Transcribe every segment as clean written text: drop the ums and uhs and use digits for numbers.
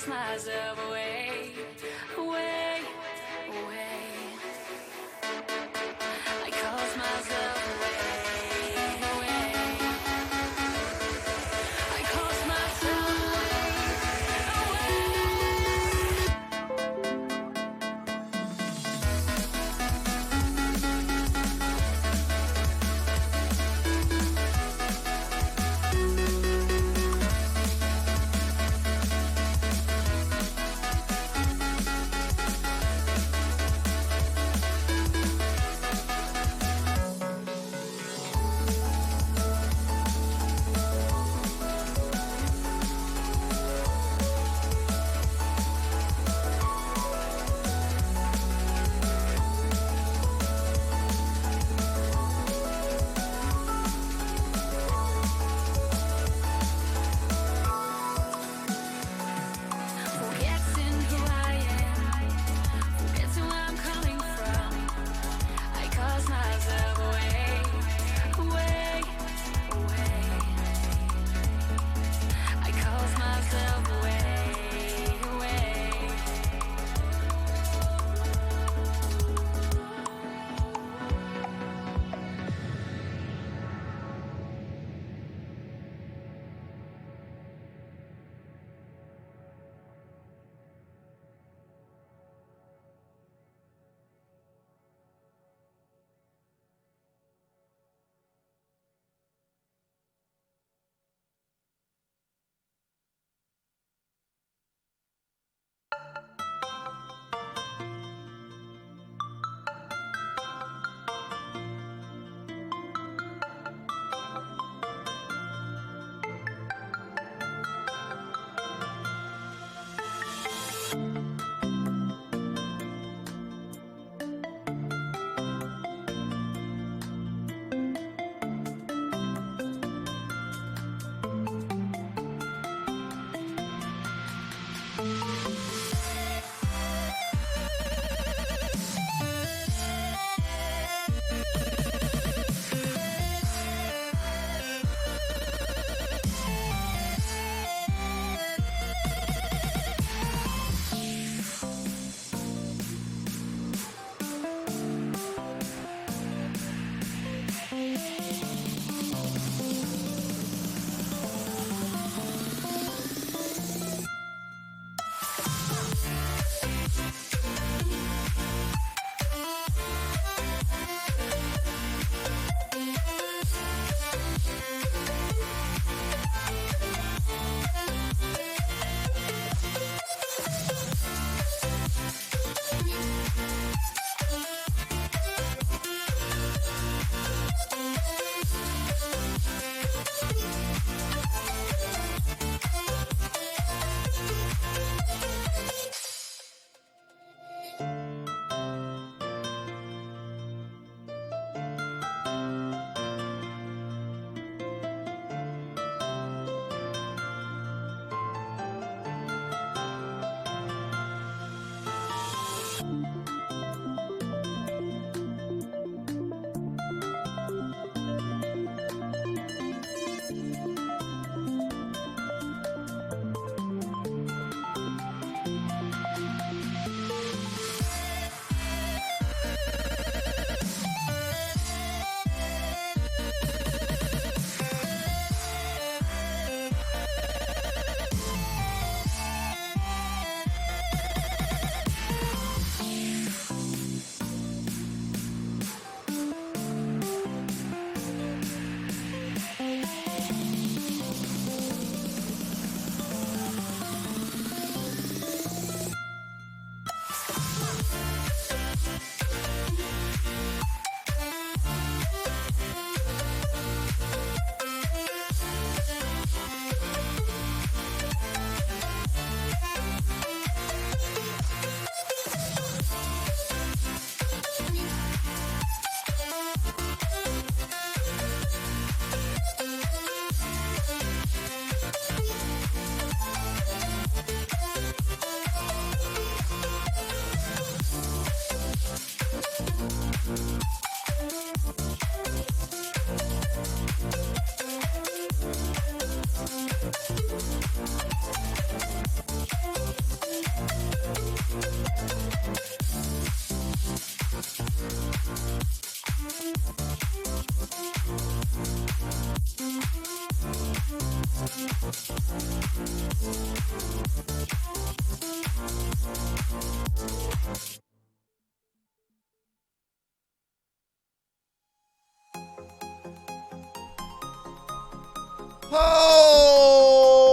caused myself away, away, away. I caused myself away, away. I caused myself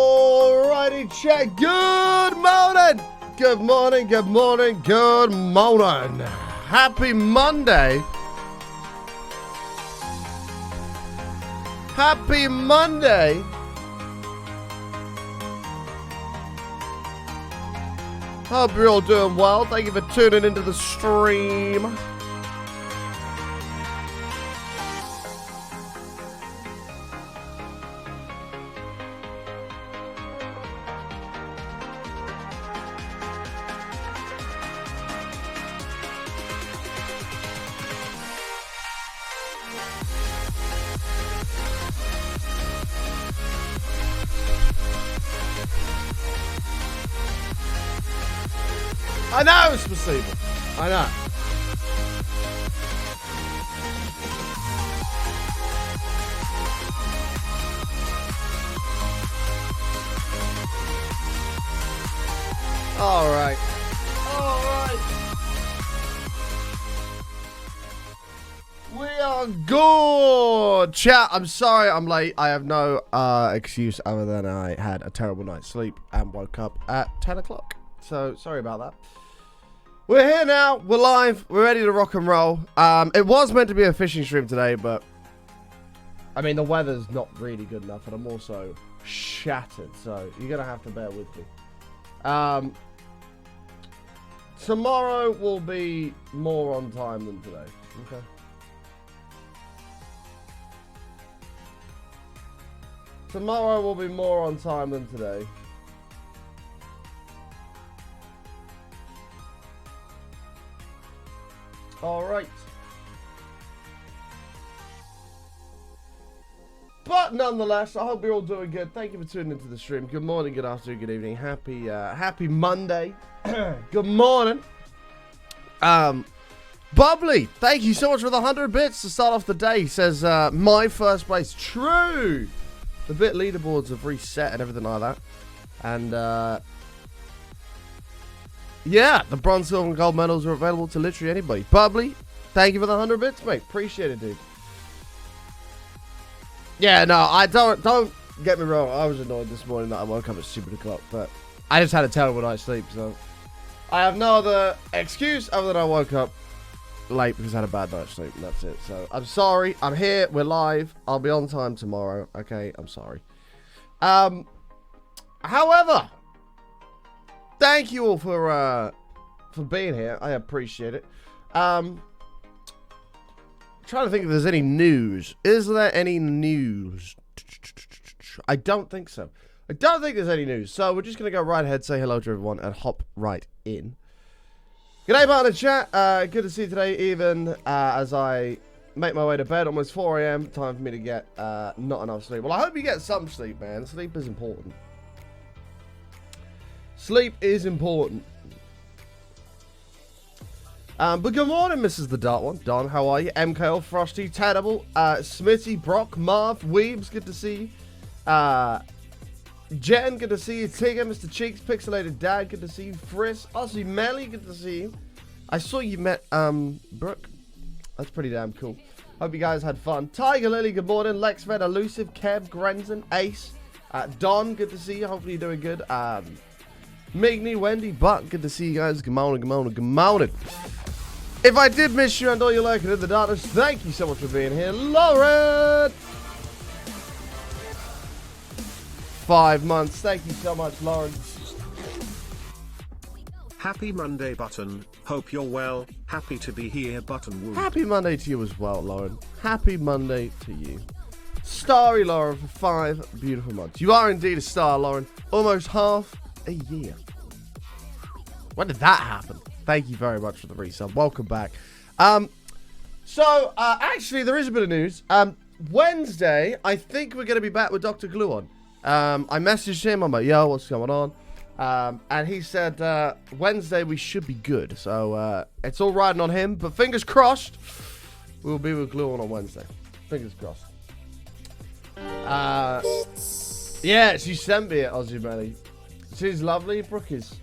Alrighty, chat. Good morning. Good morning. Good morning. Good morning. Happy Monday. Happy Monday. Hope you're all doing well. Thank you for tuning into the stream. I know it's possible. I know. All right. All right. We are good. Chat, I'm sorry I'm late. I have no excuse other than I had a terrible night's sleep and woke up at 10 o'clock. So, sorry about that. We're here now. We're live. We're ready to rock and roll. It was meant to be a fishing stream today, but I mean, the weather's not really good enough, and I'm also shattered, so you're going to have to bear with me. Tomorrow will be more on time than today. Okay. Tomorrow will be more on time than today. All right. But nonetheless, I hope you're all doing good. Thank you for tuning into the stream. Good morning, good afternoon, good evening. Happy Monday. Good morning. Bubbly, thank you so much for the 100 bits to start off the day. He says, my first place. True. The bit leaderboards have reset and everything like that. And, yeah, the bronze, silver, and gold medals are available to literally anybody. Bubbly, thank you for the 100 bits, mate. Appreciate it, dude. Yeah, no, I don't get me wrong. I was annoyed this morning that I woke up at stupid o'clock, but I just had a terrible night's sleep, so I have no other excuse other than I woke up late because I had a bad night's sleep, and that's it. So I'm sorry. I'm here. We're live. I'll be on time tomorrow. Okay, I'm sorry. However, thank you all for being here. I appreciate it. Trying to think if there's any news. Is there any news? I don't think so. I don't think there's any news. So we're just going to go right ahead, say hello to everyone, and hop right in. G'day, partner chat. Good to see you today, even as I make my way to bed. Almost 4 a.m. Time for me to get not enough sleep. Well, I hope you get some sleep, man. Sleep is important. Sleep is important. But good morning, Mrs. The Dark One. Don, how are you? MKL, Frosty, Tadable, Smitty, Brock, Marv, Weebs, good to see you. Jen, good to see you. Tigger, Mr. Cheeks, Pixelated Dad, good to see you. Friss, Aussie Melly, good to see you. I saw you met, Brooke. That's pretty damn cool. Hope you guys had fun. Tiger Lily, good morning. Lex Red, Elusive, Kev, Grenzen, Ace, Don, good to see you. Hopefully you're doing good. Migney, Wendy, Buck, good to see you guys. Good morning, good morning, good morning. If I did miss you and all you're lurking in the darkness, thank you so much for being here. Lauren! 5 months. Thank you so much, Lauren. Happy Monday, Button. Hope you're well. Happy to be here, Button. Woo. Happy Monday to you as well, Lauren. Happy Monday to you. Starry Lauren for 5 beautiful months. You are indeed a star, Lauren. Almost half a year. When did that happen? Thank you very much for the resub. Welcome back. Actually, there is a bit of news. Wednesday, I think we're going to be back with Dr. Glue on. I messaged him. I'm like, yo, what's going on? And he said Wednesday we should be good. So it's all riding on him. But fingers crossed, we'll be with Glue on Wednesday. Fingers crossed. Yeah, she sent me it, Aussie Melly. She's lovely. Brooke is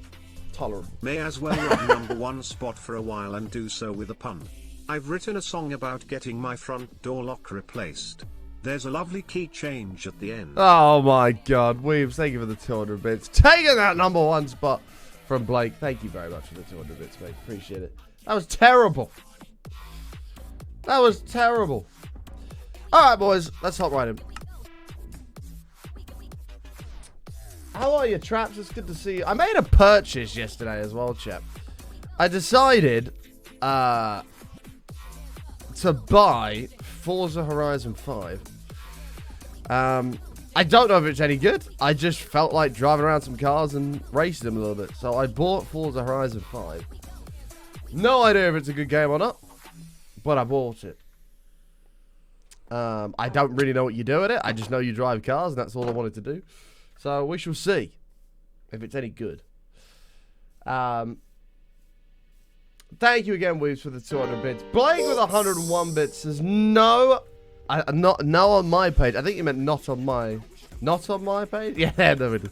tolerable. May as well rob #1 spot for a while and do so with a pun. I've written a song about getting my front door lock replaced. There's a lovely key change at the end. Oh my god, Weaves, thank you for the 200 bits. Taking that number 1 spot from Blake. Thank you very much for the 200 bits, mate. Appreciate it. That was terrible. That was terrible. Alright, boys, let's hop right in. How are you, Traps? It's good to see you. I made a purchase yesterday as well, chap. I decided to buy Forza Horizon 5. I don't know if it's any good. I just felt like driving around some cars and racing them a little bit. So I bought Forza Horizon 5. No idea if it's a good game or not, but I bought it. I don't really know what you do with it. I just know you drive cars, and that's all I wanted to do. So we shall see if it's any good. Thank you again, Weaves, for the 200 bits. Blake with 101 bits says no on my page. I think you meant not on my page. Yeah, no, it is.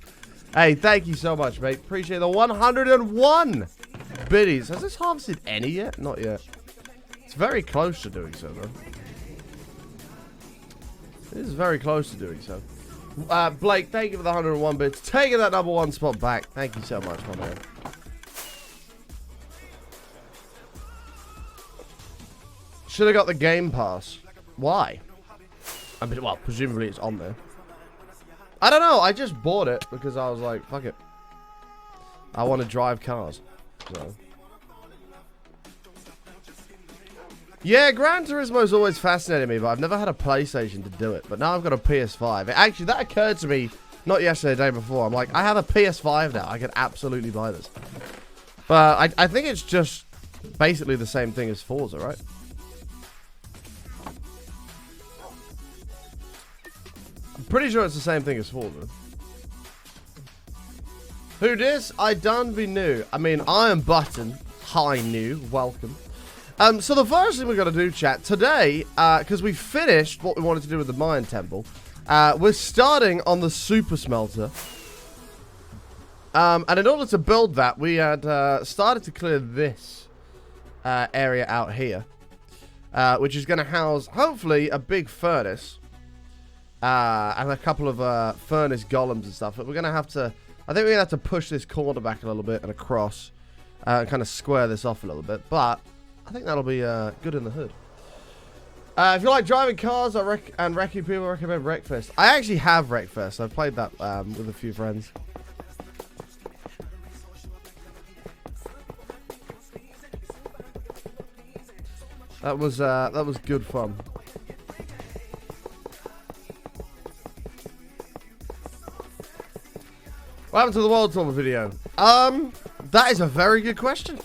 Hey, thank you so much, mate. Appreciate the 101 biddies. Has this harvested any yet? Not yet. It's very close to doing so, though. It is very close to doing so. Blake, thank you for the 101 bits. Taking that number 1 spot back. Thank you so much, my man. Should have got the Game Pass. Why? I mean, well, presumably it's on there. I don't know. I just bought it because I was like, fuck it. I want to drive cars. So. Yeah, Gran Turismo's always fascinated me, but I've never had a PlayStation to do it. But now I've got a PS5. Actually, that occurred to me not yesterday, the day before. I'm like, I have a PS5 now. I could absolutely buy this. But I think it's just basically the same thing as Forza, right? I'm pretty sure it's the same thing as Forza. Who dis? I done be new. I mean, I am Button. Hi, new. Welcome. So the first thing we're going to do, chat, today, because we finished what we wanted to do with the Mayan Temple, we're starting on the Super Smelter. And in order to build that, we had started to clear this area out here, which is going to house, hopefully, a big furnace. And a couple of furnace golems and stuff. But we're going to have to... I think we're going to have to push this corner back a little bit and across. And kind of square this off a little bit. But I think that'll be good in the hood. If you like driving cars and wrecking people, I recommend Wreckfest. I actually have Wreckfest. I've played that with a few friends. That was good fun. What happened to the World Tour video? That is a very good question.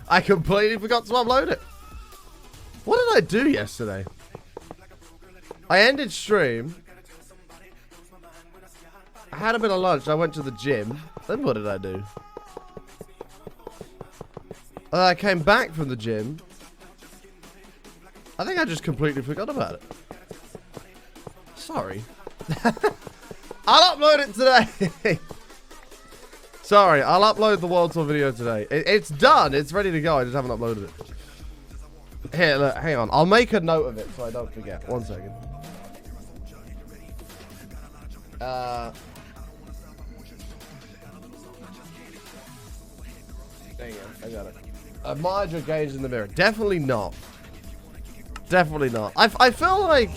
I completely forgot to upload it. What did I do yesterday? I ended stream. I had a bit of lunch. I went to the gym. Then what did I do? I came back from the gym. I think I just completely forgot about it. Sorry. I'll upload it today. Sorry, I'll upload the World Tour video today. It's done. It's ready to go. I just haven't uploaded it. Here, look, hang on. I'll make a note of it so I don't forget. 1 second. There you go. I got it. Admired your gains in the mirror. Definitely not. Definitely not. I feel like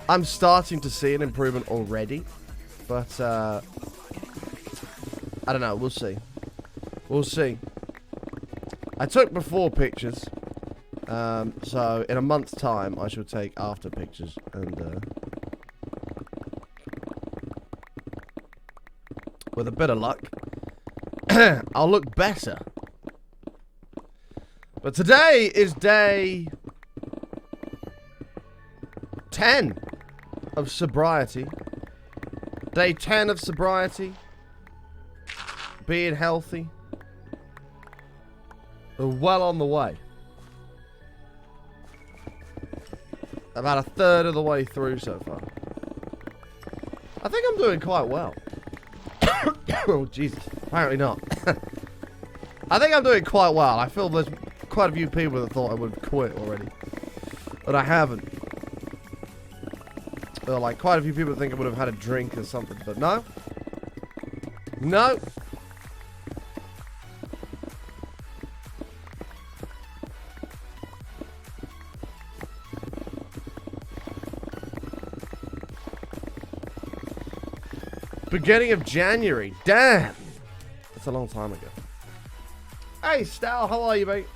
I'm starting to see an improvement already. But, I don't know. We'll see. We'll see. I took before pictures. So, in a month's time, I shall take after pictures. And, with a bit of luck, I'll look better. But today is day 10 of sobriety. Day 10 of sobriety. Being healthy. We're well on the way. About a third of the way through so far. I think I'm doing quite well. Oh, Jesus. Apparently not. I think I'm doing quite well. I feel there's quite a few people that thought I would quit already. But I haven't. like quite a few people think I would have had a drink or something, but no. No. Beginning of January. Damn. That's a long time ago. Hey, Stal, how are you, mate?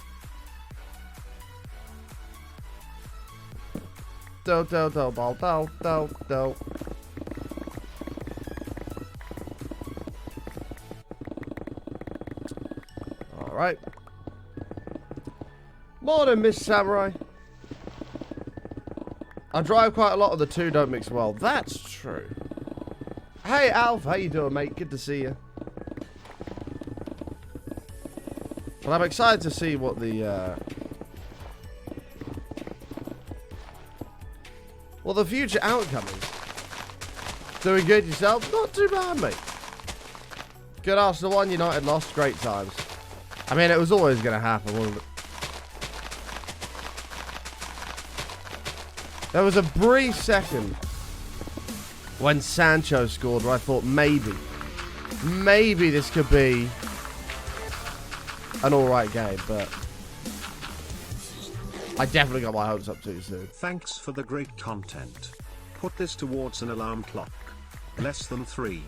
Do. Alright. Morning, Miss Samurai. I drive quite a lot of the two don't mix well. That's true. Hey, Alf, how you doing, mate? Good to see you. Well, I'm excited to see what the future outcome is. Doing good yourself? Not too bad, mate. Good Arsenal 1, United lost. Great times. I mean, it was always going to happen, wasn't it? There was a brief second when Sancho scored where I thought maybe this could be an alright game, but I definitely got my hopes up too soon. Thanks for the great content. Put this towards an alarm clock. Less than 3.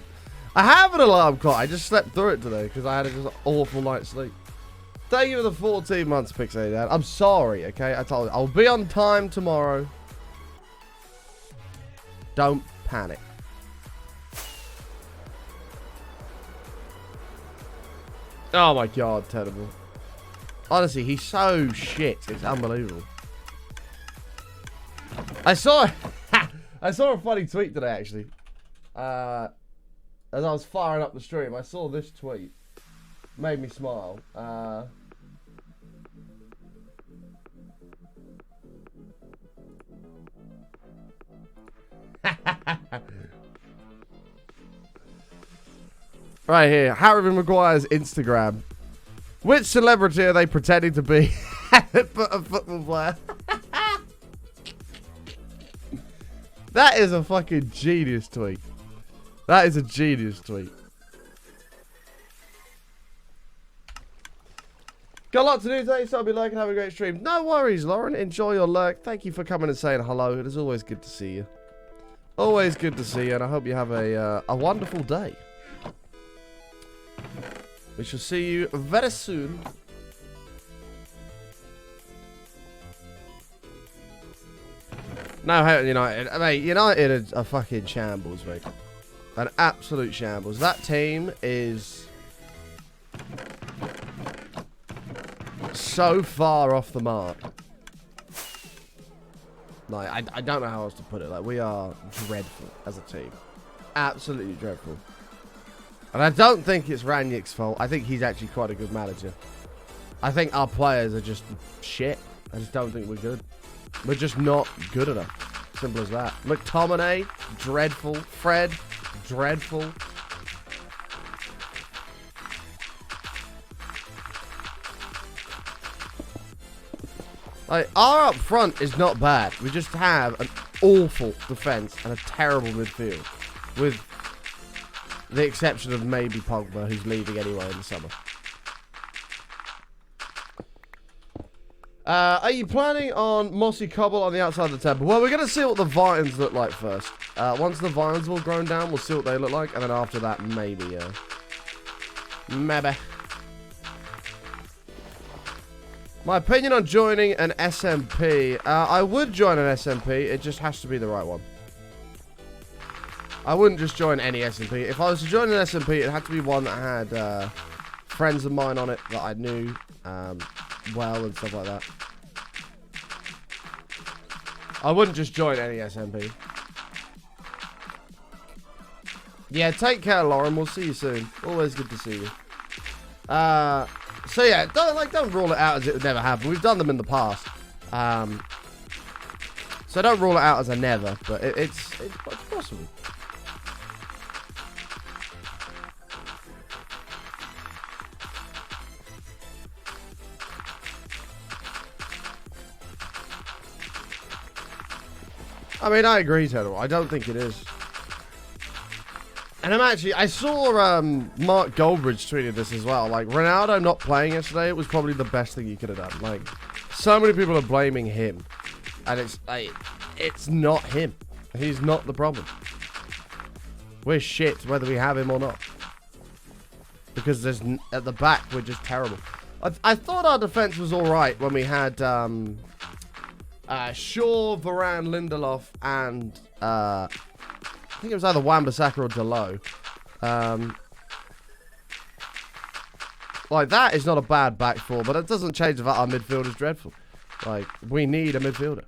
I have an alarm clock. I just slept through it today because I had just an awful night's sleep. Thank you for the 14 months, Pixie Dad. I'm sorry, okay? I told you. I'll be on time tomorrow. Don't panic. Oh my god, terrible. Honestly, he's so shit. It's unbelievable. I saw a funny tweet today, actually. As I was firing up the stream, I saw this tweet. Made me smile. Right here, Harry Maguire's Instagram. Which celebrity are they pretending to be? But a football player. That is a fucking genius tweet. That is a genius tweet. Got a lot to do today, so I'll be lurking. Have a great stream. No worries, Lauren. Enjoy your lurk. Thank you for coming and saying hello. It is always good to see you. Always good to see you, and I hope you have a wonderful day. We shall see you very soon. No, United. Mate, United are fucking shambles, mate. An absolute shambles. That team is so far off the mark. Like, I don't know how else to put it. Like, we are dreadful as a team. Absolutely dreadful. And I don't think it's Ranić's fault. I think he's actually quite a good manager. I think our players are just shit. I just don't think we're good. We're just not good enough. Simple as that. McTominay, dreadful. Fred, dreadful. Like, our up front is not bad. We just have an awful defense and a terrible midfield. With the exception of maybe Pogba, who's leaving anyway in the summer. Are you planning on mossy cobble on the outside of the temple? Well, we're going to see what the vines look like first. Once the vines have all grown down, we'll see what they look like. And then after that, maybe. Maybe. My opinion on joining an SMP. I would join an SMP. It just has to be the right one. I wouldn't just join any SMP. If I was to join an SMP, it had to be one that had friends of mine on it that I knew well and stuff like that. I wouldn't just join any SMP. Yeah, take care, Lauren. We'll see you soon. Always good to see you. So yeah, don't rule it out as it would never happen. We've done them in the past. So don't rule it out as a never, but it's possible. I mean, I agree, Tedor. I don't think it is. And I saw Mark Goldbridge tweeted this as well. Like, Ronaldo not playing yesterday, it was probably the best thing you could have done. Like, so many people are blaming him. And it's not him. He's not the problem. We're shit whether we have him or not. Because there's at the back, we're just terrible. I thought our defense was all right when we had Shaw, Varane, Lindelof, and I think it was either Wan-Bissaka or Delo. Like, that is not a bad back four, but it doesn't change the fact our midfield is dreadful. Like, we need a midfielder.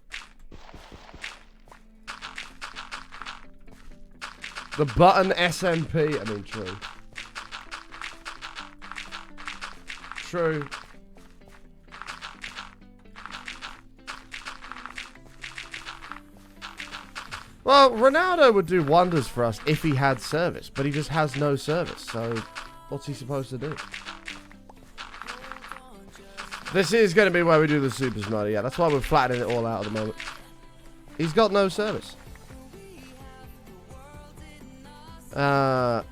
The button SMP. I mean, true. True. Well, Ronaldo would do wonders for us if he had service, but he just has no service, so what's he supposed to do? This is going to be where we do the supers, mode. Yeah, that's why we're flattening it all out at the moment. He's got no service. I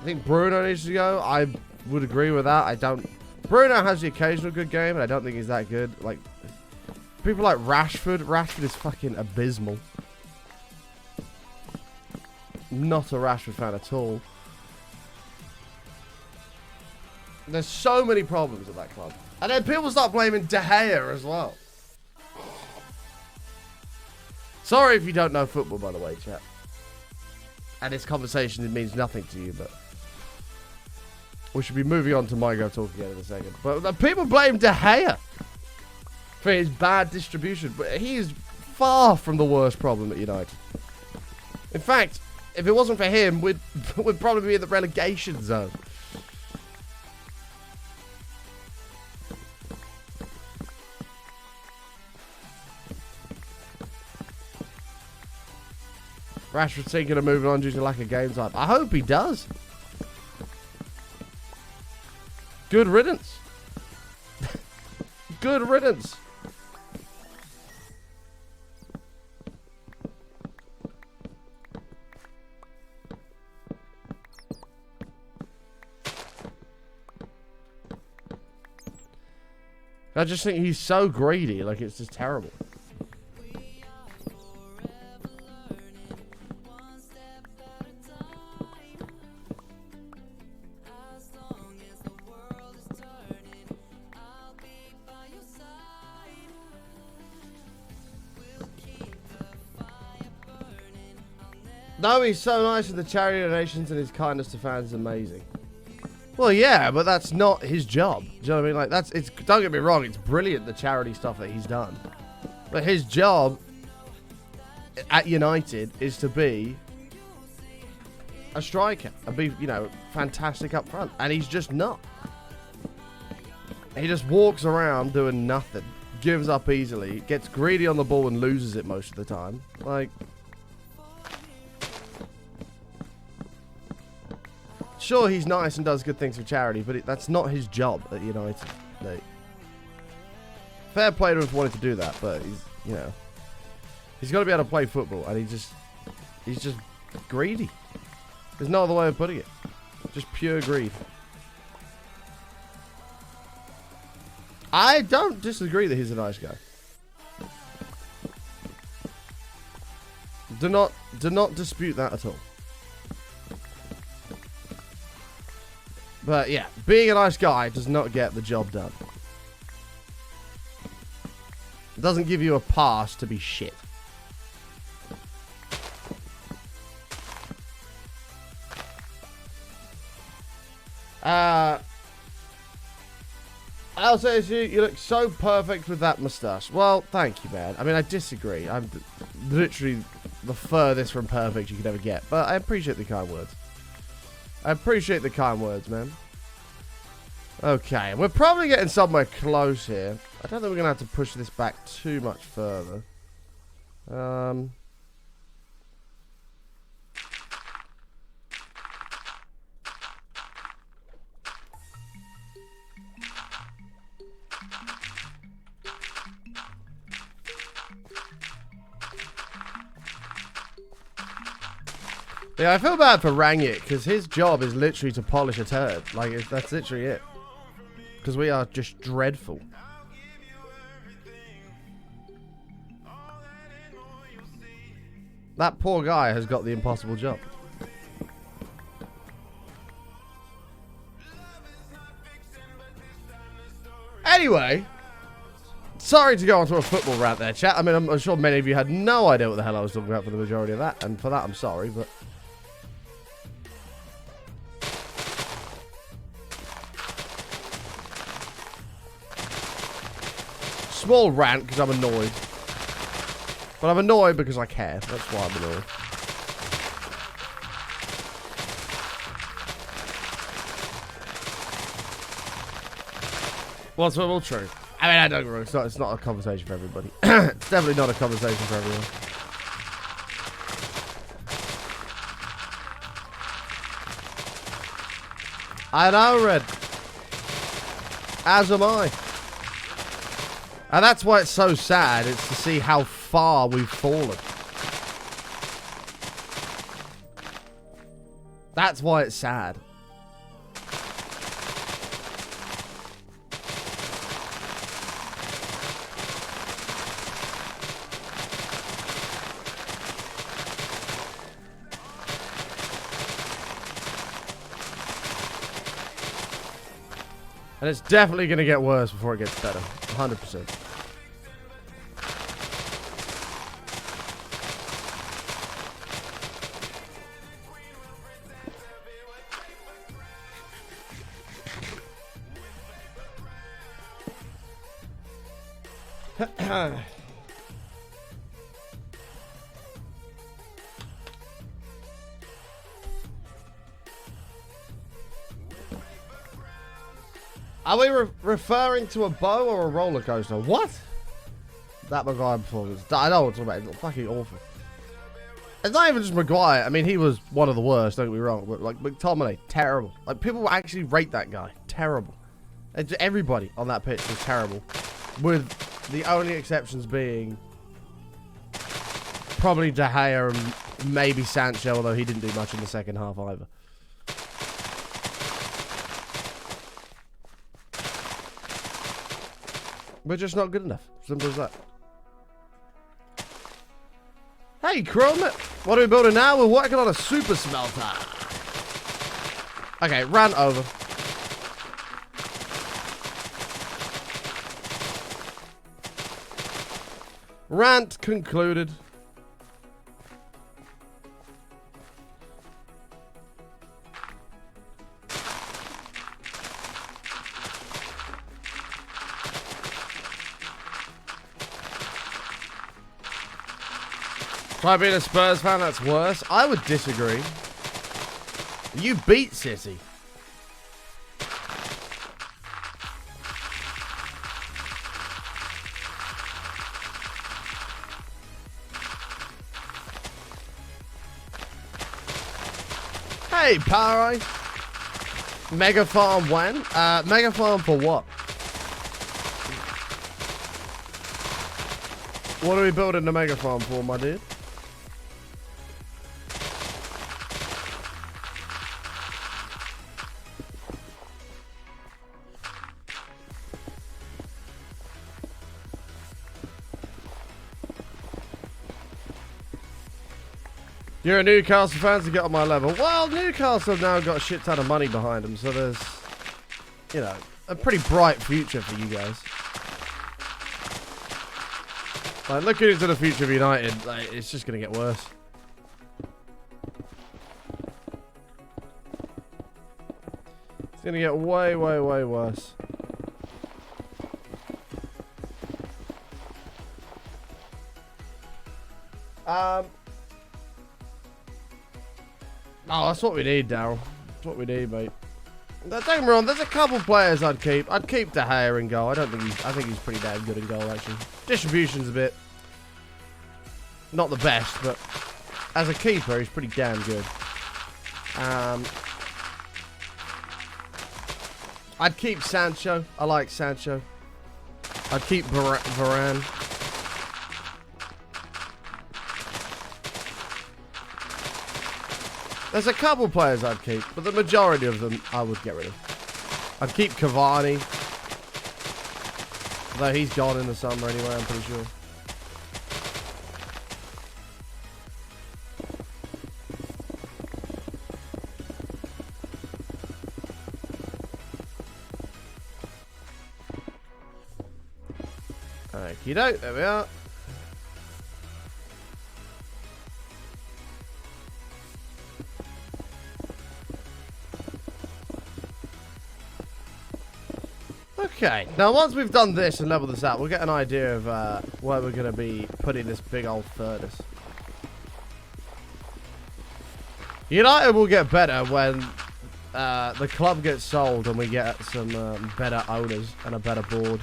think Bruno needs to go. I would agree with that. Bruno has the occasional good game, but I don't think he's that good. Like, people like Rashford is fucking abysmal. Not a Rashford fan at all. There's so many problems at that club. And then people start blaming De Gea as well. Sorry if you don't know football, by the way, chat. And this conversation, it means nothing to you, but we should be moving on to my go talk again in a second. But people blame De Gea for his bad distribution, but he is far from the worst problem at United. In fact, if it wasn't for him, we'd probably be in the relegation zone. Rashford's thinking of moving on due to lack of game time. I hope he does. Good riddance. Good riddance. I just think he's so greedy, like it's just terrible. No, he's so nice with the charity donations and his kindness to fans is amazing. Well, yeah, but that's not his job. Do you know what I mean? Like, don't get me wrong, it's brilliant, the charity stuff that he's done. But his job at United is to be a striker and be, fantastic up front. And he's just not. He just walks around doing nothing, gives up easily, gets greedy on the ball and loses it most of the time. Like, sure, he's nice and does good things for charity, but that's not his job at United. Like, fair play to him for wanting to do that, but he's got to be able to play football, and he's just greedy. There's no other way of putting it. Just pure greed. I don't disagree that he's a nice guy. Do not dispute that at all. But yeah, being a nice guy does not get the job done. It doesn't give you a pass to be shit. I'll say to you look so perfect with that moustache. Well, thank you, man. I mean, I disagree. I'm literally the furthest from perfect you could ever get. But I appreciate the kind words. I appreciate the kind words, man. Okay, we're probably getting somewhere close here. I don't think we're going to have to push this back too much further. Yeah, I feel bad for Rangit because his job is literally to polish a turd. Like, that's literally it. Because we are just dreadful. That poor guy has got the impossible job. Anyway, sorry to go onto a football rant there, chat. I mean, I'm sure many of you had no idea what the hell I was talking about for the majority of that, and for that I'm sorry, but... Small rant because I'm annoyed. But I'm annoyed because I care. That's why I'm annoyed. Well, it's all true. I mean, I don't get me wrong. It's not a conversation for everybody. It's definitely not a conversation for everyone. I know, Red. As am I. And that's why it's so sad. It's to see how far we've fallen. That's why it's sad. And it's definitely going to get worse before it gets better. 100%. Are we referring to a bow or a roller coaster? What? That Maguire performance. I know what I'm talking about. It's fucking awful. It's not even just Maguire. I mean, he was one of the worst, don't get me wrong. But, like, McTominay, terrible. Like, people actually rate that guy. Terrible. Everybody on that pitch was terrible. With the only exceptions being probably De Gea and maybe Sancho, although he didn't do much in the second half either. We're just not good enough. Simple as that. Hey, Chrome. What are we building now? We're working on a super smelter. Okay, rant over. Rant concluded. Try being a Spurs fan, that's worse. I would disagree. You beat City. Hey, Pari. Mega Farm when? Mega Farm for what? What are we building the Mega Farm for, my dude? You're a Newcastle fan to get on my level. Well, Newcastle have now got a shit ton of money behind them, so there's, you know, a pretty bright future for you guys. Like, looking into the future of United, like, it's just going to get worse. It's going to get way, way, way worse. Oh, that's what we need, Daryl. That's what we need, mate. Don't get me wrong, there's a couple players I'd keep. I'd keep De Gea in goal. I think he's pretty damn good in goal, actually. Distribution's a bit not the best, but as a keeper, he's pretty damn good. I'd keep Sancho. I like Sancho. I'd keep Varane. There's a couple players I'd keep, but the majority of them I would get rid of. I'd keep Cavani. Although he's gone in the summer anyway, I'm pretty sure. Okie doke, there we are. Okay, now once we've done this and leveled this out, we'll get an idea of where we're going to be putting this big old furnace. United will get better when the club gets sold and we get some better owners and a better board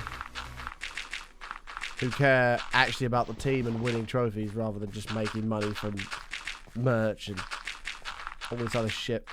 who care actually about the team and winning trophies rather than just making money from merch and all this other shit.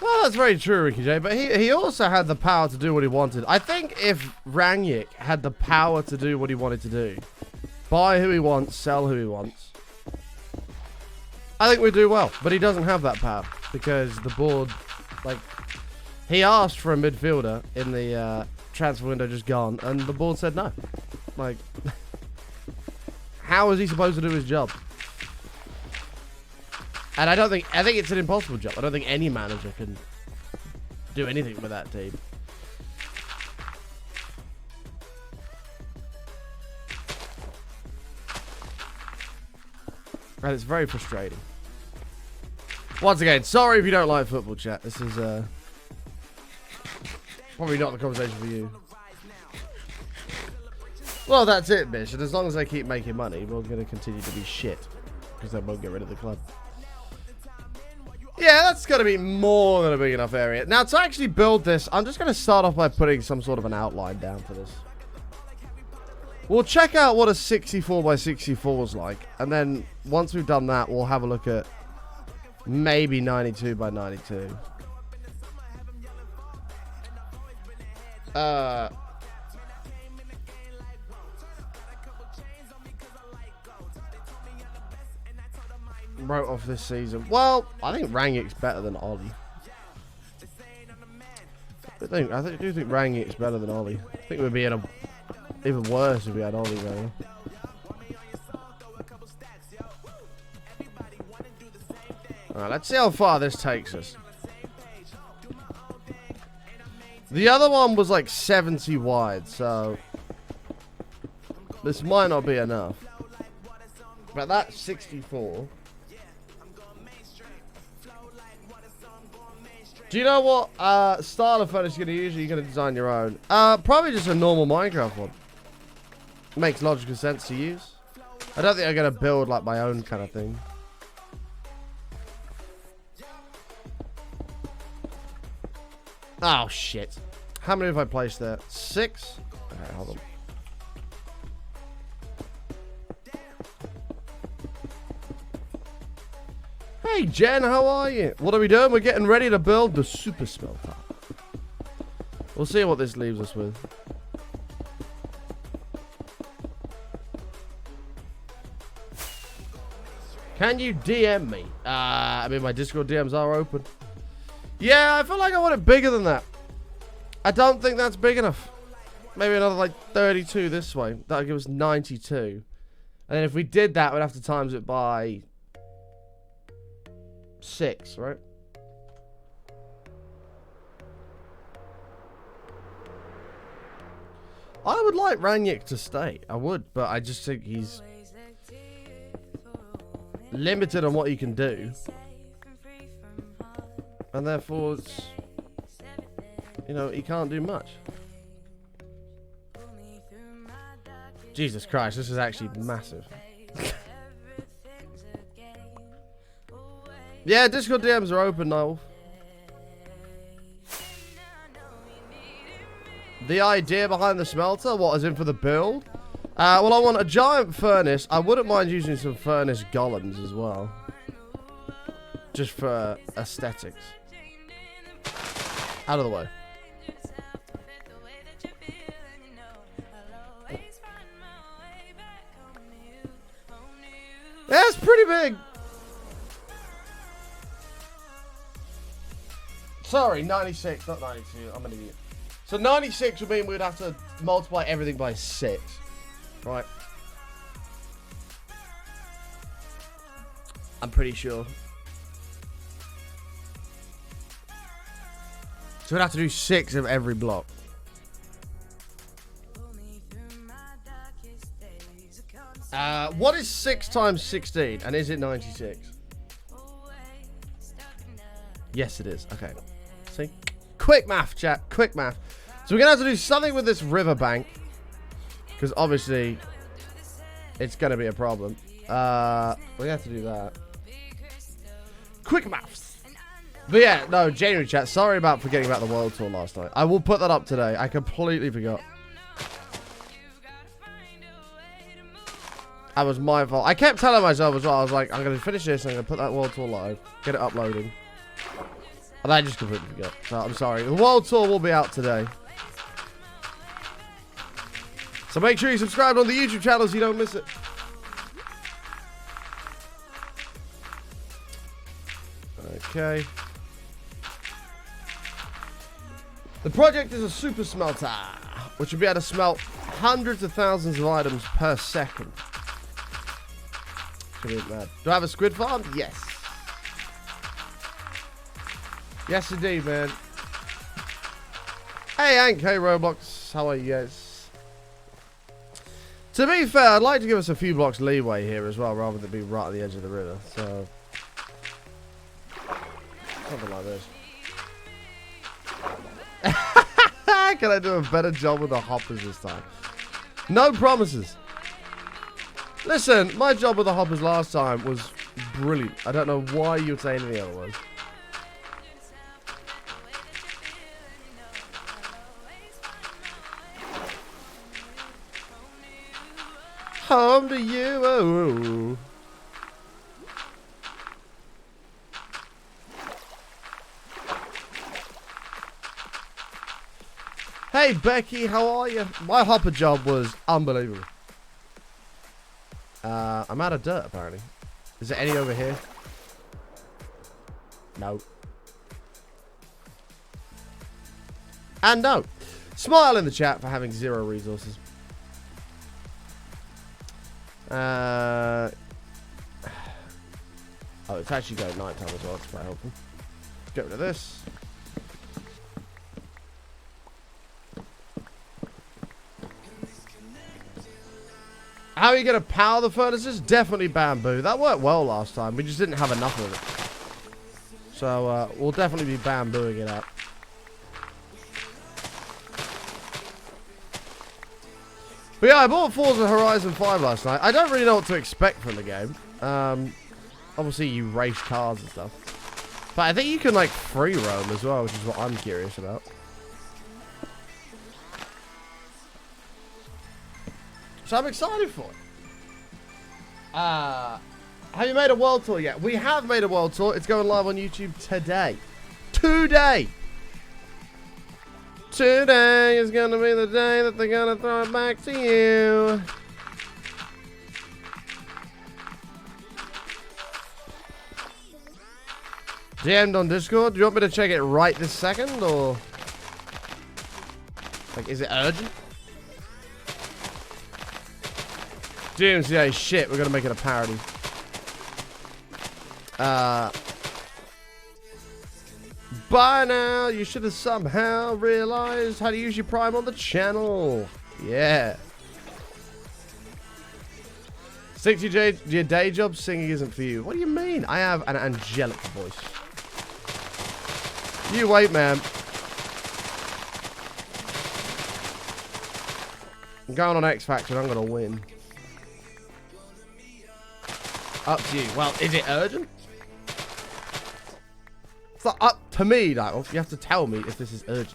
Well, that's very true, Ricky J, but he also had the power to do what he wanted. I think if Rangnick had the power to do what he wanted to do, buy who he wants, sell who he wants, I think we'd do well. But he doesn't have that power because the board, like, he asked for a midfielder in the transfer window just gone, and the board said no. Like, how is he supposed to do his job? And I think it's an impossible job. I don't think any manager can do anything with that team. And it's very frustrating. Once again, sorry if you don't like football, chat. This is probably not the conversation for you. Well, that's it, Bish. And as long as they keep making money, we're going to continue to be shit. Because they won't get rid of the club. Yeah, that's going to be more than a big enough area. Now, to actually build this, I'm just going to start off by putting some sort of an outline down for this. We'll check out what a 64 by 64 is like. And then, once we've done that, we'll have a look at maybe 92 by 92. Wrote off this season. Well, I think Rangnick's better than Ollie. I do think Rangnick's better than Ollie. I think we'd be in a even worse if we had Ollie though. Alright, let's see how far this takes us. The other one was like 70 wide, so this might not be enough. But that's 64. Do you know what style of furnace you're going to use? Or you're going to design your own? Probably just a normal Minecraft one. Makes logical sense to use. I don't think I'm going to build like my own kind of thing. Oh, shit. How many have I placed there? 6? Okay, hold on. Hey Jen, how are you? What are we doing? We're getting ready to build the super smelter. We'll see what this leaves us with. Can you DM me? I mean, my Discord DMs are open. Yeah, I feel like I want it bigger than that. I don't think that's big enough. Maybe another like 32 this way. That'll give us 92. And then if we did that, we'd have to times it by 6, right? I would like Rangnick to stay. I would, but I just think he's limited on what he can do. And therefore, it's, you know, he can't do much. Jesus Christ, this is actually massive. Yeah, Discord DMs are open now. The idea behind the smelter, what, as in for the build? Well, I want a giant furnace. I wouldn't mind using some furnace golems as well. Just for aesthetics. Out of the way. Yeah, it's pretty big. Sorry, 96, not 92. I'm an idiot. So 96 would mean we'd have to multiply everything by 6. Right. I'm pretty sure. So we'd have to do 6 of every block. What is 6 times 16? And is it 96? Yes, it is. Okay. See? Quick math, chat. Quick math. So we're going to have to do something with this riverbank. Because obviously, it's going to be a problem. We have to do that. Quick maths. But yeah, no, January chat. Sorry about forgetting about the world tour last night. I will put that up today. I completely forgot. That was my fault. I kept telling myself as well. I was like, I'm going to finish this. I'm going to put that world tour live. Get it uploading. And I just completely forgot. So I'm sorry. The world tour will be out today. So make sure you subscribe on the YouTube channel so you don't miss it. Okay. The project is a super smelter, which will be able to smelt hundreds of thousands of items per second. Do I have a squid farm? Yes. Yes, indeed, man. Hey, Hank. Hey, Roblox. How are you guys? To be fair, I'd like to give us a few blocks leeway here as well, rather than be right at the edge of the river. So, something like this. Can I do a better job with the hoppers this time? No promises. Listen, my job with the hoppers last time was brilliant. I don't know why you would say anything otherwise. Home to you. Oh. Hey Becky, how are you? My hopper job was unbelievable. I'm out of dirt apparently. Is there any over here? No. And no. Smile in the chat for having 0 resources. Oh, it's actually going nighttime as well. It's quite helpful. Get rid of this. How are you going to power the furnaces? Definitely bamboo. That worked well last time. We just didn't have enough of it. So, we'll definitely be bambooing it up. But yeah, I bought Forza Horizon 5 last night. I don't really know what to expect from the game. Obviously, you race cars and stuff. But I think you can, like, free roam as well, which is what I'm curious about. So I'm excited for it. Have you made a world tour yet? We have made a world tour. It's going live on YouTube today. Today! Today is going to be the day that they're going to throw it back to you. DM'd on Discord. Do you want me to check it right this second, or... like, is it urgent? DMCA, shit, we're going to make it a parody. By now, you should have somehow realized how to use your Prime on the channel. Yeah. 60 your day job, singing isn't for you. What do you mean? I have an angelic voice. You wait, man. I'm going on X Factor and I'm going to win. Up to you. Well, is it urgent? It's not up to me, like, you have to tell me if this is urgent.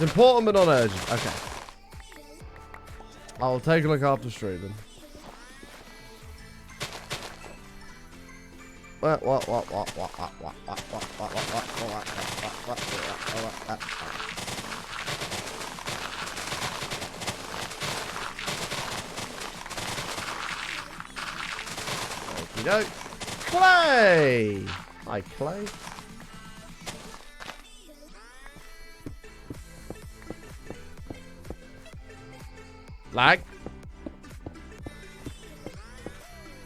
important but not urgent. Okay. I'll take a look after streaming. What? Okie doke. Clay! Hi, Clay. Lag.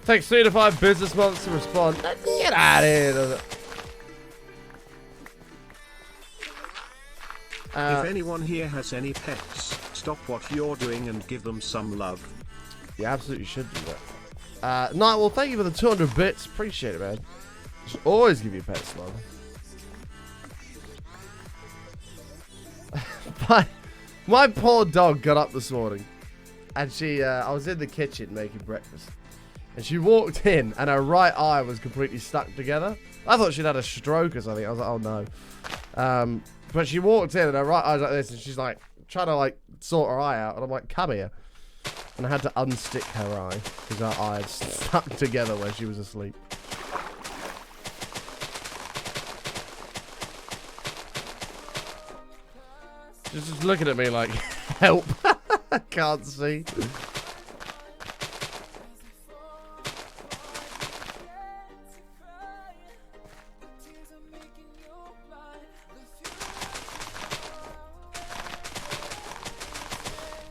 Takes 3 to 5 business months to respond. Get out of here, does it? If anyone here has any pets, stop what you're doing and give them some love. You absolutely should do that. Nightwall, thank you for the 200 bits. Appreciate it, man. Should always give you pets love. My poor dog got up this morning. And I was in the kitchen making breakfast. And she walked in and her right eye was completely stuck together. I thought she'd had a stroke or something. I was like, oh no. But she walked in and her right eye's like this and she's like trying to like sort her eye out. And I'm like, come here. And I had to unstick her eye because her eye had stuck together where she was asleep. She's just looking at me like, help. I can't see.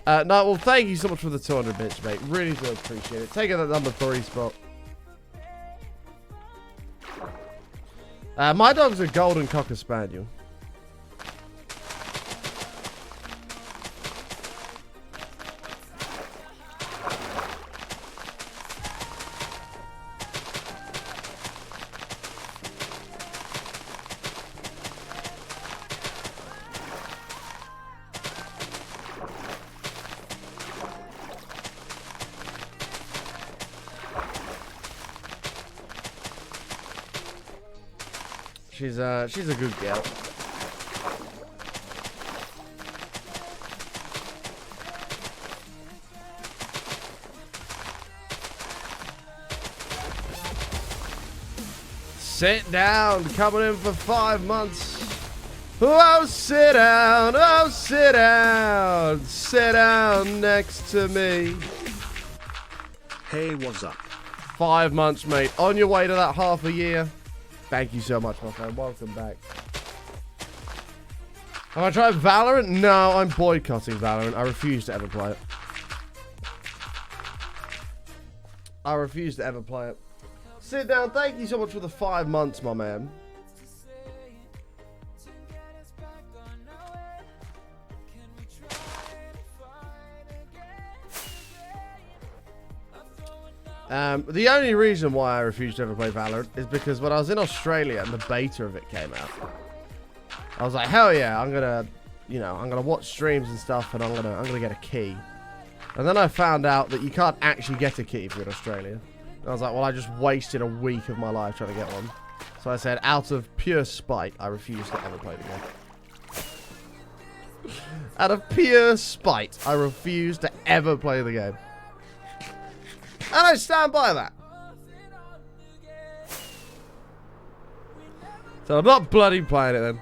No, well, thank you so much for the 200 bits, mate. Really do appreciate it. Taking that number 3 spot. My dog's a golden cocker spaniel. She's a good girl. Sit down, coming in for 5 months. Oh, sit down, oh, sit down. Sit down next to me. Hey, what's up? 5 months, mate. On your way to that half a year. Thank you so much, my friend. Welcome back. Have I tried Valorant? No, I'm boycotting Valorant. I refuse to ever play it. I refuse to ever play it. Sit down. Thank you so much for the 5 months, my man. The only reason why I refused to ever play Valorant is because when I was in Australia and the beta of it came out, I was like, hell yeah, I'm gonna watch streams and stuff, and I'm gonna get a key. And then I found out that you can't actually get a key if you're in Australia. And I was like, well, I just wasted a week of my life trying to get one. So I said, out of pure spite, I refuse to ever play the game. Out of pure spite, I refuse to ever play the game. And I stand by that. So I'm not bloody playing it then.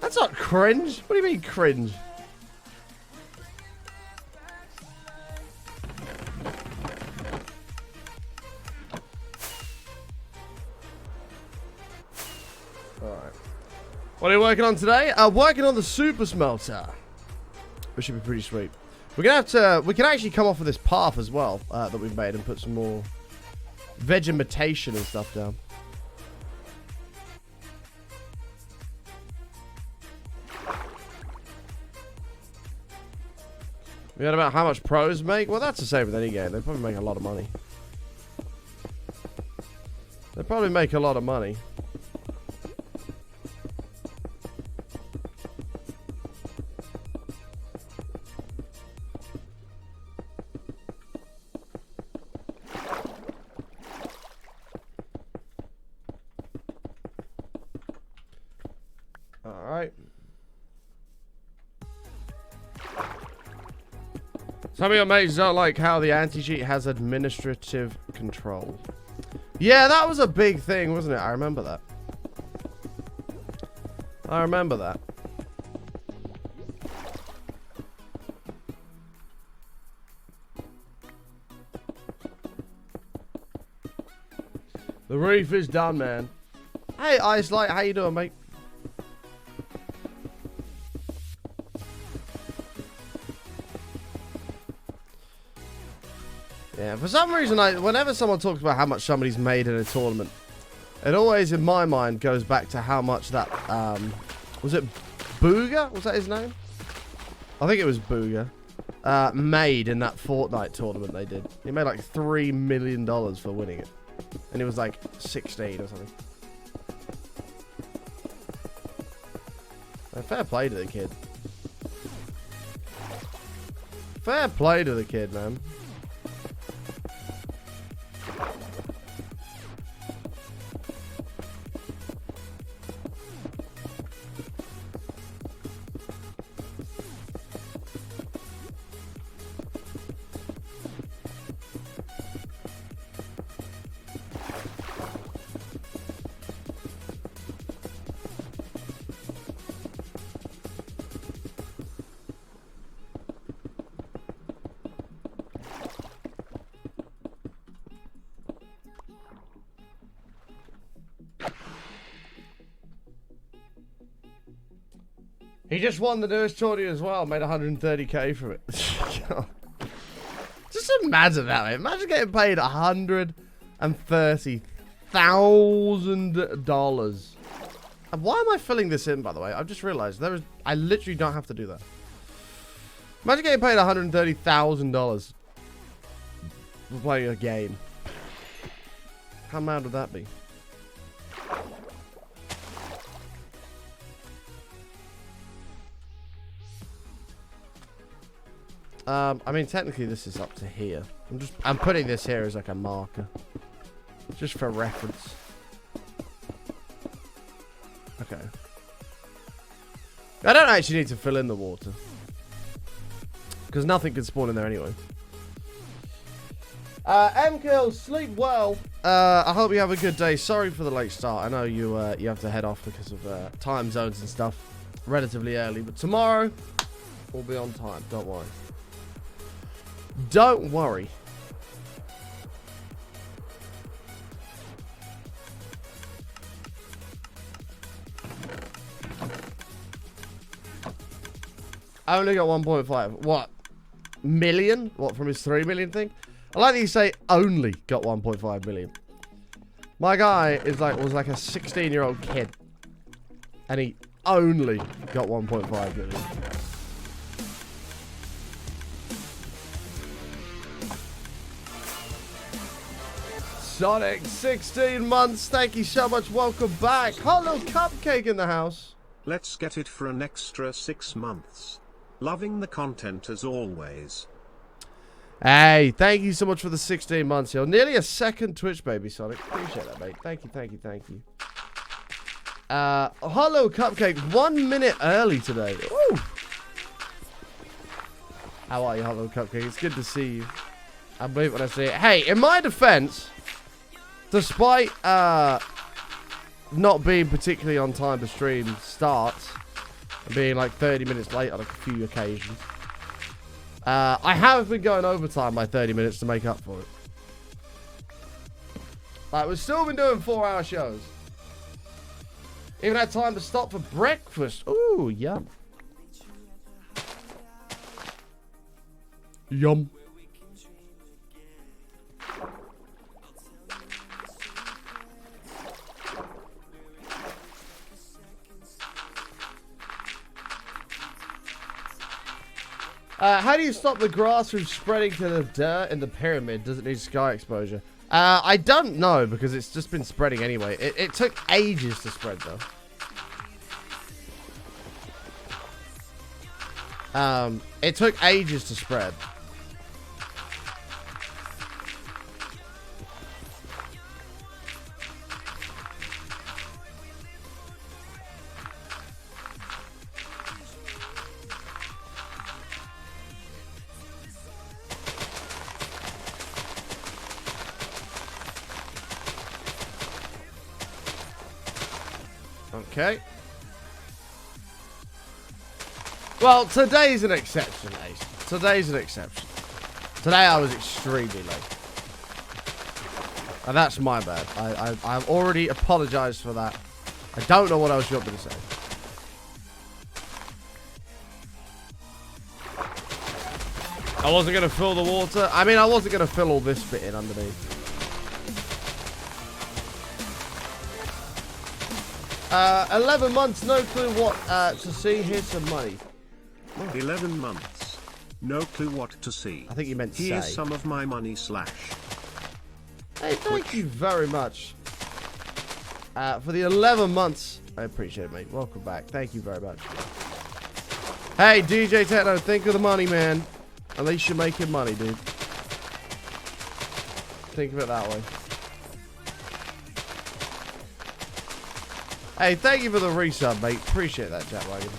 That's not cringe. What do you mean cringe? Alright. What are you working on today? Working on the super smelter. Which should be pretty sweet. We're gonna have to. We can actually come off of this path as well that we've made and put some more vegetation and stuff down. We heard about how much pros make? Well, that's the same with any game. They probably make a lot of money. They probably make a lot of money. Some of your mates don't like how the anti-cheat has administrative control. Yeah, that was a big thing, wasn't it? I remember that. I remember that. The reef is done, man. Hey, Ice Light, how you doing, mate? Yeah, for some reason, whenever someone talks about how much somebody's made in a tournament, it always, in my mind, goes back to how much that, was it Booger? Was that his name? I think it was Booger. Made in that Fortnite tournament they did. He made like $3 million for winning it. And he was like 16 or something. Fair play to the kid. Fair play to the kid, man. He just won the newest tournament as well, made 130k from it. Just imagine that, mate. Imagine getting paid $130,000. And why am I filling this in, by the way? I've just realized I literally don't have to do that. Imagine getting paid $130,000 for playing a game. How mad would that be? I mean, technically this is up to here. I'm putting this here as like a marker. Just for reference. Okay. I don't actually need to fill in the water. Because nothing can spawn in there anyway. MKill, sleep well. I hope you have a good day. Sorry for the late start. I know you have to head off because of time zones and stuff. Relatively early. But tomorrow, we'll be on time. Don't worry. Don't worry. I only got 1.5. What? Million? What, from his 3 million thing? I like that you say only got 1.5 million. My guy was like a 16-year-old kid. And he only got 1.5 million. Sonic, 16 months. Thank you so much. Welcome back. Hello, Cupcake in the house. Let's get it for an extra 6 months. Loving the content as always. Hey, thank you so much for the 16 months, yo. Nearly a second Twitch, baby, Sonic. Appreciate that, mate. Thank you, thank you, thank you. Hello, Cupcake. 1 minute early today. Woo! How are you, Hello, Cupcake? It's good to see you. I believe when I say it. Hey, in my defense, despite not being particularly on time to stream starts, and being like 30 minutes late on a few occasions, I have been going overtime by 30 minutes to make up for it. Like, we've still been doing 4-hour shows. Even had time to stop for breakfast. Ooh, yum. Yum. How do you stop the grass from spreading to the dirt in the pyramid? Does it need sky exposure? I don't know, because it's just been spreading anyway. It took ages to spread, though. It took ages to spread. Okay. Well, today's an exception, Ace. Today's an exception. Today I was extremely late. And that's my bad. I've already apologized for that. I don't know what else you want me to say. I wasn't going to fill the water. I mean, I wasn't going to fill all this bit in underneath. 11 months, no clue what to see. Here's some money. 11 months. No clue what to see. I think you meant Here's say. some of my money slash. Hey, thank you very much. For the 11 months. I appreciate it, mate. Welcome back. Thank you very much. Hey, DJ Techno, think of the money, man. At least you're making money, dude. Think of it that way. Hey, thank you for the resub, mate. Appreciate that, Chatwagon.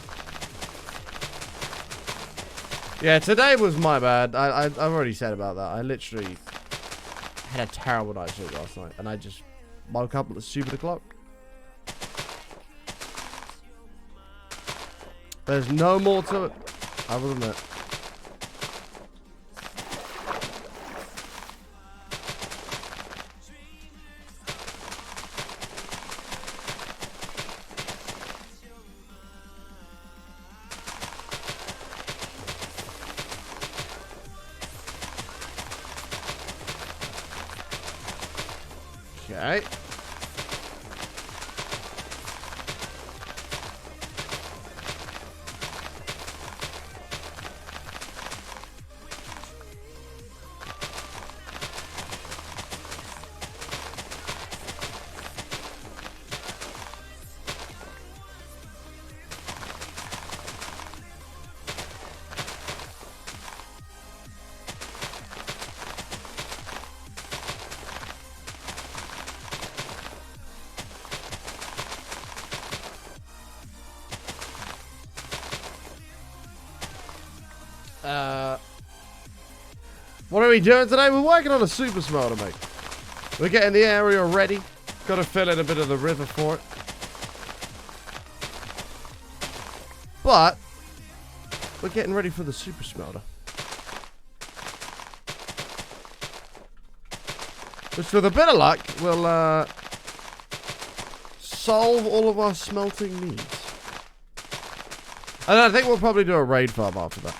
Yeah, today was my bad. I've already said about that. I literally had a terrible night's sleep last night, and I just woke up at the stupid o'clock. There's no more to it other than that. Okay. What are we doing today? We're working on a super smelter, mate. We're getting the area ready. Got to fill in a bit of the river for it. But we're getting ready for the super smelter. Which, with a bit of luck, will solve all of our smelting needs. And I think we'll probably do a raid farm after that.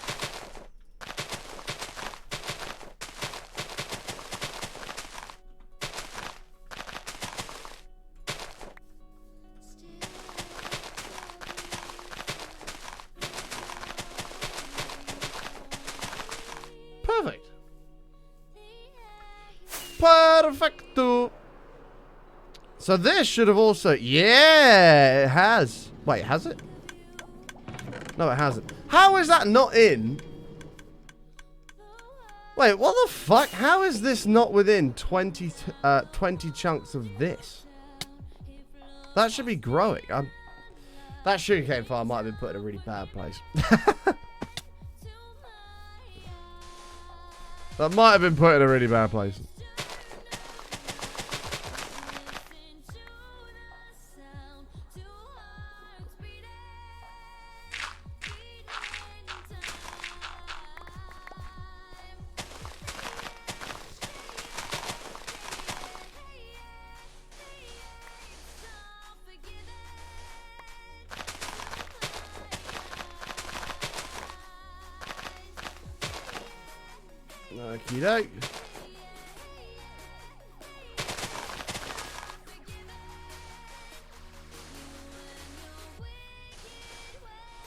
Perfect. Perfecto. So this should have also... Yeah, it has. Wait, has it? No, it hasn't. How is that not in? Wait, what the fuck? How is this not within 20 chunks of this? That should be growing. That sugarcane farm might have been put in a really bad place. That might have been put in a really bad place. Okie doke.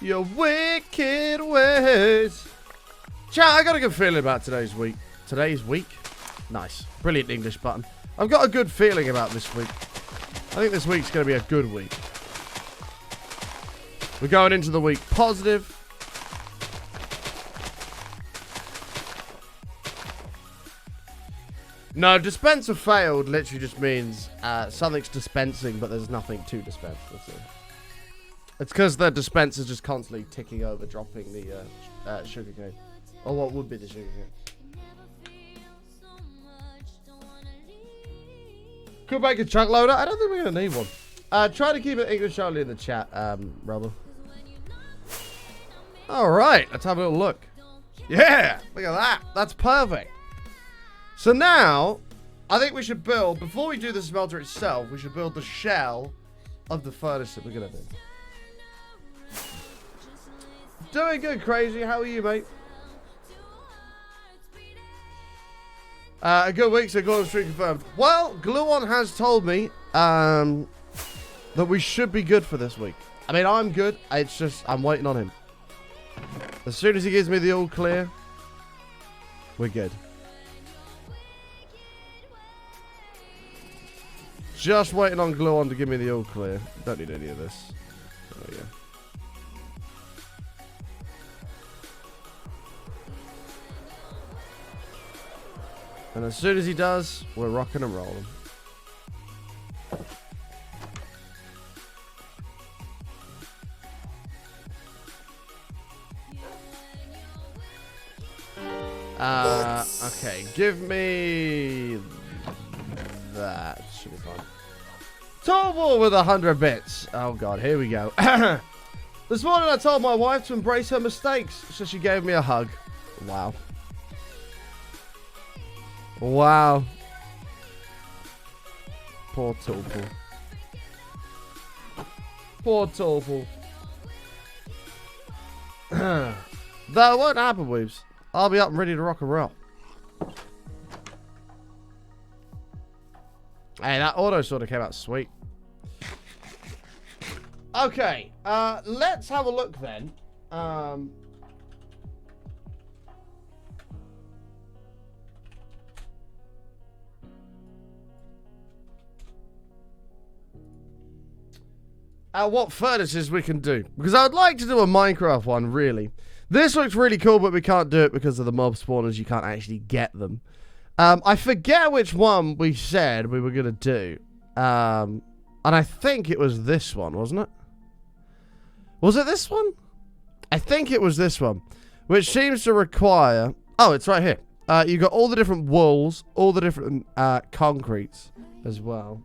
Your wicked ways. Chat, I got a good feeling about today's week. Today's week? Nice. Brilliant English button. I've got a good feeling about this week. I think this week's going to be a good week. We're going into the week positive. No, dispenser failed literally just means something's dispensing, but there's nothing to dispense. That's it. It's because the dispenser's just constantly ticking over, dropping the sugarcane. Or what would be the sugarcane. Could make a chunk loader. I don't think we're going to need one. Try to keep it English only in the chat, Rebel. Alright, let's have a little look. Yeah, look at that. That's perfect. So now, I think we should build, before we do the smelter itself, we should build the shell of the furnace that we're going to do. Doing good, Crazy. How are you, mate? A good week, so Golden Streak confirmed. Well, Gluon has told me that we should be good for this week. I mean, I'm good. It's just, I'm waiting on him. As soon as he gives me the all clear, we're good. Just waiting on Gluon to give me the all clear. Don't need any of this. Oh, yeah. And as soon as he does, we're rocking and rolling. Okay, give me that. Should be fine. Total with 100 bits. Oh god, here we go. This morning I told my wife to embrace her mistakes, so she gave me a hug. Wow. Wow. Poor Topal. Poor Topal. That won't happen, Weaves. I'll be up and ready to rock and roll. Hey, that auto sort of came out sweet. Okay, let's have a look then. What furnaces we can do. Because I would like to do a Minecraft one, really. This looks really cool, but we can't do it because of the mob spawners. You can't actually get them. I forget which one we said we were going to do. And I think it was this one, wasn't it? Was it this one? I think it was this one. Which seems to require... Oh, it's right here. You got all the different walls, all the different concretes as well.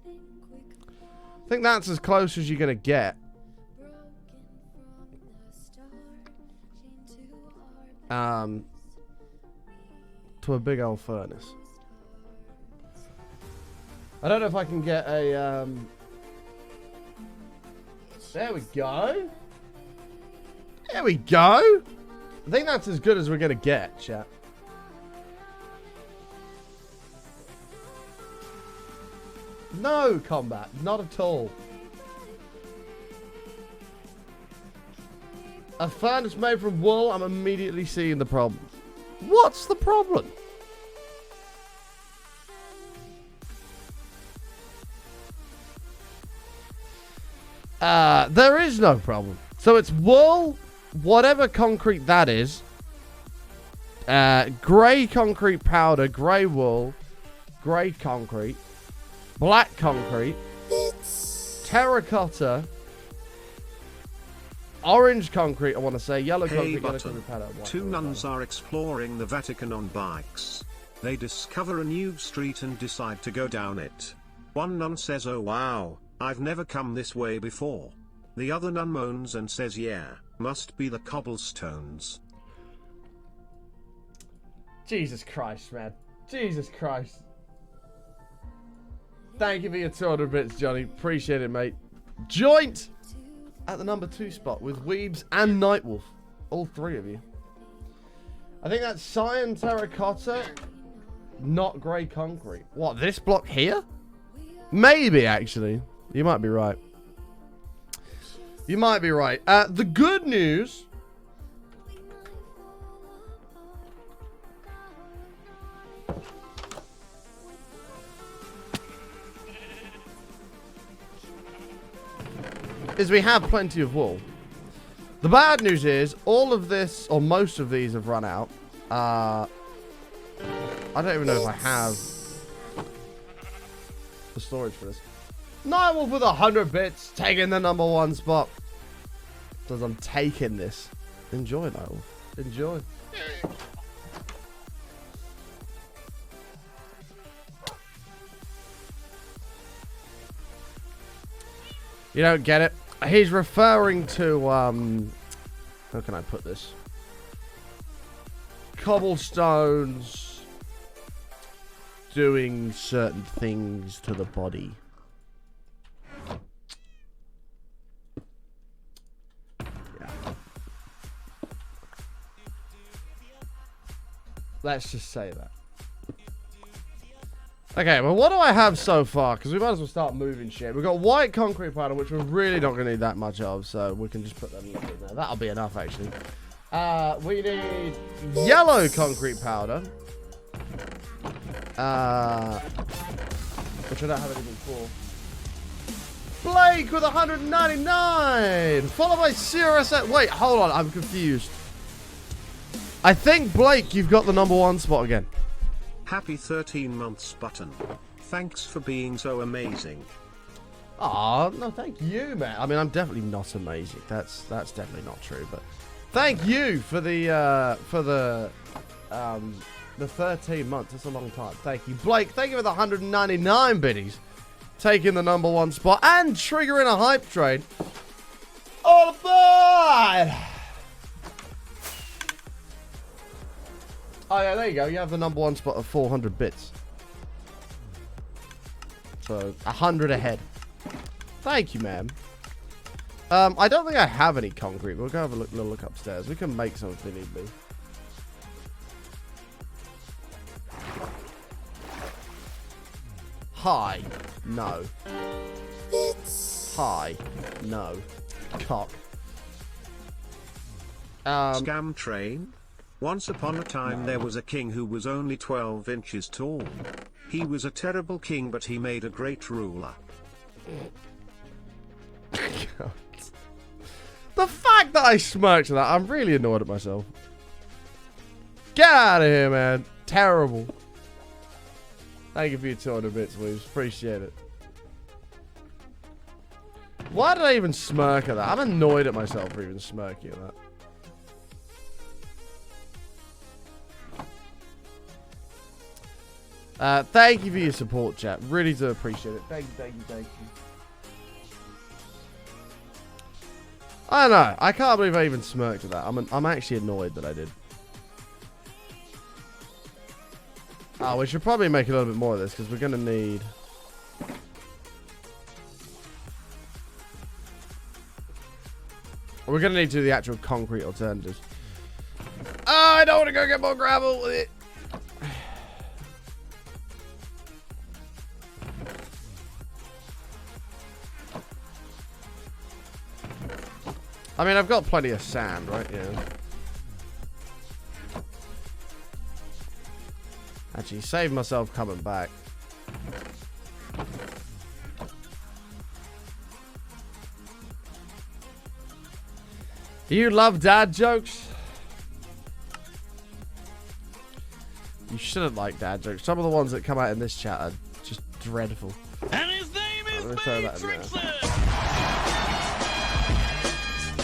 I think that's as close as you're going to get. To a big old furnace. I don't know if I can get a there we go. There we go. I think that's as good as we're gonna get, chat. No combat, not at all. A furnace made from wool, I'm immediately seeing the problem. What's the problem? There is no problem. So it's wool, whatever concrete that is. Grey concrete powder, grey wool, grey concrete, black concrete, terracotta, orange concrete, I want to say, yellow concrete, yellow concrete powder. Two nuns are exploring the Vatican on bikes. They discover a new street and decide to go down it. One nun says, "Oh wow, I've never come this way before." The other nun moans and says, "Yeah, must be the cobblestones." Jesus Christ, man. Jesus Christ. Thank you for your 200 bits, Johnny. Appreciate it, mate. Joint at the number 2 spot with Weebs and Nightwolf. All three of you. I think that's cyan terracotta, not grey concrete. What, this block here? Maybe, actually. You might be right. You might be right. The good news... is we have plenty of wool. The bad news is all of this, or most of these, have run out. I don't even know if I have the storage for this. Nightwolf with 100 bits, taking the number 1 spot. Because I'm taking this. Enjoy, Nightwolf. Enjoy. You don't get it? He's referring to, how can I put this? Cobblestones doing certain things to the body. Yeah. Let's just say that. Okay, well, what do I have so far? Because we might as well start moving shit. We've got white concrete powder, which we're really not going to need that much of, so we can just put that in there. That'll be enough, actually. We need yellow concrete powder. Which I don't have anything for. Blake with 199! Followed by CRS. Wait, hold on, I'm confused. I think, Blake, you've got the #1 spot again. Happy 13 months button. Thanks for being so amazing. Aw, no, thank you, man. I mean, I'm definitely not amazing. That's definitely not true, but thank you for the 13 months. That's a long time. Thank you, Blake. Thank you for the 199 biddies, taking the #1 spot and triggering a hype train. All aboard! Oh, yeah, there you go. You have the #1 spot of 400 bits. So, 100 ahead. Thank you, man. I don't think I have any concrete. We'll go have a little look upstairs. We can make some if we need be. Hi. No. Hi. No. Cock. Scam train? Once upon a time there was a king who was only 12 inches tall. He was a terrible king, but he made a great ruler. God. The fact that I smirked at that, I'm really annoyed at myself. Get out of here, man. Terrible. Thank you for your 200 bits, Weaves. Appreciate it. Why did I even smirk at that? I'm annoyed at myself for even smirking at that. Thank you for your support, chat. Really do appreciate it. Thank you, thank you, thank you. I don't know. I can't believe I even smirked at that. I'm actually annoyed that I did. Oh, we should probably make a little bit more of this because we're going to need... We're going to need to do the actual concrete alternatives. Oh, I don't want to go get more gravel with it. I mean, I've got plenty of sand, right? Yeah. Actually, save myself coming back. You love dad jokes? You shouldn't like dad jokes. Some of the ones that come out in this chat are just dreadful. And his name is Matrixon!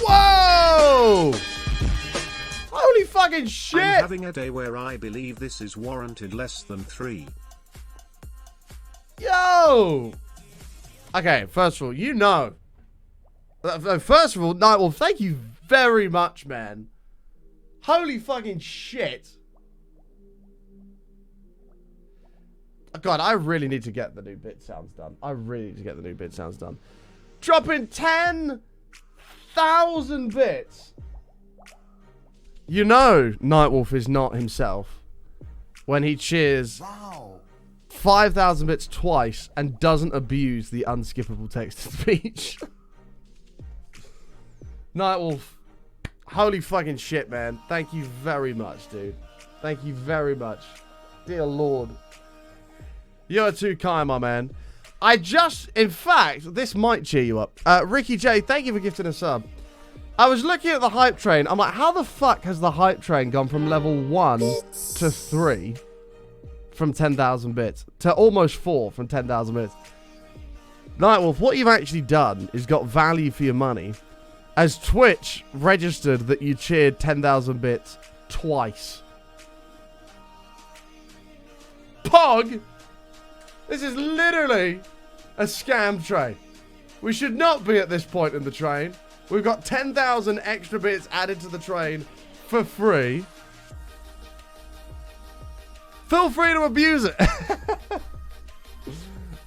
Whoa! Holy fucking shit! I'm having a day where I believe this is warranted less than 3. Yo! Okay, first of all, you know. First of all, Nightwolf, thank you very much, man. Holy fucking shit. God, I really need to get the new bit sounds done. I really need to get the new bit sounds done. Dropping 10,000 bits. You know Nightwolf is not himself when he cheers 5,000 bits twice and doesn't abuse the unskippable text-to-speech. Nightwolf, holy fucking shit, man. Thank you very much, dude. Thank you very much. Dear Lord. You're too kind, my man. In fact, this might cheer you up. Ricky J, thank you for gifting a sub. I was looking at the hype train. I'm like, how the fuck has the hype train gone from level 1 to 3 from 10,000 bits to almost 4 from 10,000 bits? Nightwolf, what you've actually done is got value for your money, as Twitch registered that you cheered 10,000 bits twice. Pog! This is literally a scam train. We should not be at this point in the train. We've got 10,000 extra bits added to the train for free. Feel free to abuse it.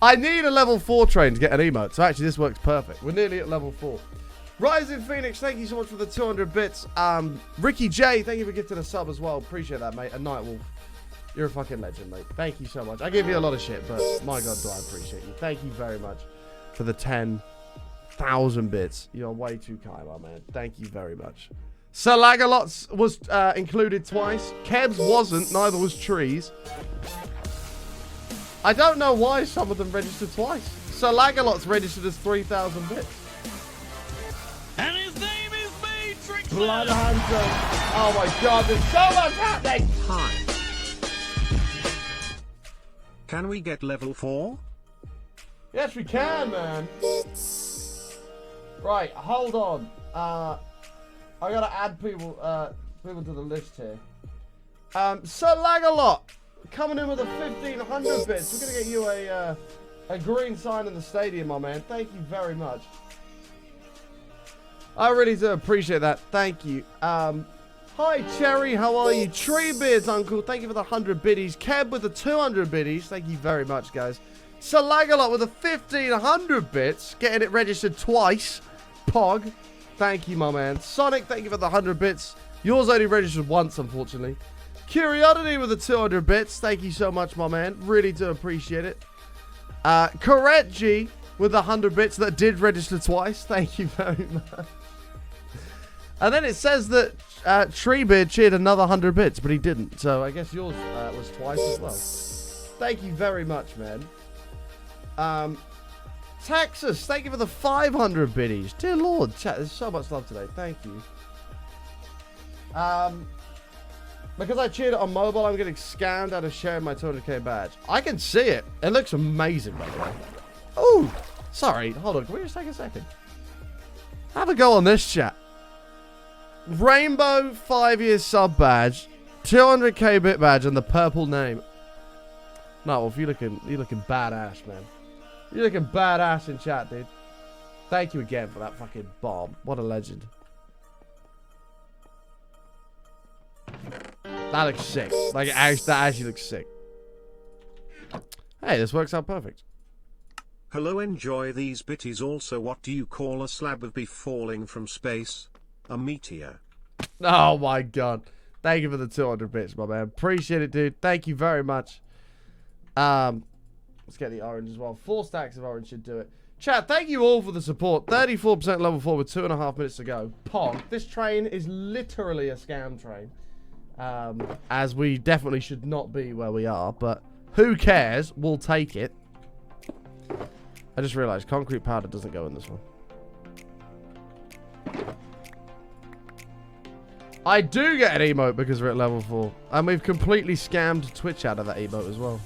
I need a level 4 train to get an emote. So actually this works perfect. We're nearly at level 4. Rising Phoenix, thank you so much for the 200 bits. Ricky J, thank you for gifting a sub as well. Appreciate that, mate. And Nightwolf, you're a fucking legend, mate. Thank you so much. I give you a lot of shit, but my God, do I appreciate you. Thank you very much for the 10,000 bits. You're way too kind, my man. Thank you very much. Salagalots was included twice. Kebs wasn't, neither was Trees. I don't know why some of them registered twice. Salagalots registered as 3,000 bits. And his name is Matrix. Blood Hunter. Oh my God, there's so much happening. Hi. Can we get level 4? Yes, we can, man. Right, hold on. I gotta add people to the list here. Sir Lagalot, coming in with a 1,500 bits. We're gonna get you a green sign in the stadium, my man. Thank you very much. I really do appreciate that. Thank you. Hi, Cherry. How are you? Treebeards, Uncle. Thank you for the 100 biddies. Keb with the 200 biddies. Thank you very much, guys. Salagalot with the 1,500 bits. Getting it registered twice. Pog. Thank you, my man. Sonic, thank you for the 100 bits. Yours only registered once, unfortunately. Curiosity with the 200 bits. Thank you so much, my man. Really do appreciate it. Correct G with the 100 bits that did register twice. Thank you very much. And then it says that Treebeard cheered another 100 bits, but he didn't. So I guess yours was twice as well. Thank you very much, man. Texas, thank you for the 500 biddies. Dear Lord, chat, there's so much love today. Thank you. Because I cheered it on mobile, I'm getting scammed out of sharing my 200k badge. I can see it. It looks amazing, by the way. Oh, sorry. Hold on. Can we just take a second? Have a go on this chat. Rainbow 5-year sub badge, 200k bit badge, and the purple name. No, Wolf, you're looking badass, man. You're looking badass in chat, dude. Thank you again for that fucking bomb. What a legend. That looks sick. Like, that actually looks sick. Hey, this works out perfect. Hello, enjoy these bitties. Also, what do you call a slab of beef falling from space? A meteor. Oh my God. Thank you for the 200 bits, my man. Appreciate it, dude. Thank you very much. Let's get the orange as well. 4 stacks of orange should do it. Chat, thank you all for the support. 34% level 4 with 2.5 minutes to go. Pog. This train is literally a scam train. As we definitely should not be where we are, but who cares? We'll take it. I just realized concrete powder doesn't go in this one. I do get an emote because we're at level 4. And we've completely scammed Twitch out of that emote as well.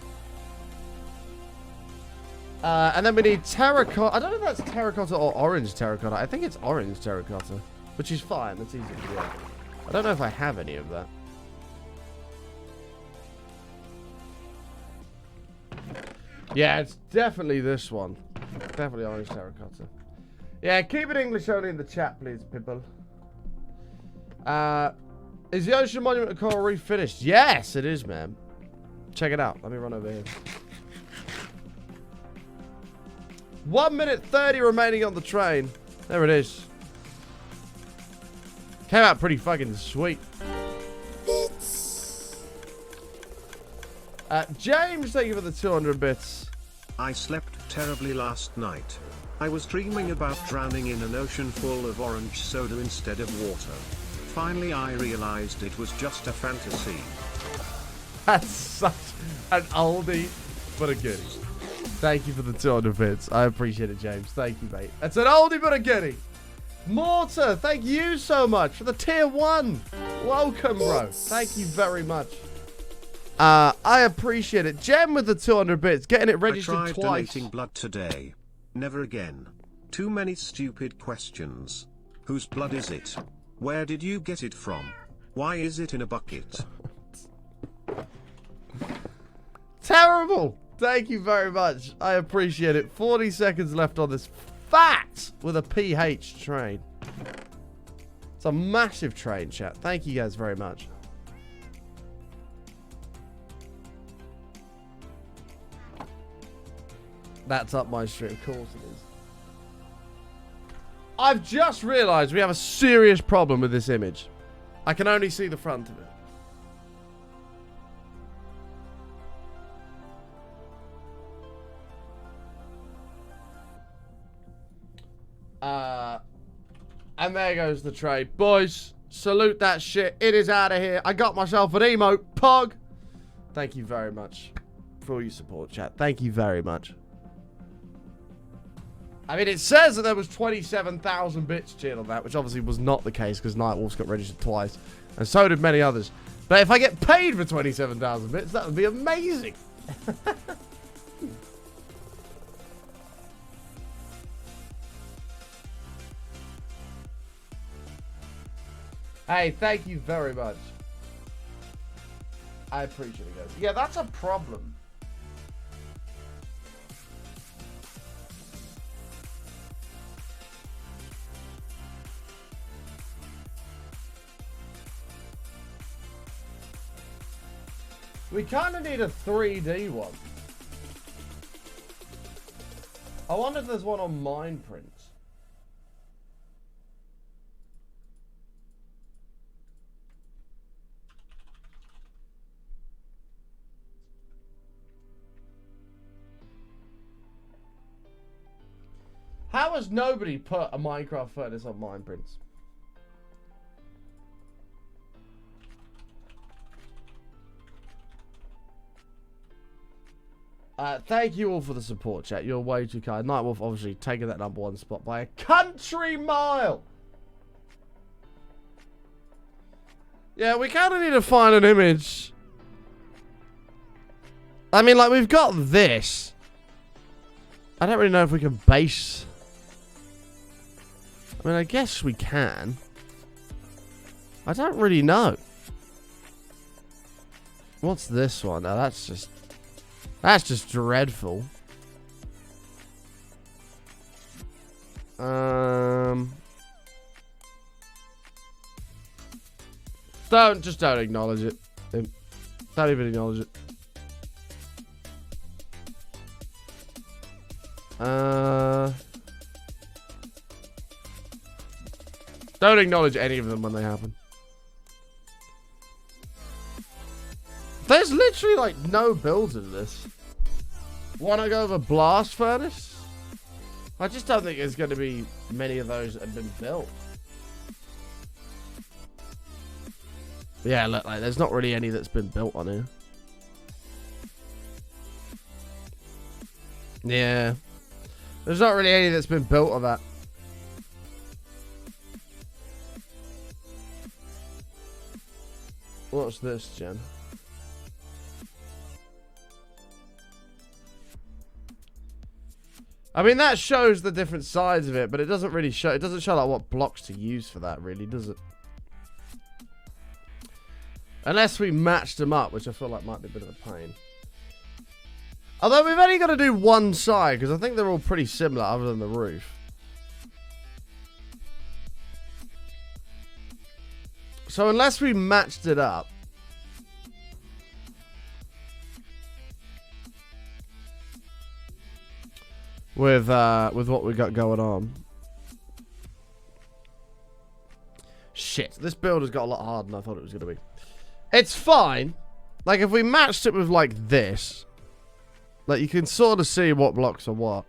And then we need terracotta. I don't know if that's terracotta or orange terracotta. I think it's orange terracotta. Which is fine. That's easy to get. I don't know if I have any of that. Yeah, it's definitely this one. Definitely orange terracotta. Yeah, keep it English only in the chat, please, people. Is the Ocean Monument of Coral Reef finished? Yes, it is, man. Check it out. Let me run over here. 1 minute 30 remaining on the train. There it is. Came out pretty fucking sweet. James, thank you for the 200 bits. I slept terribly last night. I was dreaming about drowning in an ocean full of orange soda instead of water. Finally, I realized it was just a fantasy. That's such an oldie, but a goodie. Thank you for the 200 bits. I appreciate it, James. Thank you, mate. That's an oldie, but a goodie. Mortar, thank you so much for the tier 1. Welcome, bro. Thank you very much. I appreciate it. Jem with the 200 bits. Getting it registered I tried twice. donating blood today. Never again. Too many stupid questions. Whose blood is it? Where did you get it from? Why is it in a bucket? Terrible. Thank you very much. I appreciate it. 40 seconds left on this fat with a PH train. It's a massive train, chat. Thank you guys very much. That's up my street. Of course it is. I've just realized we have a serious problem with this image. I can only see the front of it. And there goes the trade. Boys, salute that shit. It is out of here. I got myself an emote. Pog. Thank you very much for all your support, chat. Thank you very much. I mean, it says that there was 27,000 bits cheered on that, which obviously was not the case because Nightwolf's got registered twice. And so did many others. But if I get paid for 27,000 bits, that would be amazing. Hey, thank you very much. I appreciate it, guys. Yeah, that's a problem. We kind of need a 3D one. I wonder if there's one on Mindprints. How has nobody put a Minecraft furnace on Mindprints? Thank you all for the support, chat. You're way too kind. Nightwolf obviously taking that #1 spot by a country mile. Yeah, we kind of need to find an image. I mean, like, we've got this. I don't really know if we can base... I mean, I guess we can. I don't really know. What's this one? Now, that's just dreadful. Don't acknowledge it. Don't even acknowledge it. Don't acknowledge any of them when they happen. There's literally like no builds in this. Wanna go over blast furnace? I just don't think there's gonna be many of those that have been built. Yeah, look, like there's not really any that's been built on here. Yeah. There's not really any that's been built on that. What's this, Jen? I mean, that shows the different sides of it, but it doesn't really show... It doesn't show, like, what blocks to use for that, really, does it? Unless we matched them up, which I feel like might be a bit of a pain. Although, we've only got to do one side, because I think they're all pretty similar, other than the roof. So, unless we matched it up... with what we got going on. Shit, this build has got a lot harder than I thought it was going to be. It's fine. Like, if we matched it with, like, this, like, you can sort of see what blocks are what.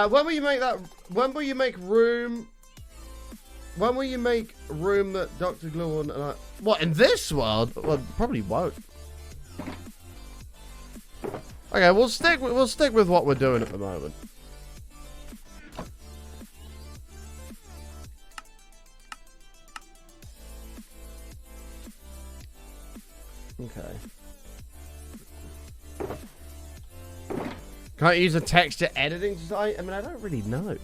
When will you make that? When will you make room? When will you make room that Dr. Gluon and I? What, in this world? Well, probably won't. Okay, we'll stick with what we're doing at the moment. Okay. Can't use a texture editing site? I mean, I don't really know.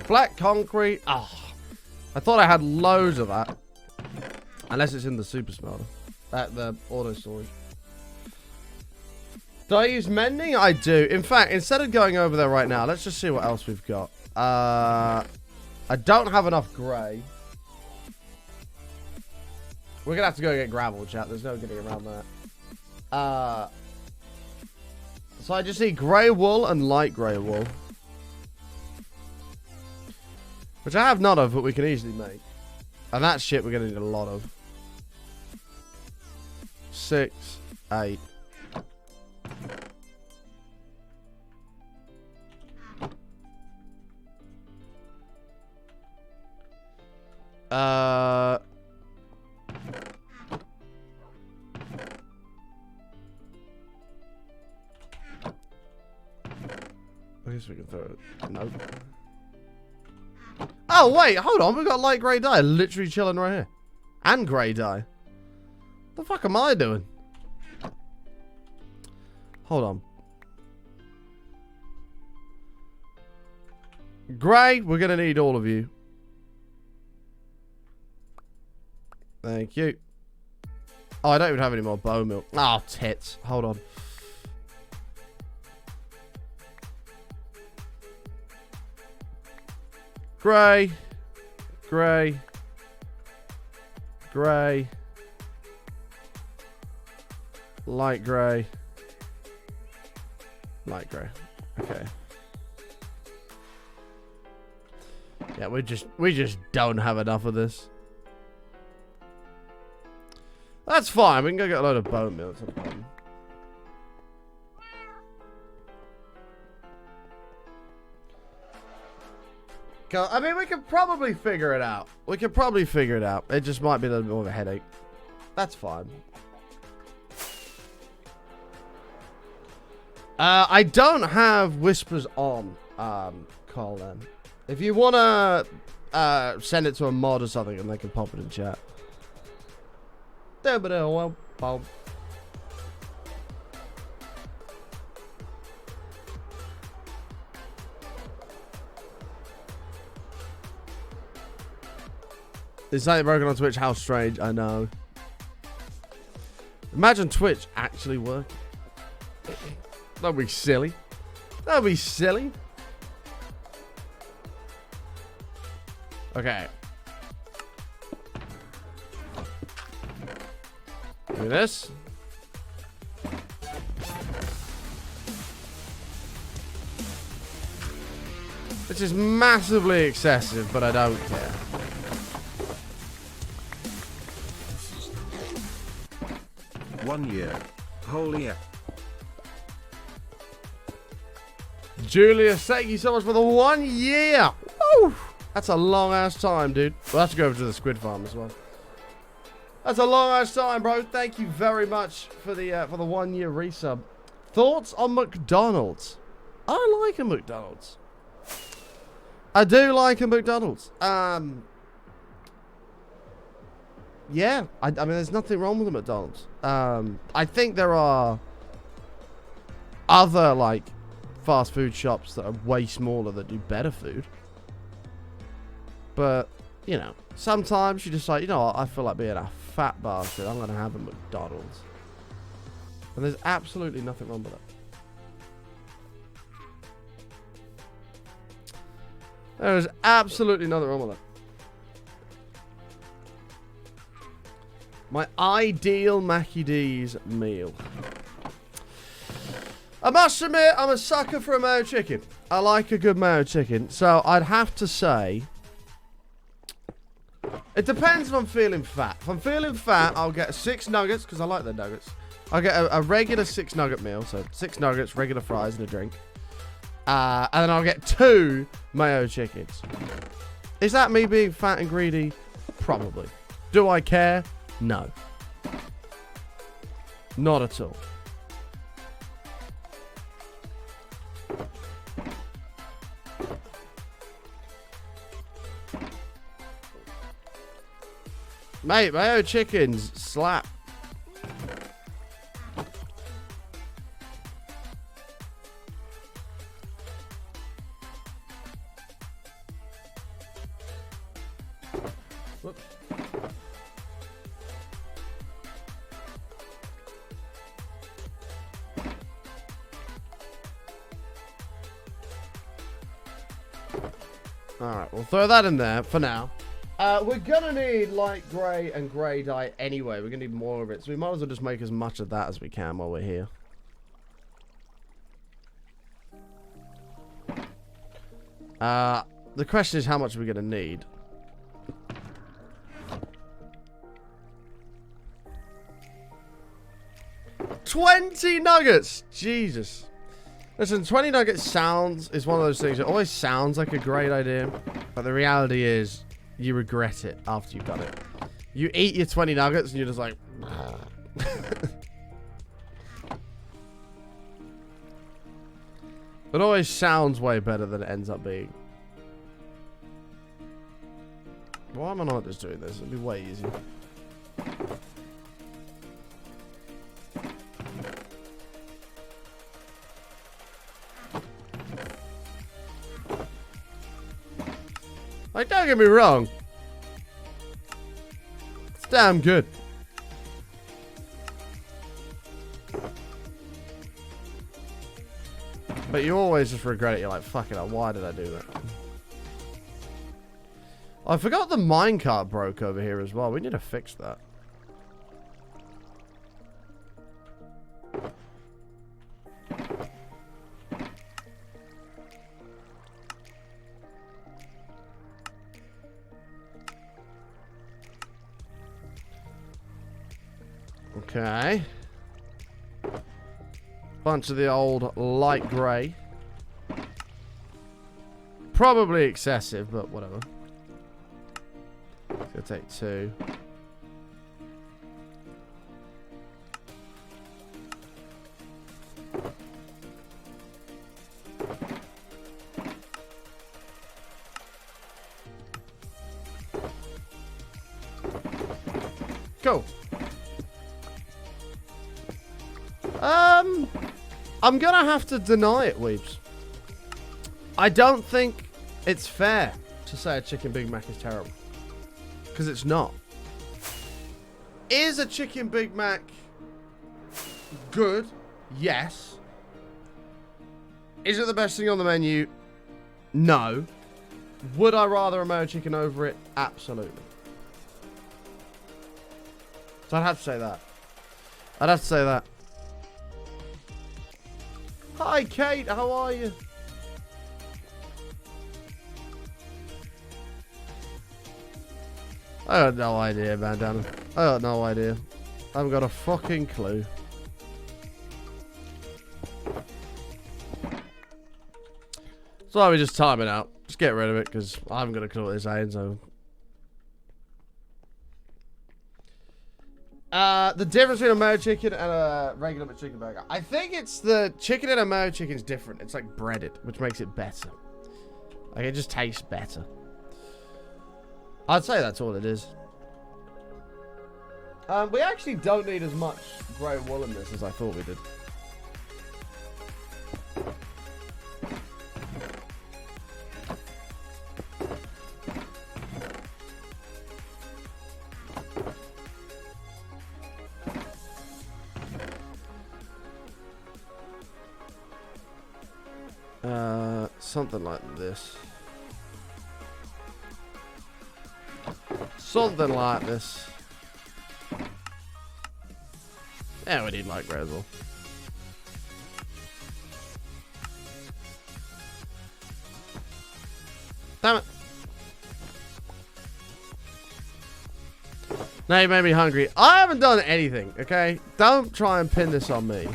Black concrete. Oh, I thought I had loads of that. Unless it's in the super smelter. At the auto storage. Do I use mending? I do. In fact, instead of going over there right now, let's just see what else we've got. I don't have enough grey. We're going to have to go get gravel, chat. There's no getting around that. So I just need grey wool and light grey wool. Which I have none of, but we can easily make. And that shit we're going to need a lot of. 6, 8. I guess we can throw it. Nope. Oh, wait. Hold on. We've got light grey dye literally chilling right here. And grey dye. What the fuck am I doing? Hold on. Grey, we're going to need all of you. Thank you. Oh, I don't even have any more bone milk. Oh, tits. Hold on. Grey. Grey. Grey. Light grey. Light grey. Okay. Yeah, we just don't have enough of this. That's fine. We can go get a load of bone meal. It's not a problem. I mean, we could probably figure it out. We could probably figure it out. It just might be a little bit more of a headache. That's fine. I don't have whispers on, Carl, then. If you want to send it to a mod or something and they can pop it in chat. Is something broken on Twitch? How strange. I know. Imagine Twitch actually working. That'd be silly. That'd be silly. Okay. Do this. This is massively excessive, but I don't care. One year. Holy yeah. Julius, thank you so much for the 1 year. Woo! That's a long ass time, dude. We'll have to go over to the squid farm as well. That's a long ass time, bro. Thank you very much for the 1 year resub. Thoughts on McDonald's? I like a McDonald's. I do like a McDonald's. Yeah, I mean, there's nothing wrong with a McDonald's. I think there are other, like, fast food shops that are way smaller that do better food. But, you know, sometimes you just like, you know what, I feel like being a fat bastard. I'm going to have a McDonald's. And there's absolutely nothing wrong with it. There is absolutely nothing wrong with it. My ideal Mackie D's meal. I must admit, I'm a sucker for a mayo chicken. I like a good mayo chicken. So I'd have to say, it depends if I'm feeling fat. If I'm feeling fat, I'll get 6 nuggets, because I like the nuggets. I'll get a regular 6 nugget meal. So 6 nuggets, regular fries, and a drink. And then I'll get 2 mayo chickens. Is that me being fat and greedy? Probably. Do I care? No. Not at all. Mate, mayo chickens slap. Alright, we'll throw that in there for now. We're gonna need light grey and grey dye anyway. We're gonna need more of it. So we might as well just make as much of that as we can while we're here. The question is how much are we gonna need? $20 nuggets! Jesus. Listen, 20 nuggets is one of those things that always sounds like a great idea, but the reality is you regret it after you've done it. You eat your 20 nuggets and you're just like... It always sounds way better than it ends up being. Why am I not just doing this? It'd be way easier. Like, don't get me wrong. It's damn good. But you always just regret it. You're like, fuck it up. Why did I do that? I forgot the minecart broke over here as well. We need to fix that. Okay. Bunch of the old light grey. Probably excessive, but whatever. It's gonna take 2. Cool. I'm gonna have to deny it, Weeps. I don't think it's fair to say a chicken Big Mac is terrible. Because it's not. Is a chicken Big Mac good? Yes. Is it the best thing on the menu? No. Would I rather a mayo chicken over it? Absolutely. So I'd have to say that. I'd have to say that. Hi, Kate. How are you? I got no idea, bandana. I got no idea. I haven't got a fucking clue. So we just time it out. Just get rid of it, because I haven't got a clue what they're saying, so... the difference between a mayo chicken and a regular chicken burger. I think it's the chicken in a mayo chicken is different. It's like breaded, which makes it better. Like, it just tastes better. I'd say that's all it is. We actually don't need as much grey wool in this as I thought we did. Something like this. Something like this. Yeah, we need light grey as well. Damn it. Now you made me hungry. I haven't done anything, okay? Don't try and pin this on me.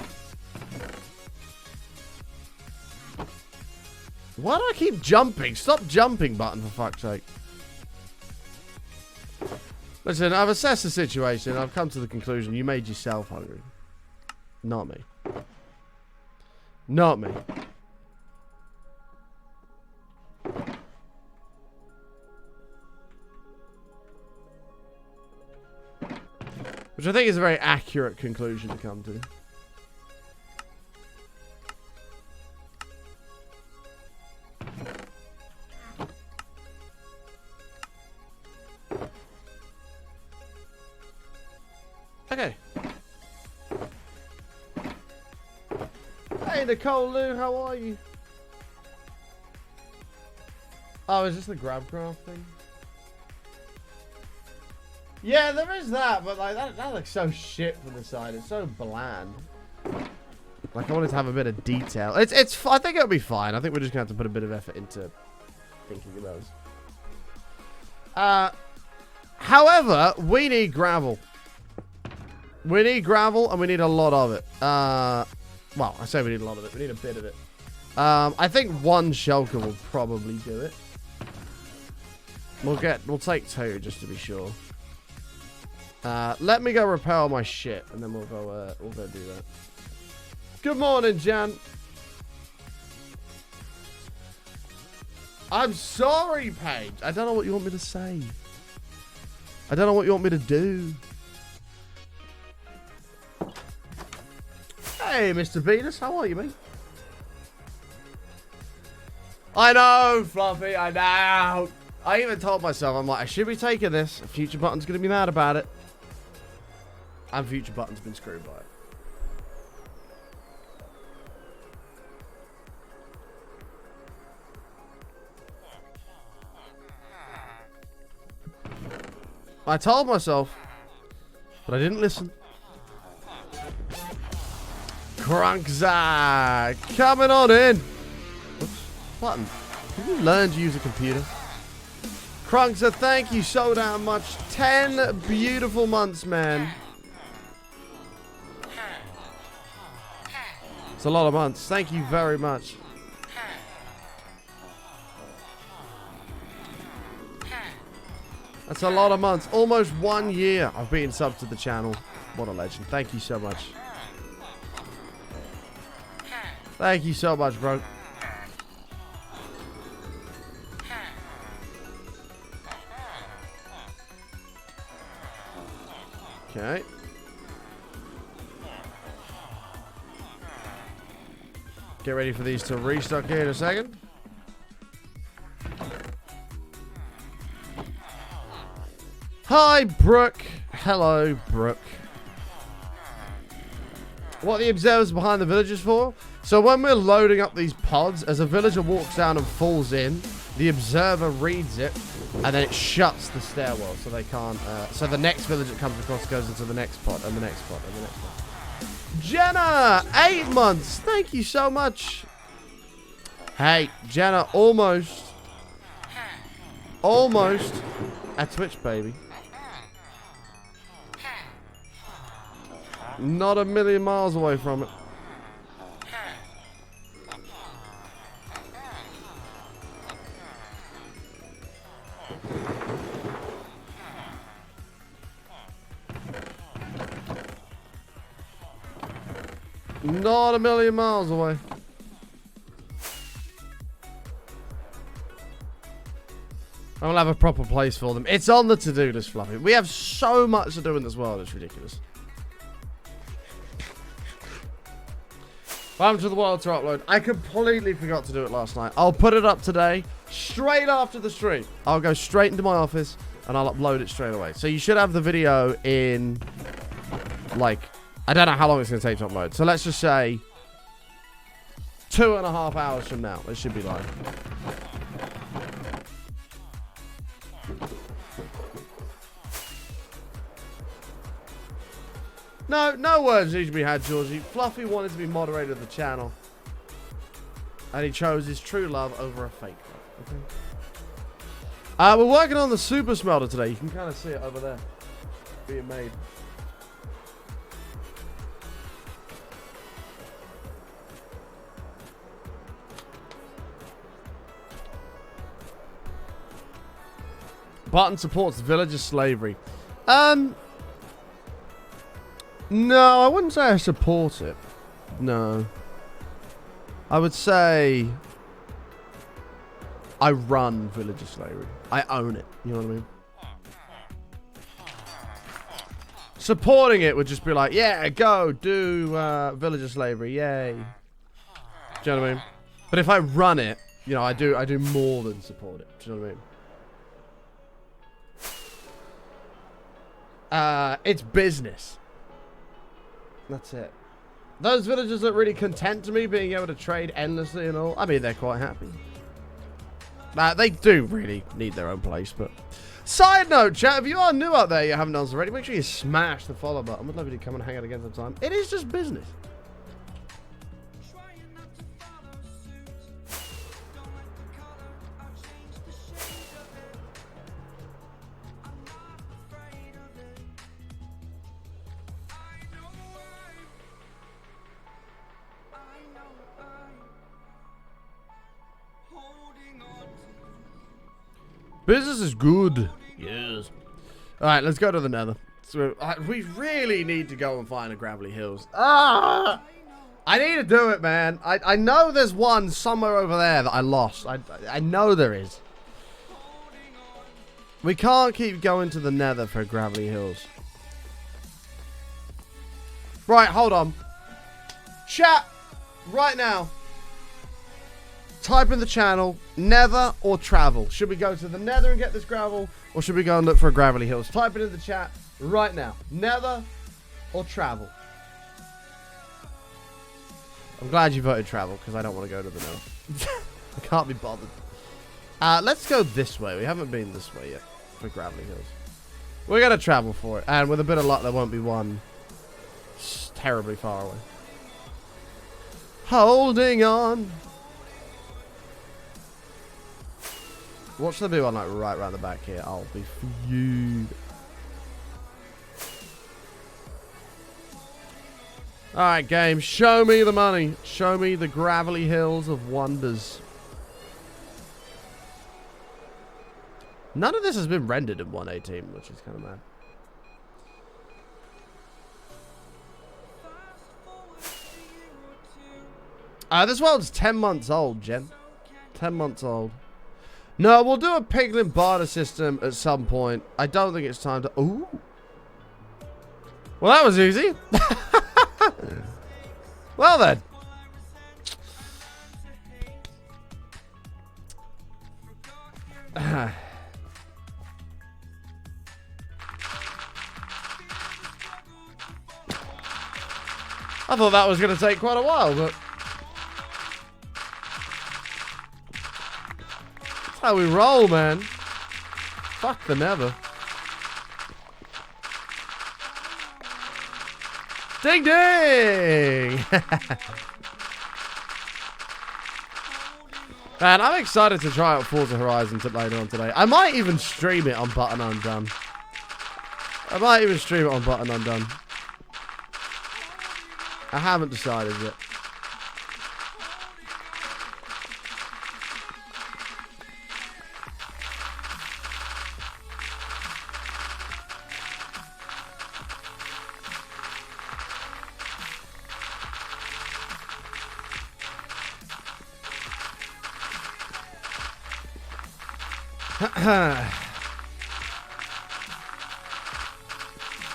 Why do I keep jumping? Stop jumping, button, for fuck's sake. Listen, I've assessed the situation. I've come to the conclusion you made yourself hungry. Not me. Not me. Which I think is a very accurate conclusion to come to. Okay. Hey, Nicole Lou, how are you? Oh, is this the grab craft thing? Yeah, there is that, but like that looks so shit from the side. It's so bland. Like I wanted to have a bit of detail. I think it'll be fine. I think we're just gonna have to put a bit of effort into thinking of those. However, we need gravel. We need gravel, and we need a lot of it. Well, I say we need a lot of it. We need a bit of it. I think one shulker will probably do it. We'll take 2 just to be sure. Let me go repair my shit, and then we'll go do that. Good morning, Jan. I'm sorry, Paige. I don't know what you want me to say. I don't know what you want me to do. Hey, Mr. Venus, how are you, mate? I know, Fluffy, I know. I even told myself, I'm like, I should be taking this. Future Button's going to be mad about it. And Future Button's been screwed by it. I told myself, but I didn't listen. Crunkza, coming on in. Oops, button. Can you learn to use a computer? Crunkza, thank you so damn much. 10 beautiful months, man. It's a lot of months. Thank you very much. That's a lot of months. Almost 1 year I've been subbed to the channel. What a legend. Thank you so much. Thank you so much, bro. Okay. Get ready for these to restock here in a second. Hi, Brooke. Hello, Brooke. What are the observers behind the villagers for? So when we're loading up these pods, as a villager walks down and falls in, the observer reads it, and then it shuts the stairwell, so they can't. So the next villager that comes across goes into the next pod, and the next pod, and the next pod. Jenna, 8 months. Thank you so much. Hey, Jenna, almost at Twitch, baby. Not a million miles away from it. Not a million miles away. I will have a proper place for them. It's on the to-do list, Fluffy. We have so much to do in this world, it's ridiculous. Welcome to the world to upload. I completely forgot to do it last night. I'll put it up today, straight after the stream. I'll go straight into my office, and I'll upload it straight away. So you should have the video in, like, I don't know how long it's going to take to upload. So let's just say 2.5 hours from now. It should be live. No words need to be had, Georgie. Fluffy wanted to be moderator of the channel. And he chose his true love over a fake love. Okay. We're working on the super smelter today. You can kind of see it over there being made. Button supports villager slavery. No, I wouldn't say I support it. No. I would say I run villager slavery. I own it. You know what I mean? Supporting it would just be like, yeah, go do villager slavery. Yay. Do you know what I mean? But if I run it, you know, I do more than support it. Do you know what I mean? It's business. That's it. Those villagers look really content to me being able to trade endlessly and all. I mean, they're quite happy. They do really need their own place, but... Side note, chat, if you are new out there, you haven't done so already, make sure you smash the follow button. We'd love you to come and hang out again sometime. It is just business. Business is good. Yes. Alright, let's go to the nether. So, we really need to go and find a Gravelly Hills. Ah! I need to do it, man. I know there's one somewhere over there that I lost. I know there is. We can't keep going to the nether for Gravelly Hills. Right, hold on. Chat, right now. Type in the channel, nether or travel. Should we go to the nether and get this gravel, or should we go and look for a Gravelly Hills? Type it in the chat right now. Nether or travel. I'm glad you voted travel, because I don't want to go to the nether. I can't be bothered. Let's go this way. We haven't been this way yet for Gravelly Hills. We're going to travel for it, and with a bit of luck, there won't be one terribly far away. Holding on. Watch there be one like right around the back here. I'll be fuming. Alright, game. Show me the money. Show me the Gravelly Hills of Wonders. None of this has been rendered in 1.18, which is kind of mad. This world's 10 months old, Jen. 10 months old. No, we'll do a piglin barter system at some point. I don't think it's time to... Ooh. Well, that was easy. Well, then. I thought that was going to take quite a while, but... How we roll, man. Fuck the nether. Ding ding! Man, I'm excited to try out Forza Horizon later on today. I might even stream it on Button Undone. I haven't decided yet.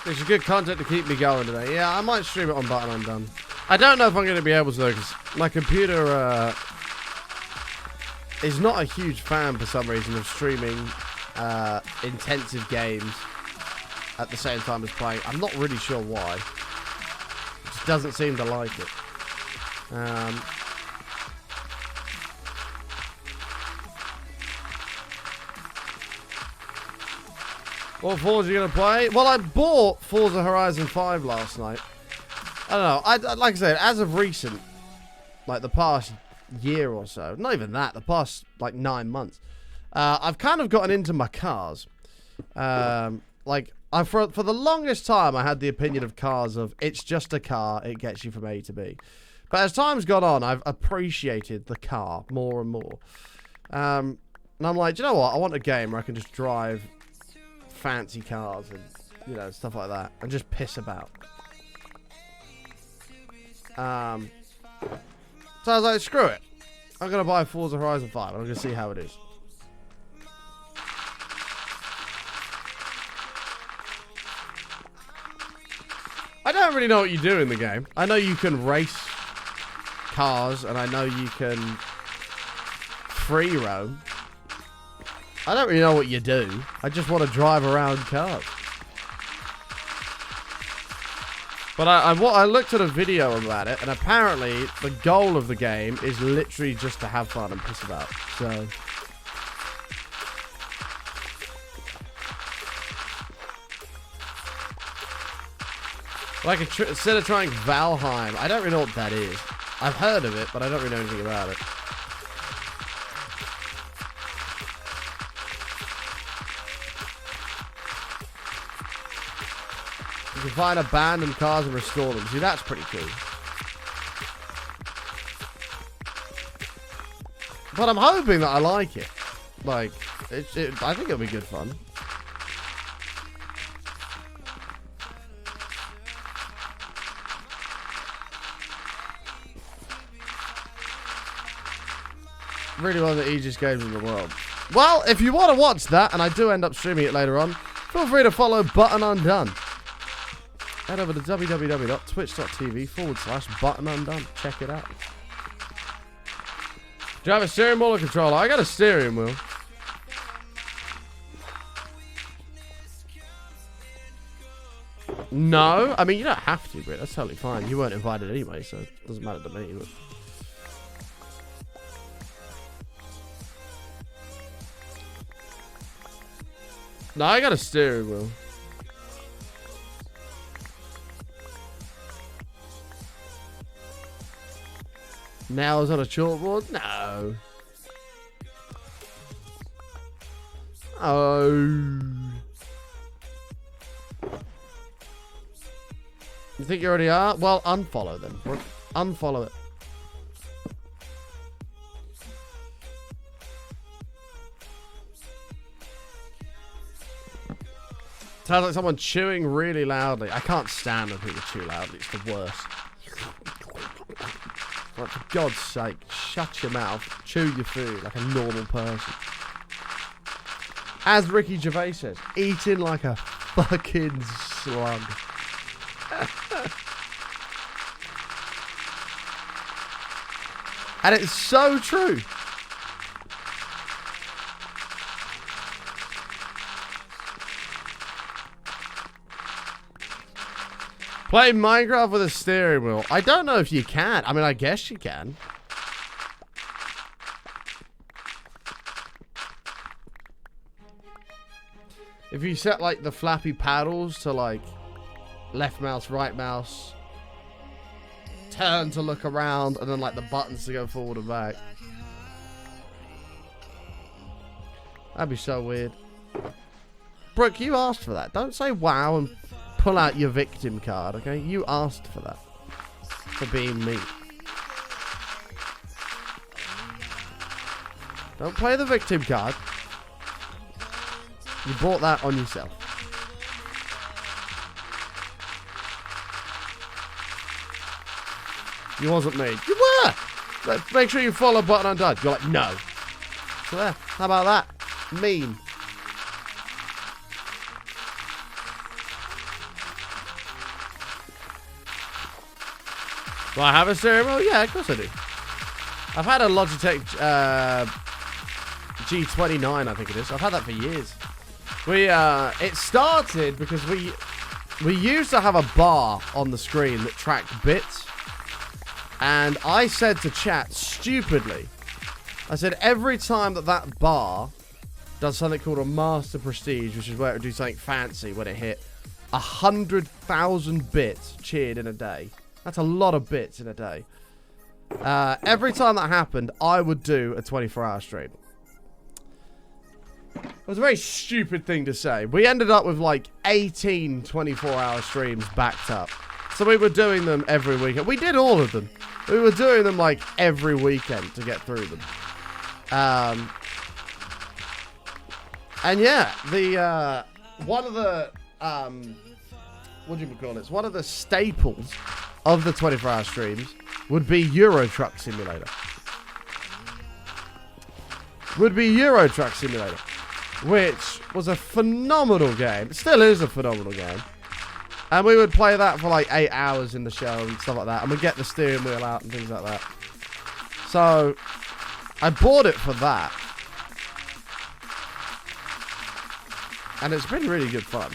It's good content to keep me going today. Yeah, I might stream it on Button Undone. I don't know if I'm going to be able to, because my computer is not a huge fan for some reason of streaming intensive games at the same time as playing. I'm not really sure why. It just doesn't seem to like it. What Forza are you going to play? Well, I bought Forza Horizon 5 last night. I don't know. Like I said, as of recent, like the past year or so, not even that, the past like 9 months, I've kind of gotten into my cars. Like, for the longest time, I had the opinion of cars of, it's just a car, it gets you from A to B. But as time's gone on, I've appreciated the car more and more. And I'm like, do you know what? I want a game where I can just drive fancy cars and, you know, stuff like that, and just piss about. So I was like, screw it. I'm going to buy Forza Horizon 5. I'm going to see how it is. I don't really know what you do in the game. I know you can race cars, and I know you can free roam. I don't really know what you do. I just want to drive around cars. But I looked at a video about it, and apparently the goal of the game is literally just to have fun and piss about. So, Like instead of trying Valheim, I don't really know what that is. I've heard of it, but I don't really know anything about it. You can find abandoned cars and restore them. See, that's pretty cool. But I'm hoping that I like it. Like, I think it'll be good fun. Really one of the easiest games in the world. Well, if you want to watch that, and I do end up streaming it later on, feel free to follow Button Undone. Head over to www.twitch.tv/Button Undone. Check it out. Do you have a steering wheel or controller? I got a steering wheel. No, I mean, you don't have to, but that's totally fine. You weren't invited anyway, so it doesn't matter to me. But... No, I got a steering wheel. Nails on a chalkboard? No. Oh. You think you already are? Well, unfollow them. Unfollow it. Sounds like someone chewing really loudly. I can't stand when people chew loudly. It's the worst. Like, for God's sake, shut your mouth. Chew your food like a normal person. As Ricky Gervais says, eating like a fucking slug. And it's so true. Play Minecraft with a steering wheel. I don't know if you can. I mean, I guess you can. If you set, like, the flappy paddles to, like, left mouse, right mouse, turn to look around, and then, like, the buttons to go forward and back. That'd be so weird. Brooke, you asked for that. Don't say wow and pull out your victim card, okay? You asked for that. For being me. Don't play the victim card. You brought that on yourself. You wasn't me. You were! Let's make sure you follow Button Undone. You're like, no. So there. How about that? Mean. Do I have a steering wheel? Yeah, of course I do. I've had a Logitech G29, I think it is. I've had that for years. It started because we used to have a bar on the screen that tracked bits. And I said to chat, stupidly, I said every time that bar does something called a Master Prestige, which is where it would do something fancy when it hit 100,000 bits cheered in a day. That's a lot of bits in a day. Every time that happened, I would do a 24-hour stream. It was a very stupid thing to say. We ended up with like 18 24-hour streams backed up. So we were doing them every weekend. We did all of them. We were doing them like every weekend to get through them. And yeah, one of the what do you call it? One of the staples of the 24-hour streams would be Euro Truck Simulator. Which was a phenomenal game. It still is a phenomenal game. And we would play that for like 8 hours in the show and stuff like that. And we'd get the steering wheel out and things like that. So, I bought it for that. And it's been really good fun.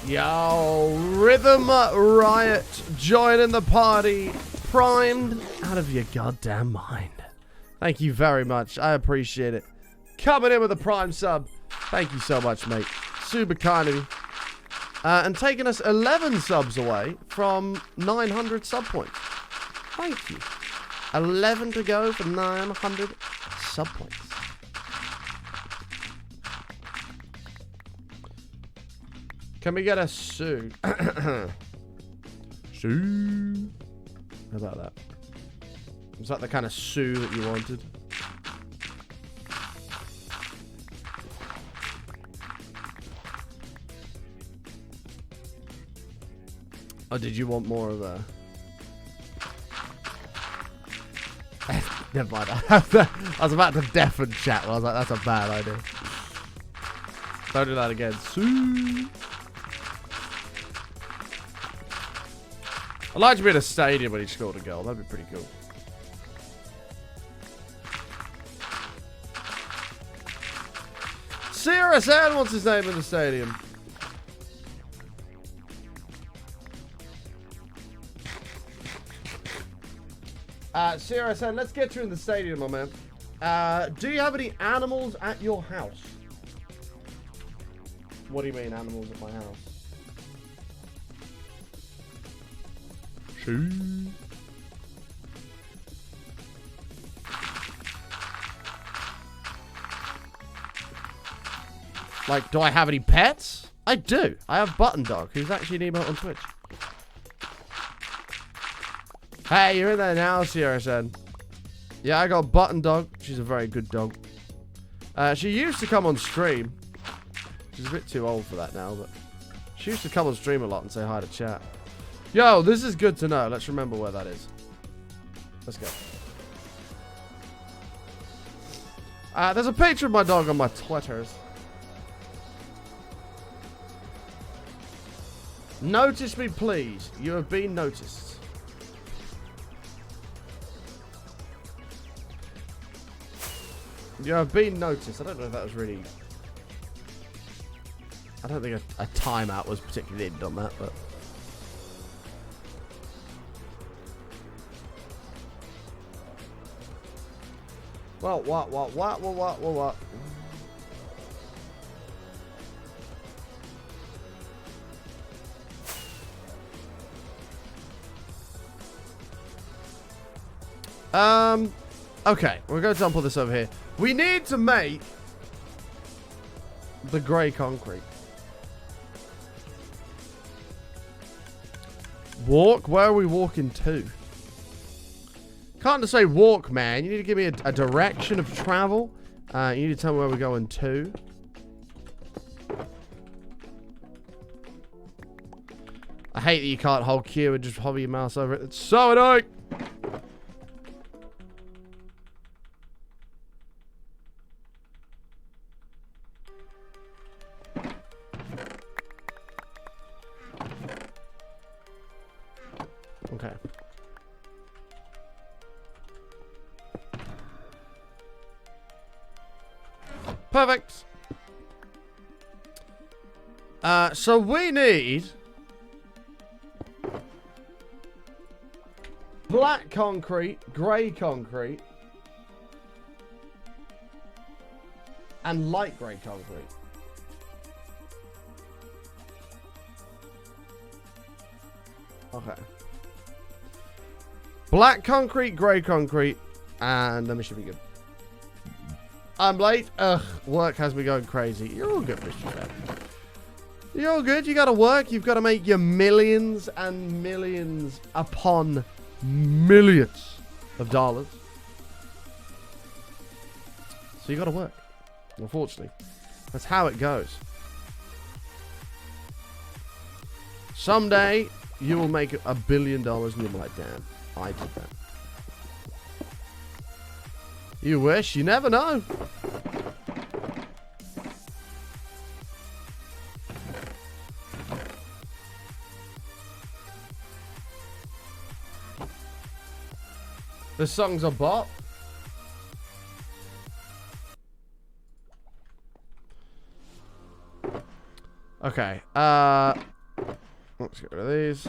Yo, Rhythm Riot joining the party. Primed out of your goddamn mind. Thank you very much. I appreciate it. Coming in with a Prime sub. Thank you so much, mate. Super kind of you. And taking us 11 subs away from 900 sub points. Thank you. 11 to go for 900 sub points. Can we get a Sue? Sue. How about that? Was that the kind of Sue that you wanted? Or did you want more of a... Never mind. I was about to deafen chat. I was like, that's a bad idea. Don't do that again. Sue. I'd like to be in a stadium when he scored a goal. That'd be pretty cool. CRSN wants his name in the stadium. CRSN, let's get you in the stadium, my man. Do you have any animals at your house? What do you mean, animals at my house? Like, do I have any pets? I do. I have Button Dog, who's actually an emote on Twitch. Hey, you're in there now, CRSN. Yeah, I got Button Dog. She's a very good dog. She used to come on stream. She's a bit too old for that now, but she used to come on stream a lot and say hi to chat. Yo, this is good to know. Let's remember where that is. Let's go. There's a picture of my dog on my Twitters. Notice me, please. You have been noticed. You have been noticed. I don't know if that was really... I don't think a timeout was particularly needed on that, but... Well, what? Okay, we're going to dump all this over here. We need to make the grey concrete. Walk? Where are we walking to? Can't just say walk, man. You need to give me a direction of travel. You need to tell me where we're going to. I hate that you can't hold Q and just hover your mouse over it. It's so annoying. Okay. Perfect. So we need black concrete, grey concrete, and light grey concrete. Okay. Black concrete, grey concrete, and let me should be good. I'm late. Ugh, work has me going crazy. You're all good, Mr. Fed. You're all good. You gotta work. You've got to make your millions and millions upon millions of dollars. So you gotta work. Unfortunately. That's how it goes. Someday, you will make $1 billion and you'll be like, damn, I did that. You wish. You never know. The song's a bop. Okay. Let's get rid of these.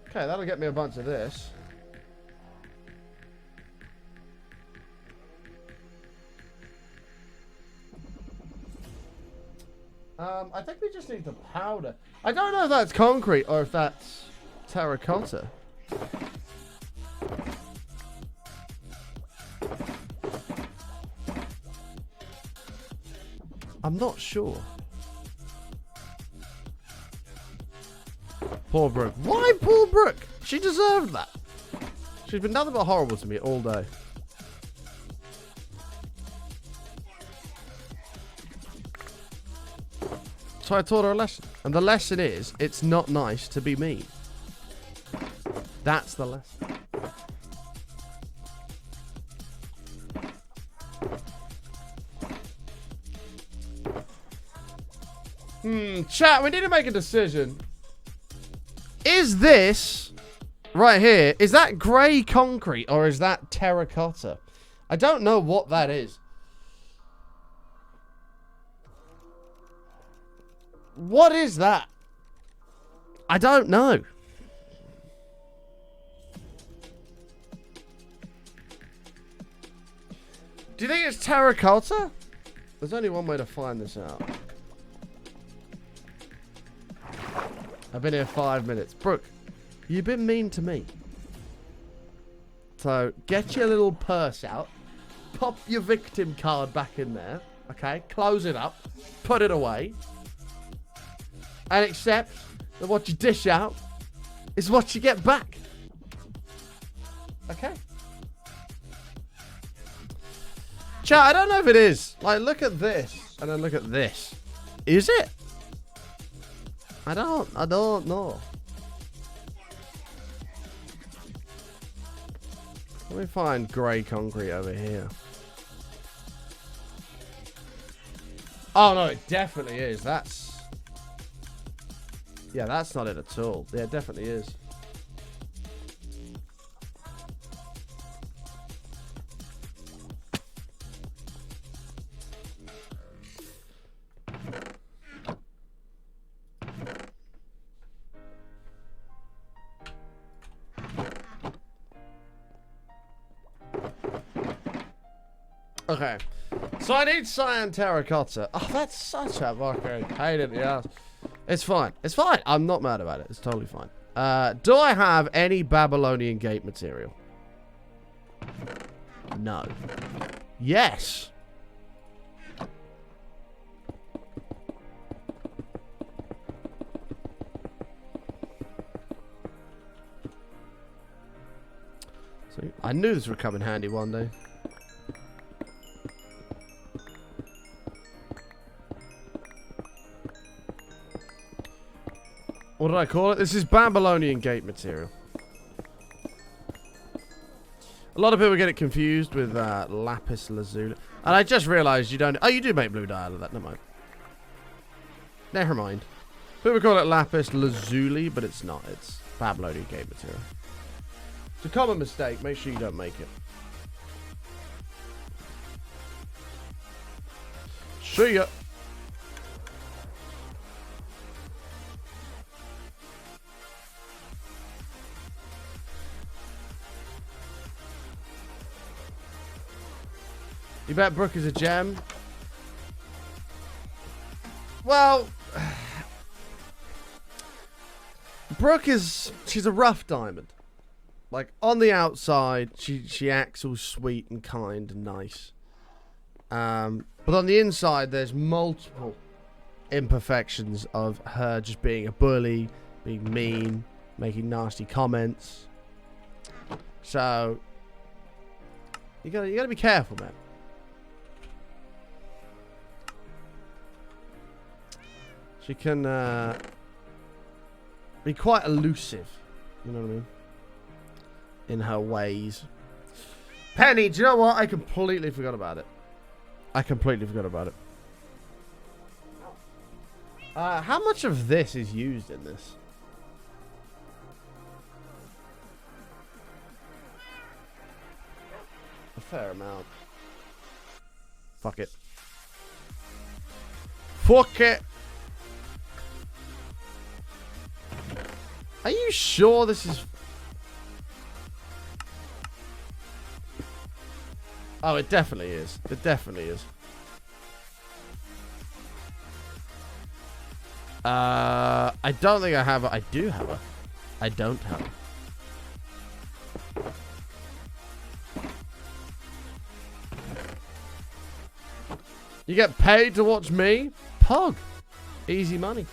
Okay, that'll get me a bunch of this. I think we just need the powder. I don't know if that's concrete or if that's terracotta. I'm not sure. Poor Brooke. Why poor Brooke? She deserved that. She's been nothing but horrible to me all day. So I taught her a lesson. And the lesson is, it's not nice to be mean. That's the lesson. Chat, we need to make a decision. Is this right here, is that grey concrete or is that terracotta? I don't know what that is. What is that? I don't know. Do you think it's terracotta? There's only one way to find this out. I've been here 5 minutes. Brooke, you've been mean to me. So, get your little purse out. Pop your victim card back in there. Okay? Close it up. Put it away. And accept that what you dish out is what you get back. Okay? Chat, I don't know if it is. Like, look at this. And then look at this. Is it? I don't know. Let me find grey concrete over here. Oh no, it definitely is. That's... yeah, that's not it at all. Yeah, it definitely is. Okay, so I need cyan terracotta. Oh, that's such a fucking pain in the ass. It's fine. It's fine. I'm not mad about it. It's totally fine. Do I have any Babylonian gate material? No. Yes. So I knew this would come in handy one day. What did I call it? This is Babylonian gate material. A lot of people get it confused with lapis lazuli. And I just realized you don't... oh, you do make blue dye out of that. Never mind. Never mind. People call it lapis lazuli, but it's not. It's Babylonian gate material. It's a common mistake. Make sure you don't make it. See ya. You bet Brooke is a gem? Well, Brooke is... she's a rough diamond. Like, on the outside, she acts all sweet and kind and nice. But on the inside, there's multiple imperfections of her just being a bully, being mean, making nasty comments. So, you gotta be careful, man. She can be quite elusive, you know what I mean, in her ways. Penny, do you know what? I completely forgot about it. How much of this is used in this? fair amount. Fuck it. Fuck it. Are you sure this is... Oh, it definitely is. It definitely is. I don't think I have it. I do have it. I don't have it. You get paid to watch me? Pug. Easy money.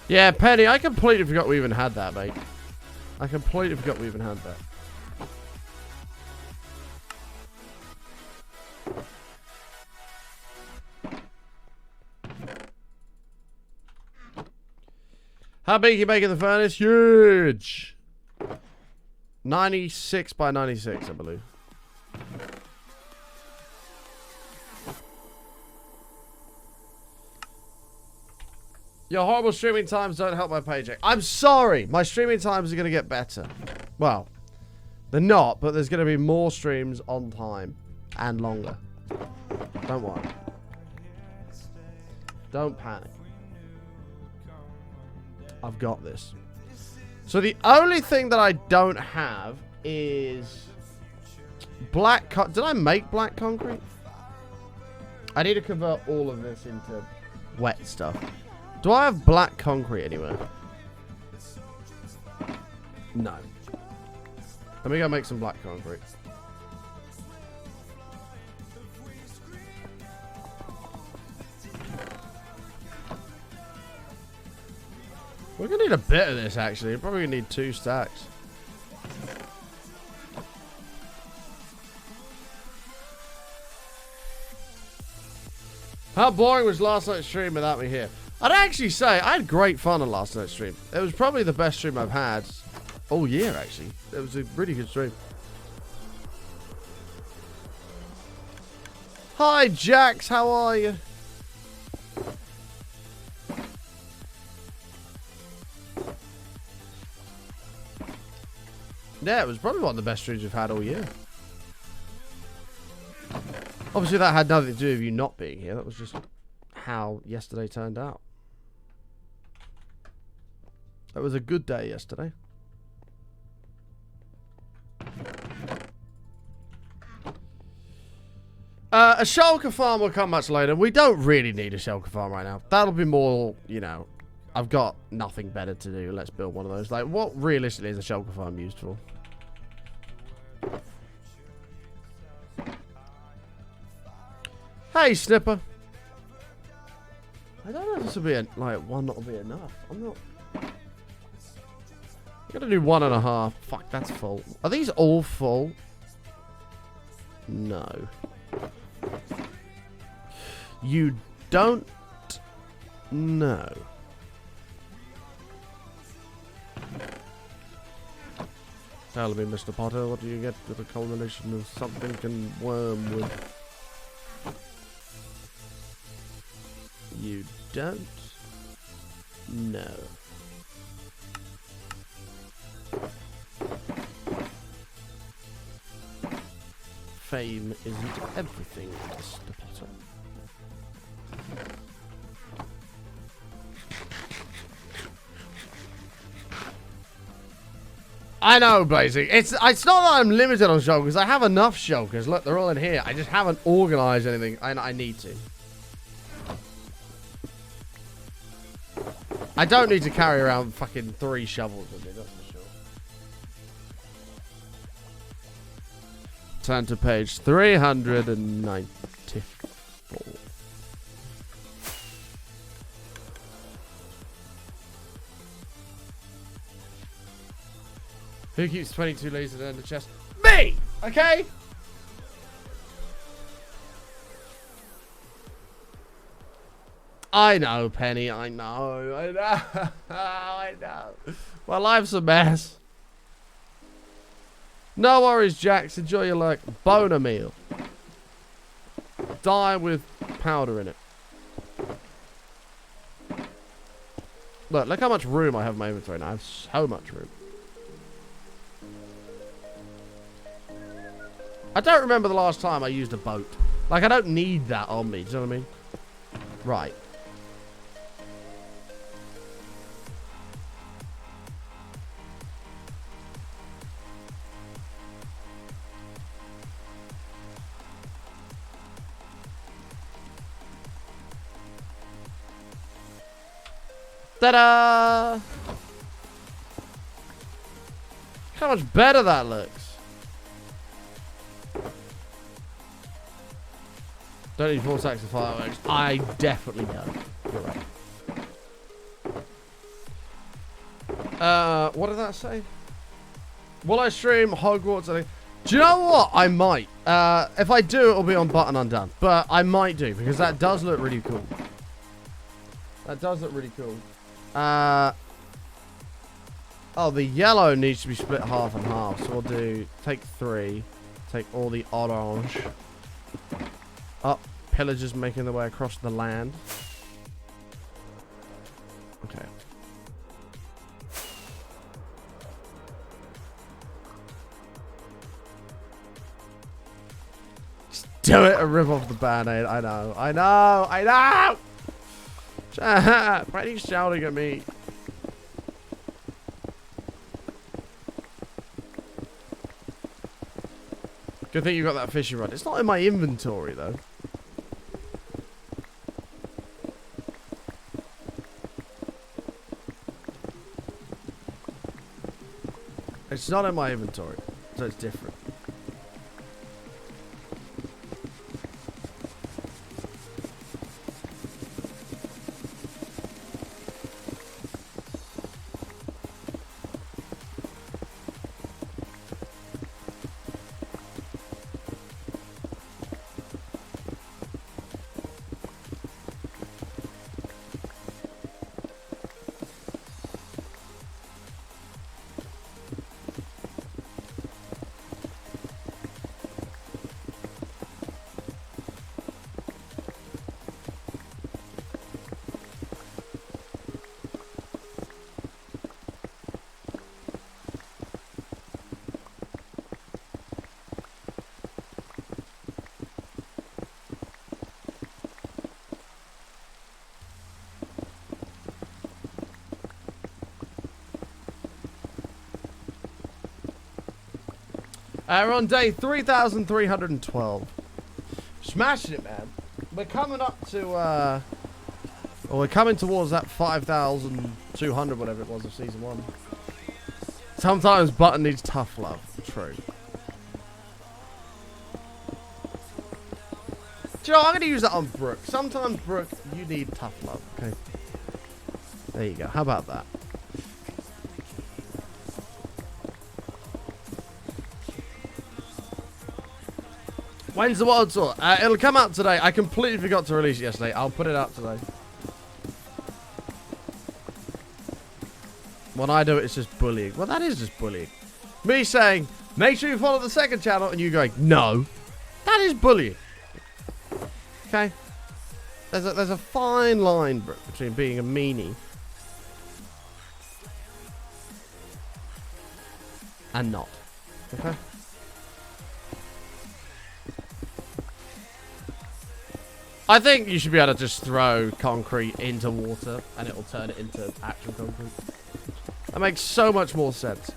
Yeah, Penny, I completely forgot we even had that, mate. I completely forgot we even had that. How big are you making the furnace? Huge. 96 by 96, I believe. Your horrible streaming times don't help my paycheck. I'm sorry. My streaming times are going to get better. Well, they're not, but there's going to be more streams on time and longer. Don't worry. Don't panic. I've got this. So the only thing that I don't have is black did I make black concrete? I need to convert all of this into wet stuff. Do I have black concrete anywhere? No. Let me go make some black concrete. We're gonna need a bit of this, actually. We're probably gonna need 2 stacks. How boring was last night's stream without me here? I'd actually say I had great fun on last night's stream. It was probably the best stream I've had all year, actually. It was a really good stream. Hi, Jax. How are you? Yeah, it was probably one of the best streams we've had all year. Obviously, that had nothing to do with you not being here. That was just how yesterday turned out. That was a good day yesterday. A shulker farm will come much later. We don't really need a shulker farm right now. That'll be more, you know, I've got nothing better to do. Let's build one of those. Like, what realistically is a shulker farm used for? Hey, Snipper. I don't know if this will be like one that'll be enough. I'm not. I'm gonna do 1.5. Fuck, that's full. Are these all full? No. You don't know. Tell me, Mr. Potter, what do you get with a combination of something and wormwood? You don't know. Fame isn't everything, Mr. Potter. I know, Blazing. It's not that I'm limited on shulkers. I have enough shulkers. Look, they're all in here. I just haven't organised anything. I need to. I don't need to carry around fucking 3 shovels with me, that's for sure. Turn to page 394. Who keeps 22 lasers in the chest? Me! Okay? I know, Penny. I know. I know. I know. My life's a mess. No worries, Jax. Enjoy your like boner meal. Die with powder in it. Look how much room I have in my inventory now. I have so much room. I don't remember the last time I used a boat. Like, I don't need that on me. Do you know what I mean? Right. Ta-da! How much better that looks. Don't need 4 stacks of fireworks. I definitely don't. You're right. What did that say? Will I stream Hogwarts? Do you know what? I might. If I do, it'll be on Button Undone. But I might do, because that does look really cool. That does look really cool. Oh, the yellow needs to be split half and half. So we'll do, take 3. Take all the orange. Up. Pillagers making their way across the land. Okay. Just do it and rip off the band-aid. I know. I know. I know! Brady's shouting at me. Good thing you got that fishing rod. It's not in my inventory, though. It's not in my inventory, so it's different. We're on day 3,312. Smashing it, man. We're coming up to, or we're coming towards that 5,200, whatever it was, of season 1. Sometimes Button needs tough love. True. Do you know, I'm going to use that on Brooke. Sometimes, Brooke, you need tough love, okay? There you go. How about that? When's the World Tour? It'll come out today. I completely forgot to release it yesterday. I'll put it out today. When I do it, it's just bullying. Well, that is just bullying. Me saying, make sure you follow the second channel, and you going, no. That is bullying. Okay? There's a fine line, Brooke, between being a meanie and not. Okay? I think you should be able to just throw concrete into water and it'll turn it into actual concrete. That makes so much more sense.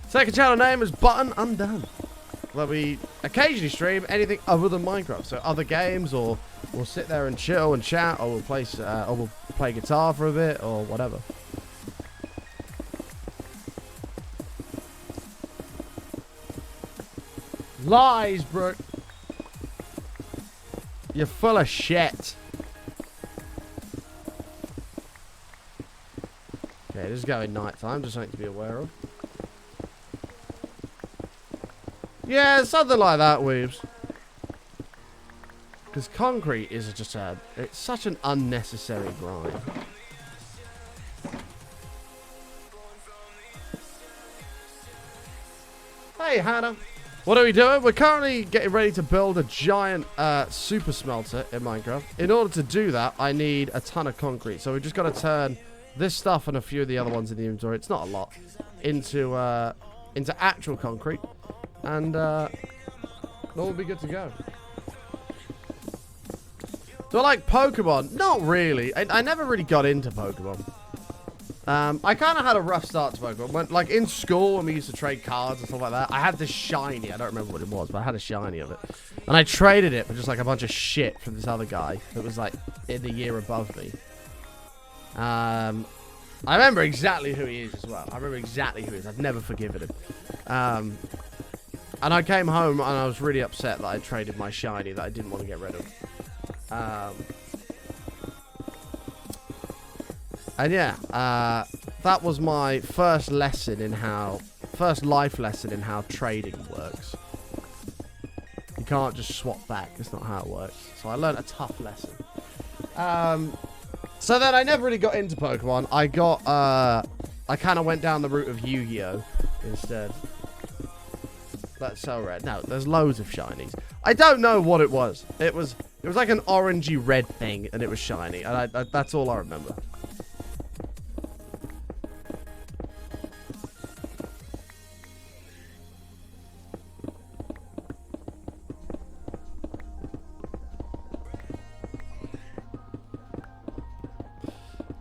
Second channel name is Button Undone, where we occasionally stream anything other than Minecraft. So other games, or we'll sit there and chill and chat, or we'll play guitar for a bit, or whatever. Lies, Brooke. You're full of shit. Okay, this is going night time, just something to be aware of. Yeah, something like that, Weaves. Because concrete is just it's such an unnecessary grind. Hey, Hannah. What are we doing? We're currently getting ready to build a giant super smelter in Minecraft. In order to do that, I need a ton of concrete. So we've just got to turn this stuff and a few of the other ones in the inventory. It's not a lot. into actual concrete, and all will be good to go. Do I like Pokemon? Not really. I never really got into Pokemon. I kind of had a rough start to Pokemon. When, like, in school, when we used to trade cards and stuff like that, I had this shiny. I don't remember what it was, but I had a shiny of it. And I traded it for just, like, a bunch of shit from this other guy that was, like, in the year above me. I remember exactly who he is as well. I remember exactly who he is. I've never forgiven him. And I came home and I was really upset that I traded my shiny that I didn't want to get rid of. And yeah, that was my first life lesson in how trading works. You can't just swap back. That's not how it works. So I learned a tough lesson. So then I never really got into Pokemon. I kind of went down the route of Yu-Gi-Oh! Instead. That's so red. No, there's loads of shinies. I don't know what it was. It was like an orangey red thing, and it was shiny. And that's all I remember.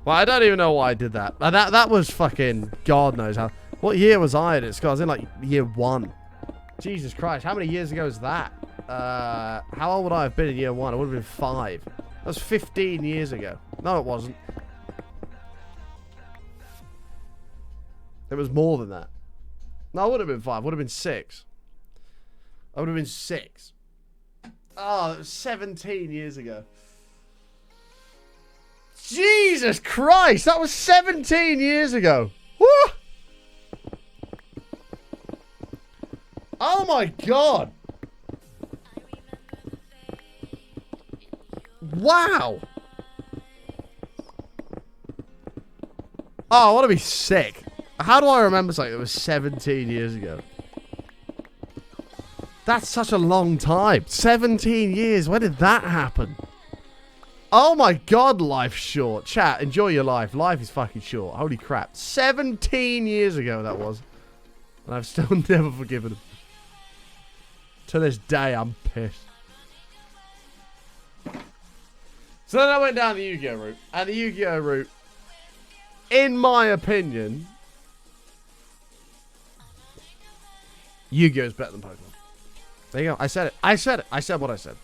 Well, I don't even know why I did that. That was fucking God knows how. What year was I in it? I was in like year 1. Jesus Christ, how many years ago is that? How old would I have been in year 1? I would have been 5. That was 15 years ago. No, it wasn't. It was more than that. No, it would have been 5. It would have been 6. I would have been 6. Oh, it was 17 years ago. Jesus Christ, that was 17 years ago. Woo! Oh my God. Wow. Oh, I want to be sick. How do I remember something that was 17 years ago? That's such a long time. 17 years. When did that happen? Oh my God, life's short. Chat, enjoy your life. Life is fucking short. Holy crap. 17 years ago that was. And I've still never forgiven him. To this day, I'm pissed. So then I went down the Yu-Gi-Oh route. And the Yu-Gi-Oh route, in my opinion, Yu-Gi-Oh is better than Pokemon. There you go. I said it. I said it. I said what I said.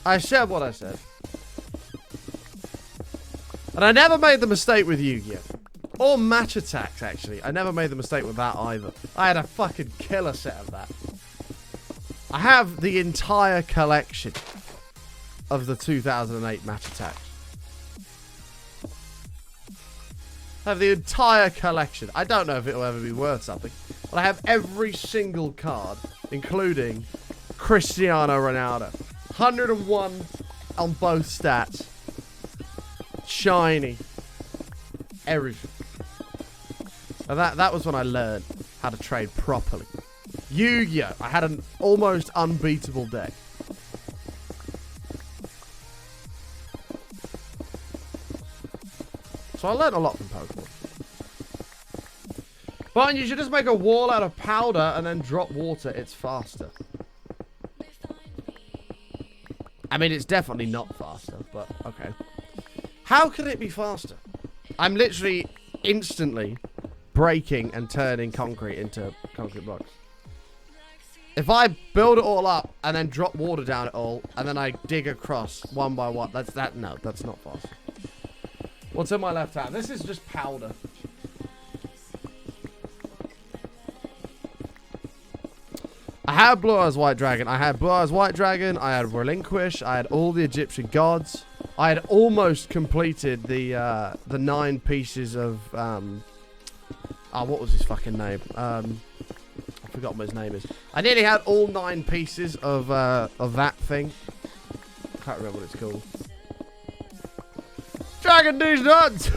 I said what I said. And I never made the mistake with Yu-Gi-Oh! Or Match Attacks, actually. I never made the mistake with that either. I had a fucking killer set of that. I have the entire collection of the 2008 Match Attacks. I have the entire collection. I don't know if it'll ever be worth something. But I have every single card, including Cristiano Ronaldo. 101 on both stats. Shiny. Everything. And that was when I learned how to trade properly. Yu-Gi-Oh! I had an almost unbeatable deck. So I learned a lot from Pokemon. But you should just make a wall out of powder and then drop water. It's faster. I mean, it's definitely not faster, but okay. How can it be faster? I'm literally instantly breaking and turning concrete into concrete blocks. If I build it all up and then drop water down it all, and then I dig across one by one, no, that's not fast. What's in my left hand? This is just powder. I had Blue Eyes White Dragon. I had Blue Eyes White Dragon. I had Relinquish. I had all the Egyptian gods. I had almost completed the 9 pieces of what was his fucking name? I forgot what his name is. I nearly had all 9 pieces of that thing. I can't remember what it's called. Dragon these nuts!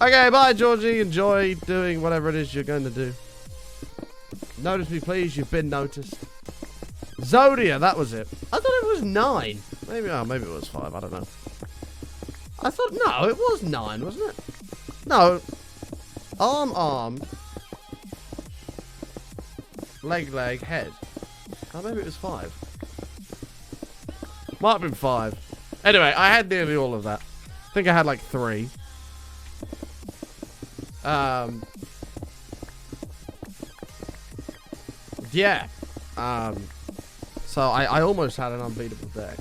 Okay, bye, Georgie. Enjoy doing whatever it is you're going to do. Notice me, please. You've been noticed. Zodia, that was it. I thought it was 9. Maybe it was 5. I don't know. I thought, no, it was 9, wasn't it? No. Arm. Leg, head. Oh, maybe it was 5. Might have been 5. Anyway, I had nearly all of that. I think I had like 3. Yeah. So I almost had an unbeatable deck.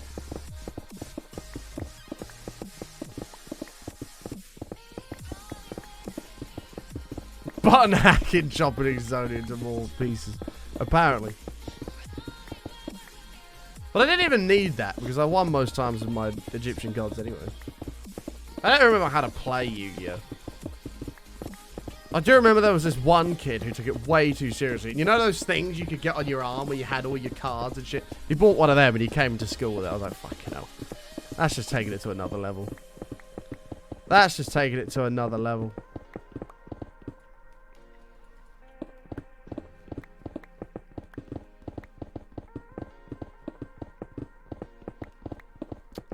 Button hacking, chopping Zone into more pieces. Apparently. But I didn't even need that because I won most times with my Egyptian gods anyway. I don't remember how to play Yu-Gi-Oh! I do remember there was this one kid who took it way too seriously. You know those things you could get on your arm where you had all your cards and shit? He bought one of them and he came to school with it. I was like, fucking hell. That's just taking it to another level. That's just taking it to another level.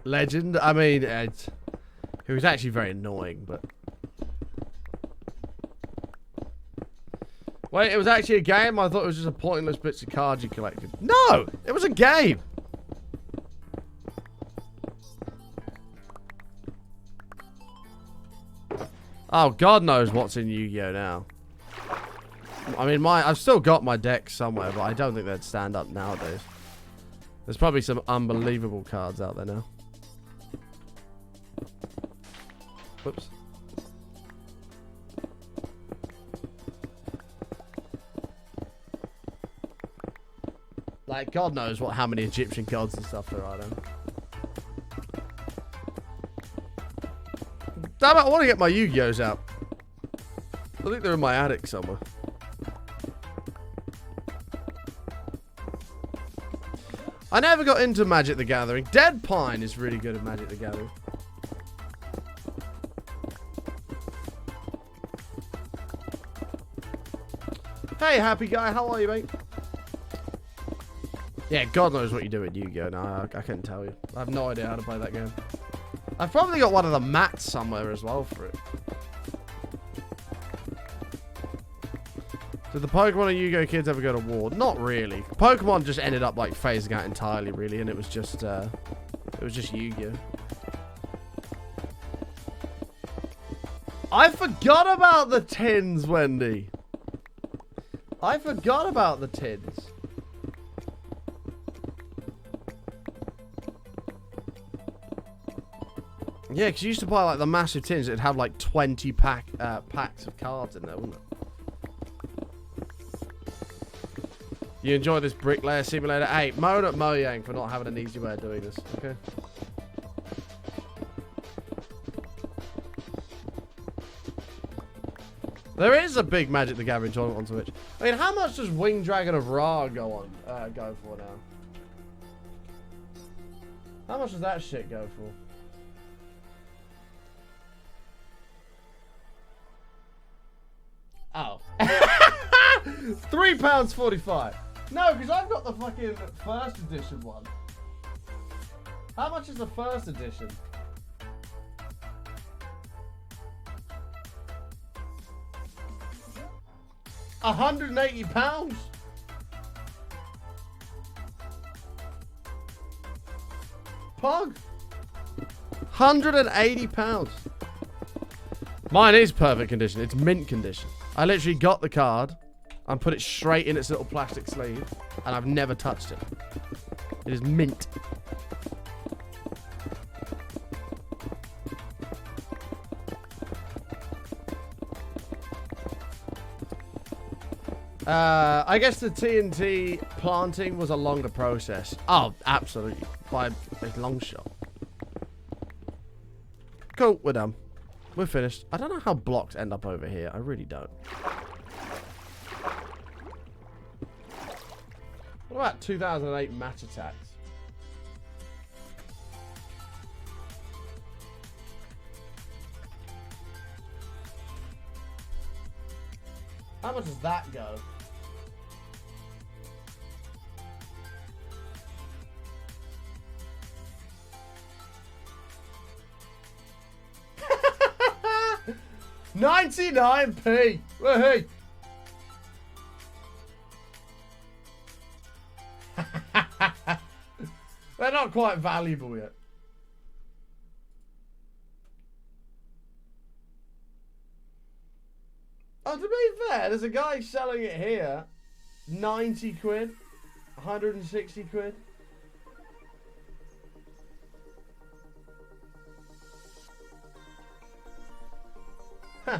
Legend. I mean, it was actually very annoying, but... Wait, it was actually a game? I thought it was just a pointless bits of cards you collected. No! It was a game! Oh, God knows what's in Yu-Gi-Oh! Now. I mean, I've still got my deck somewhere, but I don't think they'd stand up nowadays. There's probably some unbelievable cards out there now. Whoops. Like, God knows how many Egyptian gods and stuff there are then. Damn it, I want to get my Yu-Gi-Ohs out. I think they're in my attic somewhere. I never got into Magic the Gathering. Dead Pine is really good at Magic the Gathering. Hey, happy guy, how are you, mate? Yeah, God knows what you do at Yu-Gi-Oh! No, I couldn't tell you. I have no idea how to play that game. I've probably got one of the mats somewhere as well for it. Did the Pokemon and Yu-Gi-Oh! Kids ever go to war? Not really. Pokemon just ended up like phasing out entirely, really, and it was just Yu-Gi-Oh! I forgot about the tins, Wendy. I forgot about the tins. Yeah, because you used to buy like the massive tins. It'd have like 20 packs of cards in there, wouldn't it? You enjoy this bricklayer simulator? Hey, moan at Mojang for not having an easy way of doing this, okay? There is a big Magic the Gathering tournament on Twitch. I mean, how much does Winged Dragon of Ra go for now? How much does that shit go for? Oh. £3.45. No, because I've got the fucking first edition one. How much is the first edition? £180. Pog. £180. Mine is perfect condition. It's mint condition. I literally got the card and put it straight in its little plastic sleeve, and I've never touched it. It is mint. I guess the TNT planting was a longer process. Oh, absolutely. By a long shot. Cool, we're done. We're finished. I don't know how blocks end up over here. I really don't. What about 2008 match attacks? much does that go? $99p. Woohoo! They're not quite valuable yet. Oh, to be fair, there's a guy selling it here. 90 quid. 160 quid. Huh.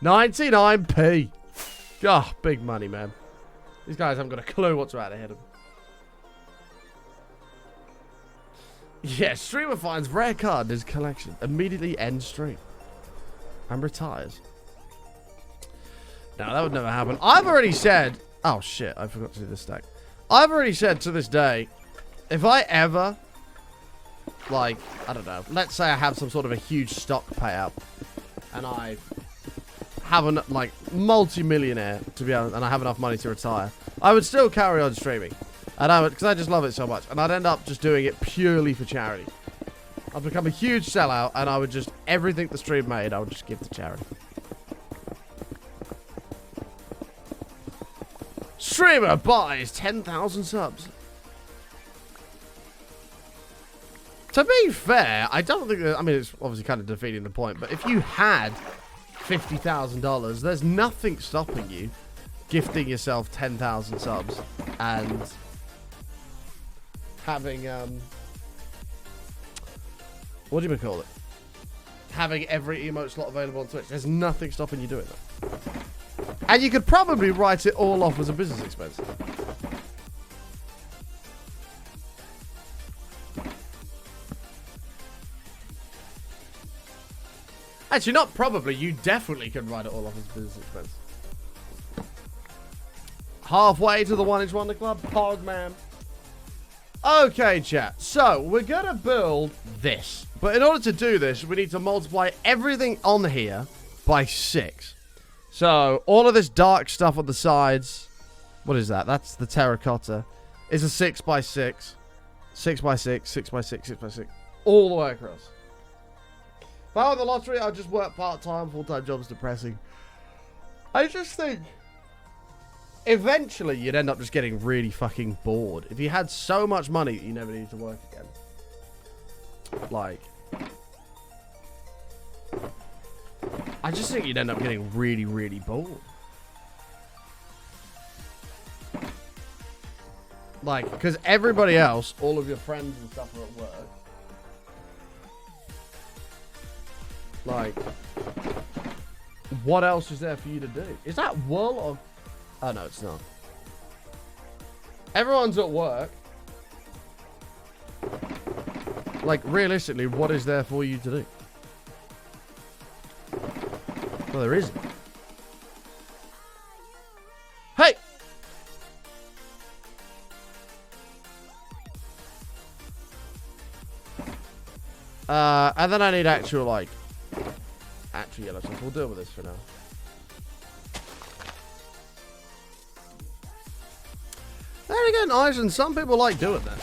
99p. Oh, big money, man. These guys haven't got a clue what's right ahead of them. Yeah, streamer finds rare card in his collection. Immediately ends stream. And retires. No, that would never happen. I've already said... Oh, shit. I forgot to do this stack. I've already said to this day, if I ever... Like, I don't know. Let's say I have some sort of a huge stock payout. And I have an, like, multi-millionaire, to be honest, and I have enough money to retire. I would still carry on streaming. And I would, because I just love it so much. And I'd end up just doing it purely for charity. I'd become a huge sellout, and I would just... Everything the stream made, I would just give to charity. Streamer buys 10,000 subs. To be fair, I don't think that, I mean, it's obviously kind of defeating the point, but if you had $50,000, there's nothing stopping you gifting yourself 10,000 subs and having, what do you call it? Having every emote slot available on Twitch. There's nothing stopping you doing that. And you could probably write it all off as a business expense. Actually, not probably. You definitely can write it all off as a business expense. Halfway to the 1-inch Wonder Club. Pog, man. Okay, chat. So, we're going to build this. But in order to do this, we need to multiply everything on here by 6. So, all of this dark stuff on the sides. What is that? That's the terracotta. Is a 6 by 6. 6 by 6, 6 by 6, 6 by 6. All the way across. If I won the lottery, I'd just work part-time. Full-time job's depressing. I just think... Eventually, you'd end up just getting really fucking bored. If you had so much money that you never needed to work again. Like... I just think you'd end up getting really, really bored. Like, because everybody else, all of your friends and stuff are at work. Like, what else is there for you to do? Is that wool or... Oh, no, it's not. Everyone's at work. Like, realistically, what is there for you to do? Well, there isn't. Hey! And then I need actual, like... Actual yellow stuff. We'll deal with this for now. Then again, Eisen, some people like doing that.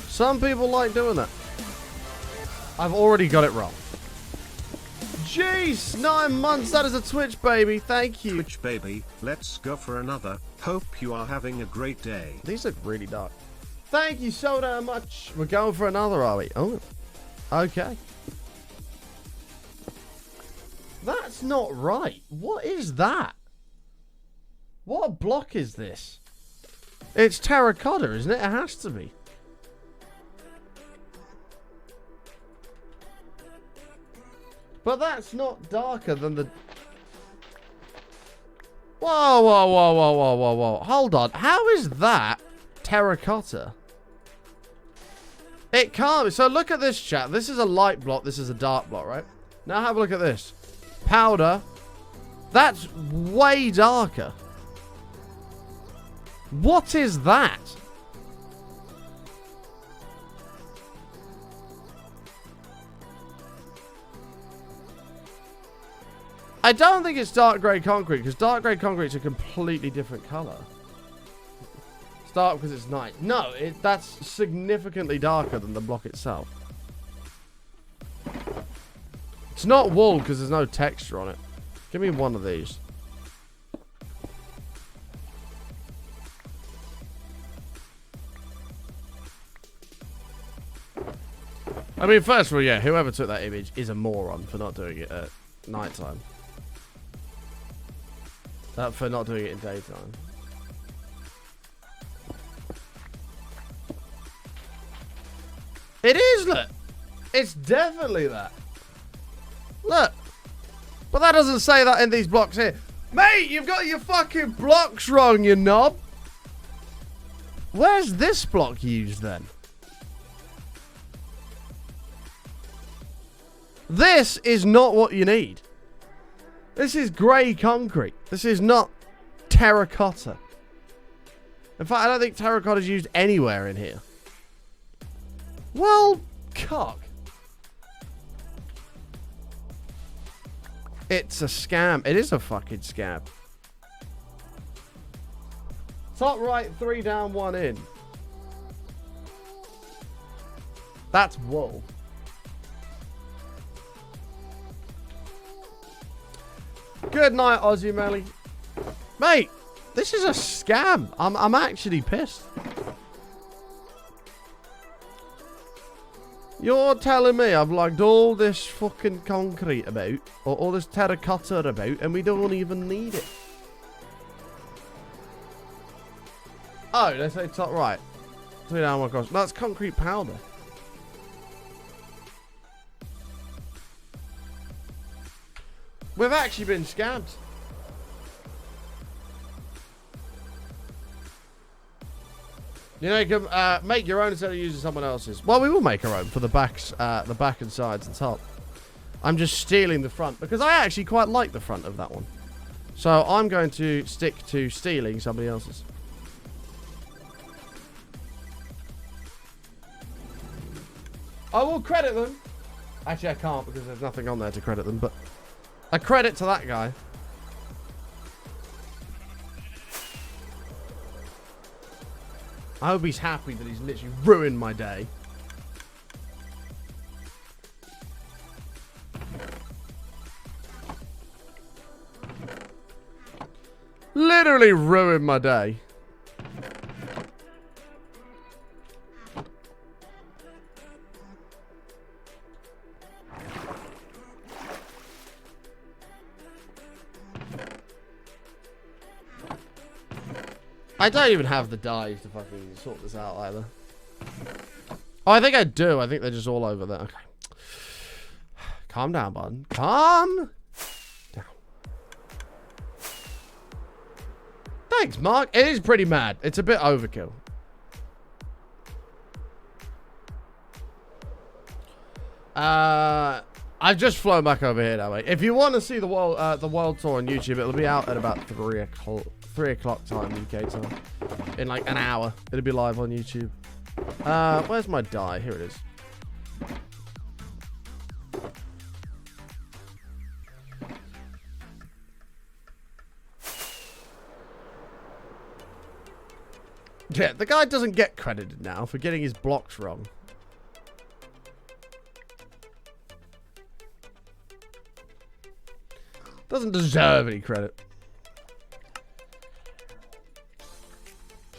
Some people like doing that. I've already got it wrong. Jeez, 9 months. That is a Twitch baby. Thank you. Twitch baby, let's go for another. Hope you are having a great day. These look really dark. Thank you so damn much. We're going for another, are we? Oh, okay. That's not right. What is that? What block is this? It's terracotta, isn't it? It has to be. But that's not darker than the... Whoa, whoa, whoa, whoa, whoa, whoa, whoa. Hold on. How is that terracotta? It can't be. So look at this, chat. This is a light block. This is a dark block, right? Now have a look at this. Powder. That's way darker. What is that? I don't think it's dark grey concrete, because dark grey concrete's a completely different colour. It's dark because it's night. No, that's significantly darker than the block itself. It's not wool because there's no texture on it. Give me one of these. I mean, first of all, yeah, whoever took that image is a moron for not doing it at nighttime. For not doing it in daytime. It is, look. It's definitely that. Look. But that doesn't say that in these blocks here. Mate, you've got your fucking blocks wrong, you knob. Where's this block used then? This is not what you need. This is grey concrete. This is not terracotta. In fact, I don't think terracotta is used anywhere in here. Well, cock. It's a scam. It is a fucking scam. Top right, 3 down, 1 in. That's wool. Good night, Aussie Melly. Mate, this is a scam. I'm actually pissed. You're telling me I've lugged all this fucking concrete about, or all this terracotta about, and we don't even need it. Oh, they say top right. 3 down, 1 across. No, that's concrete powder. We've actually been scammed. You know, you can make your own instead of using someone else's. Well, we will make our own for the backs, the back and sides and top. I'm just stealing the front because I actually quite like the front of that one. So I'm going to stick to stealing somebody else's. I will credit them. Actually, I can't because there's nothing on there to credit them, but a credit to that guy. I hope he's happy that he's literally ruined my day. Literally ruined my day. I don't even have the dies to fucking sort this out either. Oh, I think I do. I think they're just all over there. Okay. Calm down, bud. Calm down. Thanks, Mark. It is pretty mad. It's a bit overkill. I've just flown back over here that way. If you want to see the world tour on YouTube, it'll be out at about 3 o'clock time UK time. In like an hour, it'll be live on YouTube. Where's my die? Here it is. Yeah, the guy doesn't get credited now for getting his blocks wrong. Doesn't deserve any credit.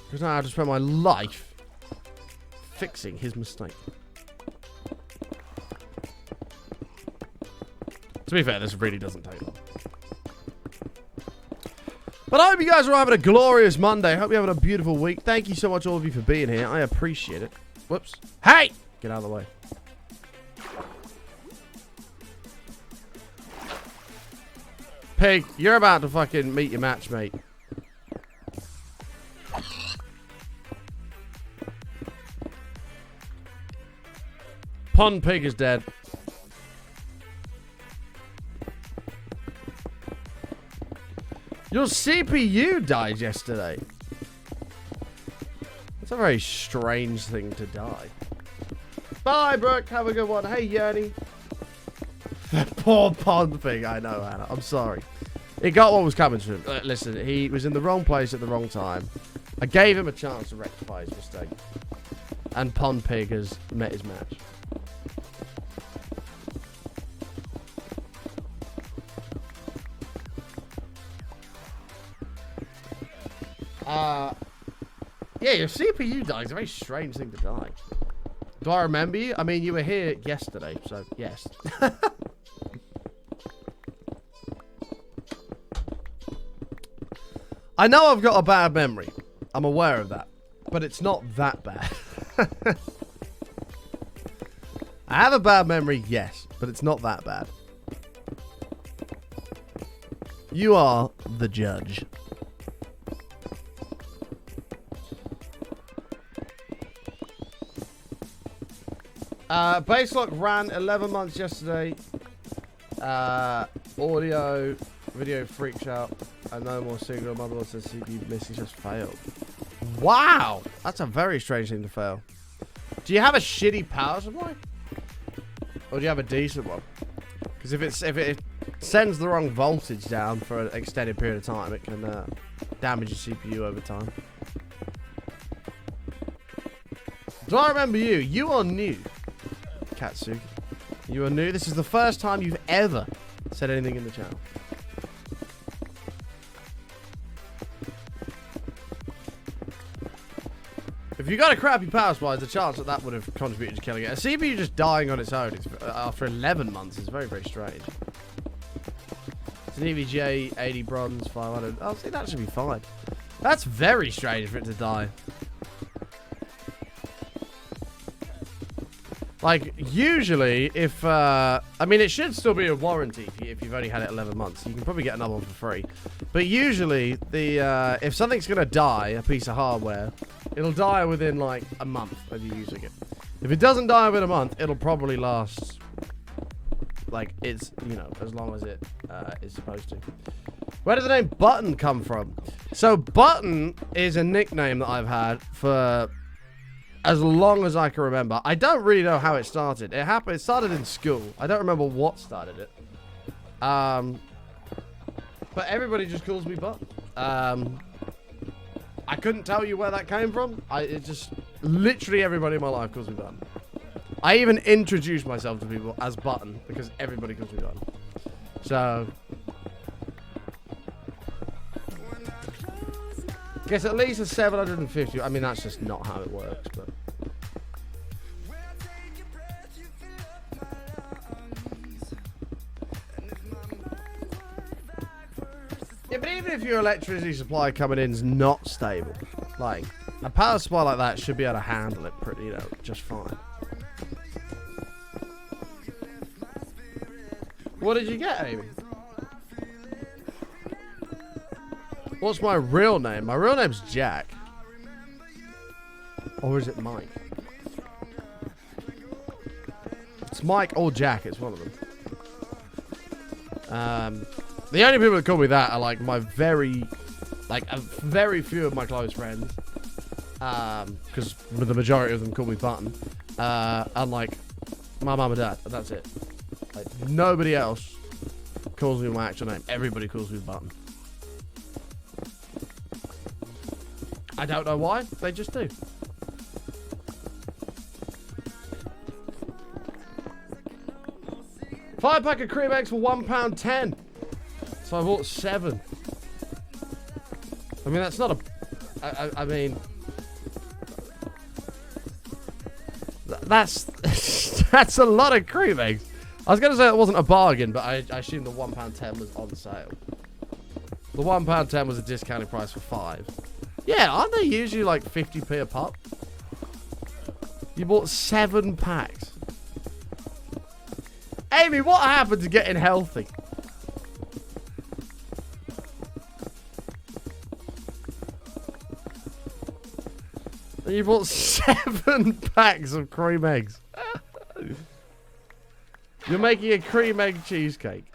Because now I have to spend my life fixing his mistake. To be fair, this really doesn't take long. But I hope you guys are having a glorious Monday. I hope you're having a beautiful week. Thank you so much, all of you, for being here. I appreciate it. Whoops. Hey! Get out of the way. Pig, you're about to fucking meet your match, mate. Pond Pig is dead. Your CPU died yesterday. That's a very strange thing to die. Bye, Brooke. Have a good one. Hey, Yerny. Poor pond pig. I know, Hannah. I'm sorry. He got what was coming to him. Listen, he was in the wrong place at the wrong time. I gave him a chance to rectify his mistake. And Pond Pig has met his match. Yeah, your CPU dying is a very strange thing to die. Do I remember you? I mean, you were here yesterday, so yes. I know I've got a bad memory. I'm aware of that. But it's not that bad. I have a bad memory, yes, but it's not that bad. You are the judge. Baselock ran 11 months yesterday. Audio, video freaks out. And no more signal. Mother says CPU missing just failed. Wow! That's a very strange thing to fail. Do you have a shitty power supply? Or do you have a decent one? Because if it sends the wrong voltage down for an extended period of time, it can damage your CPU over time. Do I remember you? You are new, Katsuki. You are new. This is the first time you've ever said anything in the channel. If you got a crappy power supply, there's a chance that would have contributed to killing it. A CPU just dying on its own after 11 months is very, very strange. It's an EVGA, 80 bronze, 500. Oh, see, that should be fine. That's very strange for it to die. Like, usually, if, I mean, it should still be a warranty if you've only had it 11 months. You can probably get another one for free. But usually, if something's going to die, a piece of hardware, it'll die within, like, a month of you using it. If it doesn't die within a month, it'll probably last, like, it's, you know, as long as it is supposed to. Where did the name Button come from? So, Button is a nickname that I've had for as long as I can remember. I don't really know how it started. It started in school. I don't remember what started it. But everybody just calls me Button. I couldn't tell you where that came from. It just literally everybody in my life calls me Button. I even introduce myself to people as Button because everybody calls me Button. So guess at least a 750. I mean, that's just not how it works, but yeah, but even if your electricity supply coming in is not stable, like a power supply like that should be able to handle it pretty, you know, just fine. What did you get, Amy? What's my real name? My real name's Jack. Or is it Mike? It's Mike or Jack. It's one of them. The only people that call me that are like my very few of my close friends. Because the majority of them call me Button. And like my mum and dad. And that's it. Like nobody else calls me my actual name. Everybody calls me Button. I don't know why. They just do. Five pack of cream eggs for £1.10. So I bought 7. I mean, that's not a... I mean... That's... that's a lot of cream eggs. I was going to say it wasn't a bargain, but I assumed the £1.10 was on sale. The £1.10 was a discounted price for 5. Yeah, aren't they usually like 50p a pop? You bought 7 packs. Amy, what happened to getting healthy? You bought 7 packs of cream eggs. You're making a cream egg cheesecake.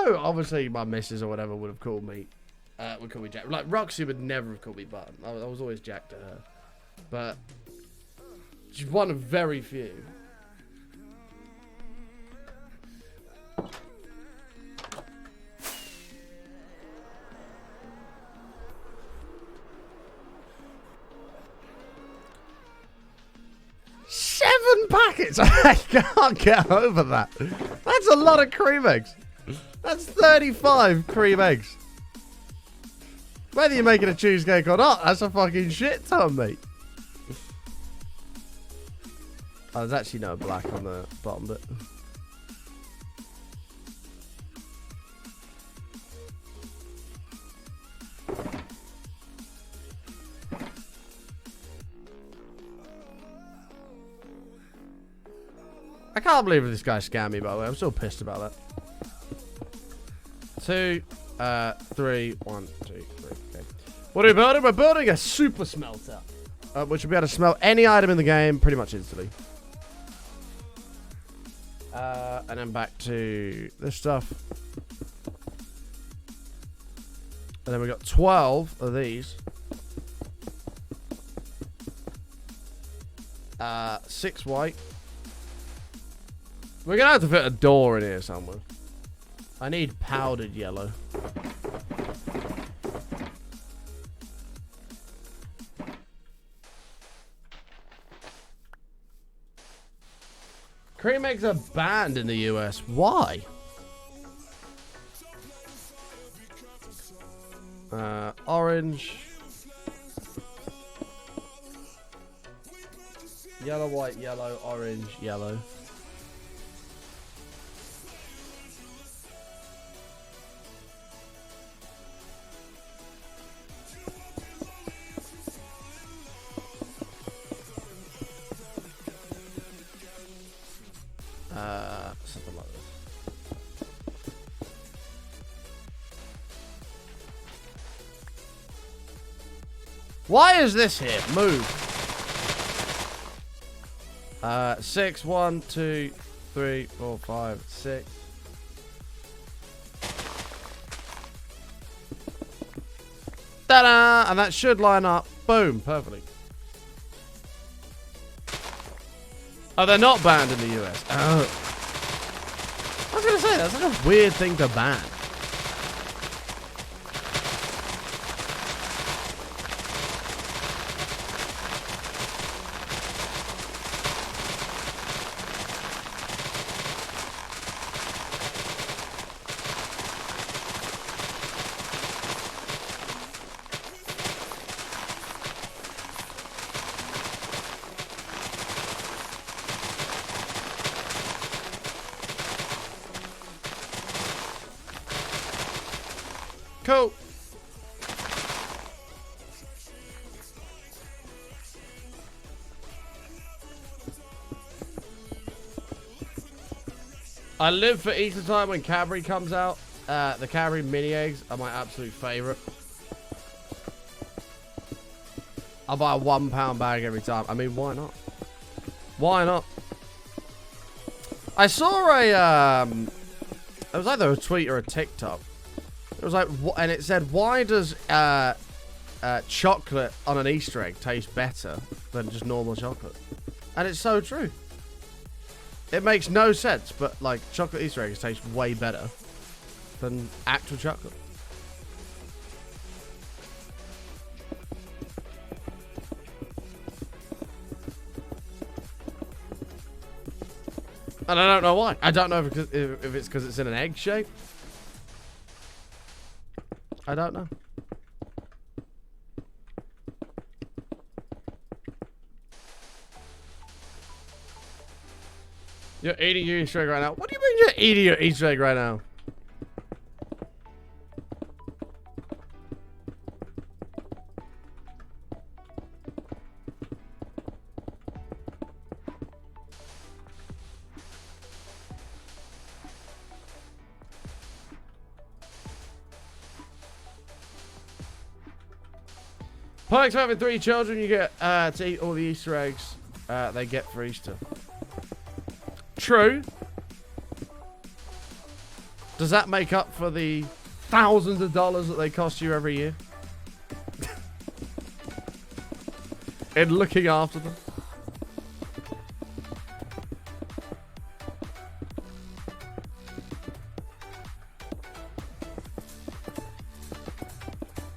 No, obviously my missus or whatever would have called me would call me Jack. Like, Roxy would never have called me Button. I was always Jack to her. But she's one of very few. Seven packets! I can't get over that. That's a lot of cream eggs. That's 35 cream eggs. Whether you're making a cheesecake or not, that's a fucking shit ton, mate. Oh, there's actually no black on the bottom bit. I can't believe this guy scammed me, by the way. I'm still pissed about that. 2, 3, 1, 2, 3. Okay. What are we building? We're building a super smelter, which will be able to smelt any item in the game pretty much instantly. And then back to this stuff. And then we got 12 of these. 6 white. We're gonna have to fit a door in here somewhere. I need powdered yellow. Cream eggs are banned in the US. Why? Orange. Yellow, white, yellow, orange, yellow. Something like this. Why is this here? Move. 6, 1, 2, 3, 4, 5, 6. Ta-da! And that should line up. Boom. Perfectly. Oh, they're not banned in the US. Oh. I was going to say, that's like a weird thing to ban. Cool. I live for Easter time when Cadbury comes out. The Cadbury mini eggs are my absolute favorite. I'll buy a £1 bag every time. I mean, why not? Why not? I saw a it was either a tweet or a TikTok. It was like, and it said, why does chocolate on an Easter egg taste better than just normal chocolate? And it's so true. It makes no sense, but like chocolate Easter eggs taste way better than actual chocolate. And I don't know why. I don't know if it's because it's in an egg shape. I don't know. You're eating your Easter egg right now. What do you mean you're eating your Easter egg right now? Perks for having 3 children, you get to eat all the Easter eggs they get for Easter. True. Does that make up for the thousands of dollars that they cost you every year. In looking after them.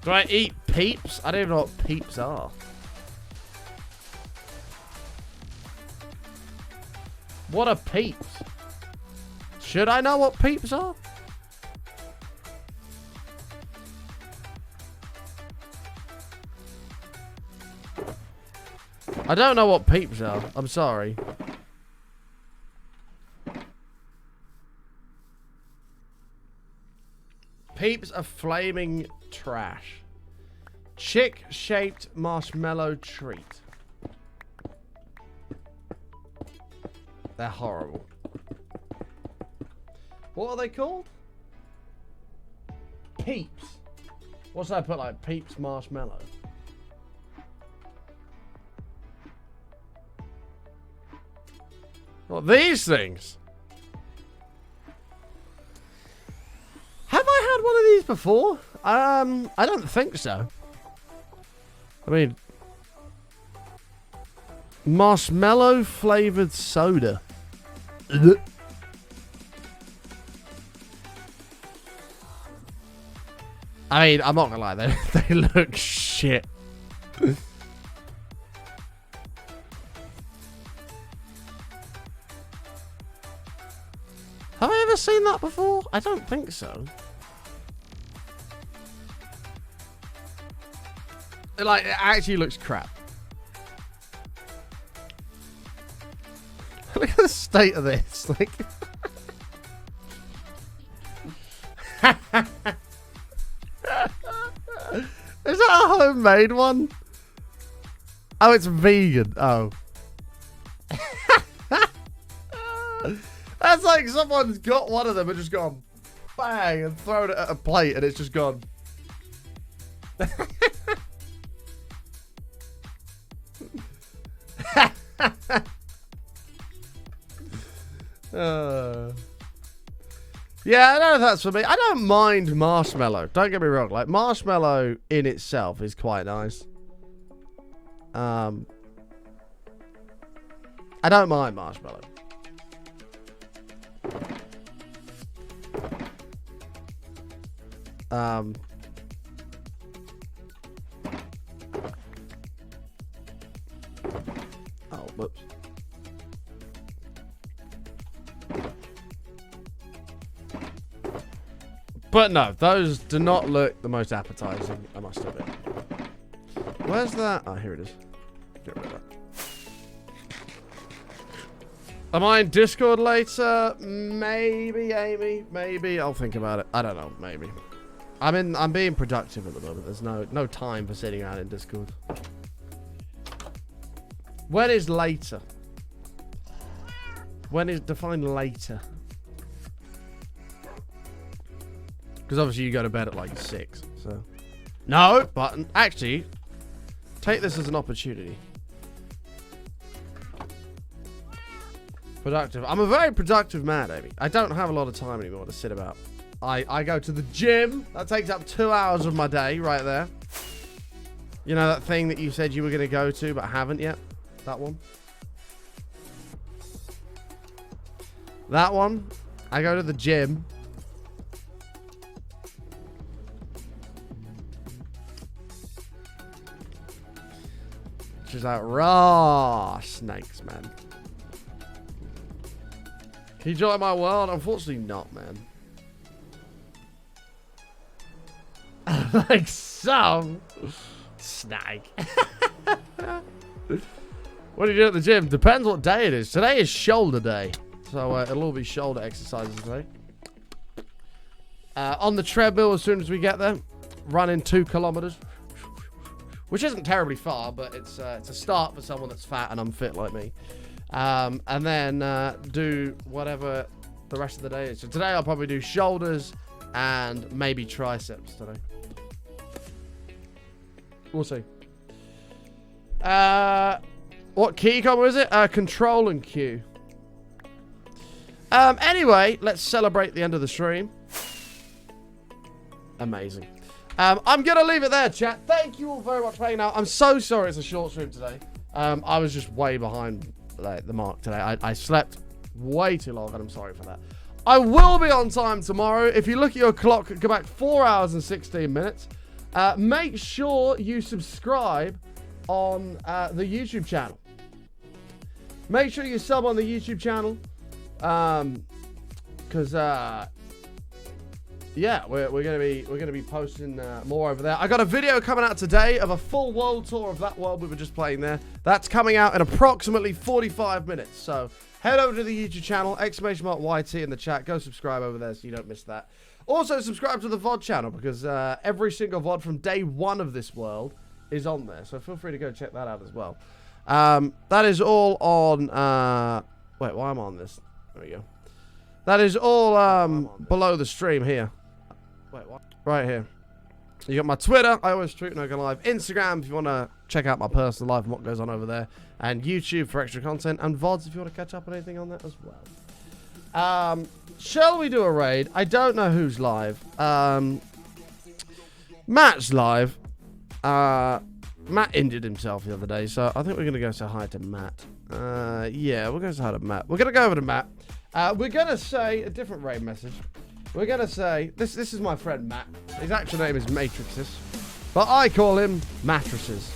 Do I eat peeps? I don't even know what peeps are. What are peeps? Should I know what peeps are? I don't know what peeps are. I'm sorry. Peeps are flaming trash. Chick-shaped marshmallow treat. They're horrible. What are they called? Peeps. What's that put like? Peeps marshmallow. What, these things? Have I had one of these before? I don't think so. I mean, marshmallow flavored soda. Ugh. I mean, I'm not gonna lie, they look shit. Have I ever seen that before? I don't think so. Like, it actually looks crap. Look at the state of this. Like, is that a homemade one? Oh, it's vegan. Oh. That's like someone's got one of them and just gone bang and thrown it at a plate and it's just gone. Yeah, I don't know if that's for me. I don't mind marshmallow. Don't get me wrong. Like, marshmallow in itself is quite nice. I don't mind marshmallow. Oh, whoops. But no, those do not look the most appetizing, I must admit. Where's that? Oh, here it is. Get rid of that. Am I in Discord later? Maybe, Amy. Maybe. I'll think about it. I don't know. Maybe. I'm being productive at the moment. There's no time for sitting around in Discord. When is later? When is define later? Because obviously you go to bed at like 6. So no, but actually, take this as an opportunity. Productive. I'm a very productive man, Amy. I don't have a lot of time anymore to sit about. I go to the gym. That takes up 2 hours of my day right there. You know that thing that you said you were going to go to but haven't yet? That one. That one. I go to the gym. She's like, raw snakes, man. Can you join my world? Unfortunately not, man. Like some snake. What do you do at the gym? Depends what day it is. Today is shoulder day. So it'll all be shoulder exercises today. On the treadmill as soon as we get there. Running 2 kilometers. Which isn't terribly far, but it's a start for someone that's fat and unfit like me. And then do whatever the rest of the day is. So today I'll probably do shoulders and maybe triceps today. We'll see. What key combo is it? Control and Q. Anyway, let's celebrate the end of the stream. Amazing. I'm going to leave it there, chat. Thank you all very much for hanging out. I'm so sorry it's a short stream today. I was just way behind the mark today. I slept way too long, and I'm sorry for that. I will be on time tomorrow. If you look at your clock, go back 4 hours and 16 minutes. Make sure you subscribe on the YouTube channel. Make sure you sub on the YouTube channel. Because yeah, we're gonna be posting more over there. I got a video coming out today of a full world tour of that world we were just playing there. That's coming out in approximately 45 minutes. So head over to the YouTube channel, !YT in the chat. Go subscribe over there so you don't miss that. Also subscribe to the VOD channel because every single VOD from day one of this world is on there. So feel free to go check that out as well. That is all on. Wait, why am I on this? There we go. That is all below the stream here. Wait, what? Right here. You got my Twitter, I always tweet no go live. Instagram if you want to check out my personal life and what goes on over there. And YouTube for extra content. And VODs if you want to catch up on anything on that as well. Shall we do a raid? I don't know who's live. Matt's live. Matt injured himself the other day, so I think we're going to go say hi to Matt. Yeah, we'll go say hi to Matt. We're going to go over to Matt. We're going to say a different raid message. We're going to say, this is my friend Matt. His actual name is Matrixes, but I call him Mattresses.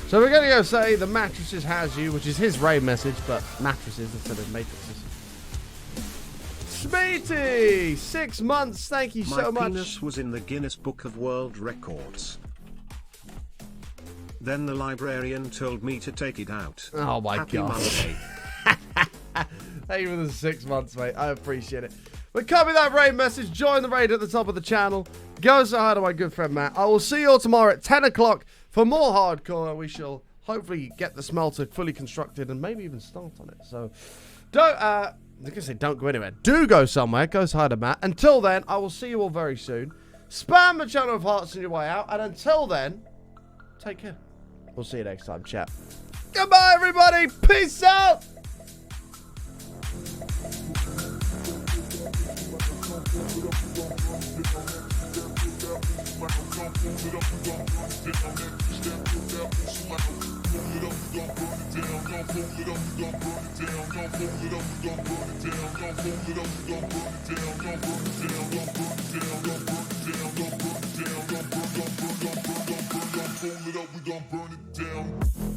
So we're going to go say the Mattresses has you, which is his raid message, but Mattresses instead of Matrixes. Smeety, 6 months, thank you so much. My penis was in the Guinness Book of World Records. Then the librarian told me to take it out. Oh my Happy God. Monday. Thank you for the 6 months, mate. I appreciate it. But copy that raid message. Join the raid at the top of the channel. Go say hi to my good friend Matt. I will see you all tomorrow at 10 o'clock for more hardcore. We shall hopefully get the smelter fully constructed and maybe even start on it. So don't, I was going to say don't go anywhere. Do go somewhere. Go say hi to Matt. Until then, I will see you all very soon. Spam the channel of hearts on your way out. And until then, take care. We'll see you next time, chat. Goodbye, everybody. Peace out. We gon' burn it down.